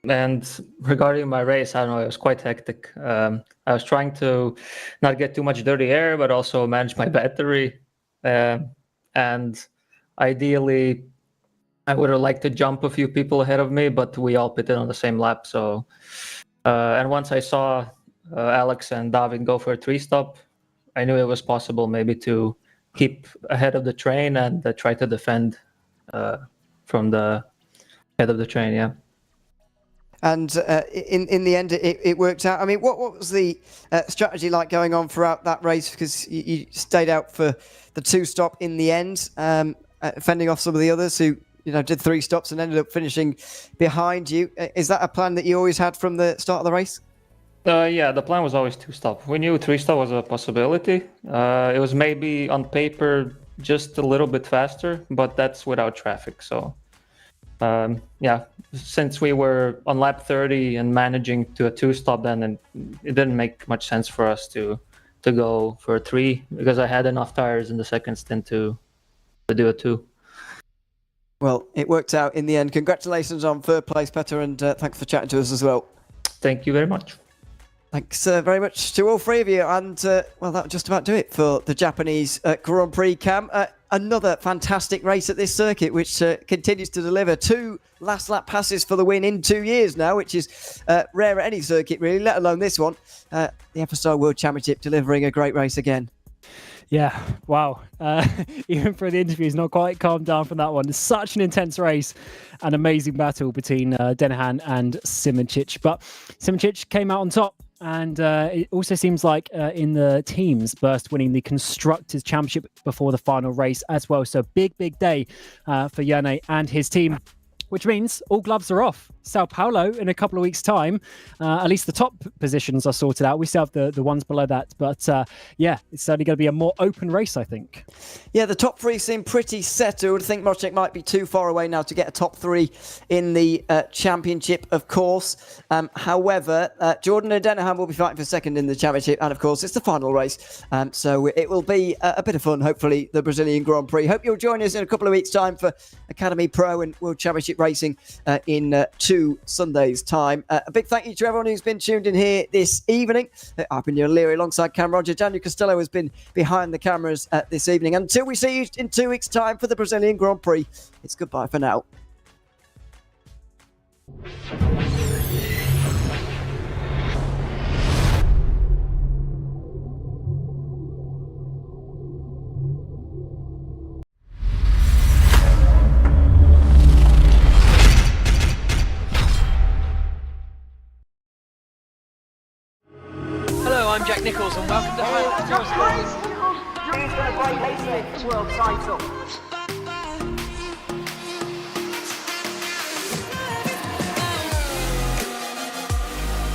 And regarding my race, I don't know, it was quite hectic. I was trying to not get too much dirty air, but also manage my battery. And ideally, I would have liked to jump a few people ahead of me, but we all pitted on the same lap. So, and once I saw Alex and David go for a 3-stop, I knew it was possible maybe to keep ahead of the train and try to defend from the head of the train, yeah. And in the end, it worked out. I mean, what was the strategy like going on throughout that race? Because you stayed out for the 2-stop in the end, fending off some of the others who did 3 stops and ended up finishing behind you. Is that a plan that you always had from the start of the race? Yeah, the plan was always 2-stop. We knew 3-stop was a possibility. It was maybe on paper just a little bit faster, but that's without traffic. So. Yeah, since we were on lap 30 and managing to a 2-stop, then it didn't make much sense for us to go for a 3, because I had enough tires in the second stint to do a 2. Well, it worked out in the end. Congratulations on third place, Petr, and thanks for chatting to us as well. Thank you very much. Thanks very much to all three of you. And, well, that will just about do it for the Japanese Grand Prix, Cam. Another fantastic race at this circuit, which continues to deliver 2 last lap passes for the win in 2 years now, which is rare at any circuit, really, let alone this one. The FSR World Championship delivering a great race again. Yeah, wow. Even for the interviews, not quite calmed down from that one. It's such an intense race, an amazing battle between Denahan and SimRacing. But SimRacing came out on top. And it also seems like in the teams, Burst winning the Constructors' Championship before the final race as well. So big day for Yane and his team, which means all gloves are off. Sao Paulo in a couple of weeks' time. At least the top positions are sorted out. We still have the ones below that. But yeah, it's certainly going to be a more open race, I think. Yeah, the top 3 seem pretty settled. I think Mocek might be too far away now to get a top 3 in the championship, of course. However, Jordan and Denahan will be fighting for second in the championship. And of course, it's the final race. So it will be a bit of fun, hopefully, the Brazilian Grand Prix. Hope you'll join us in a couple of weeks' time for Academy Pro and World Championship Racing in 2 Sundays' time. A big thank you to everyone who's been tuned in here this evening. I've been Neil Leary alongside Cam Roger. Daniel Costello has been behind the cameras this evening. Until we see you in 2 weeks' time for the Brazilian Grand Prix, it's goodbye for now. Hello, I'm Jack Nichols and welcome to Who's going to break Haystack's world title?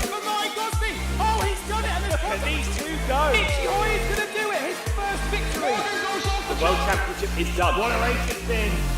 For my Gosby! Oh, he's done it! And look at these 2 go! Itchy Hoy is going to do it! His first victory! The World Championship is done. What a race it's been!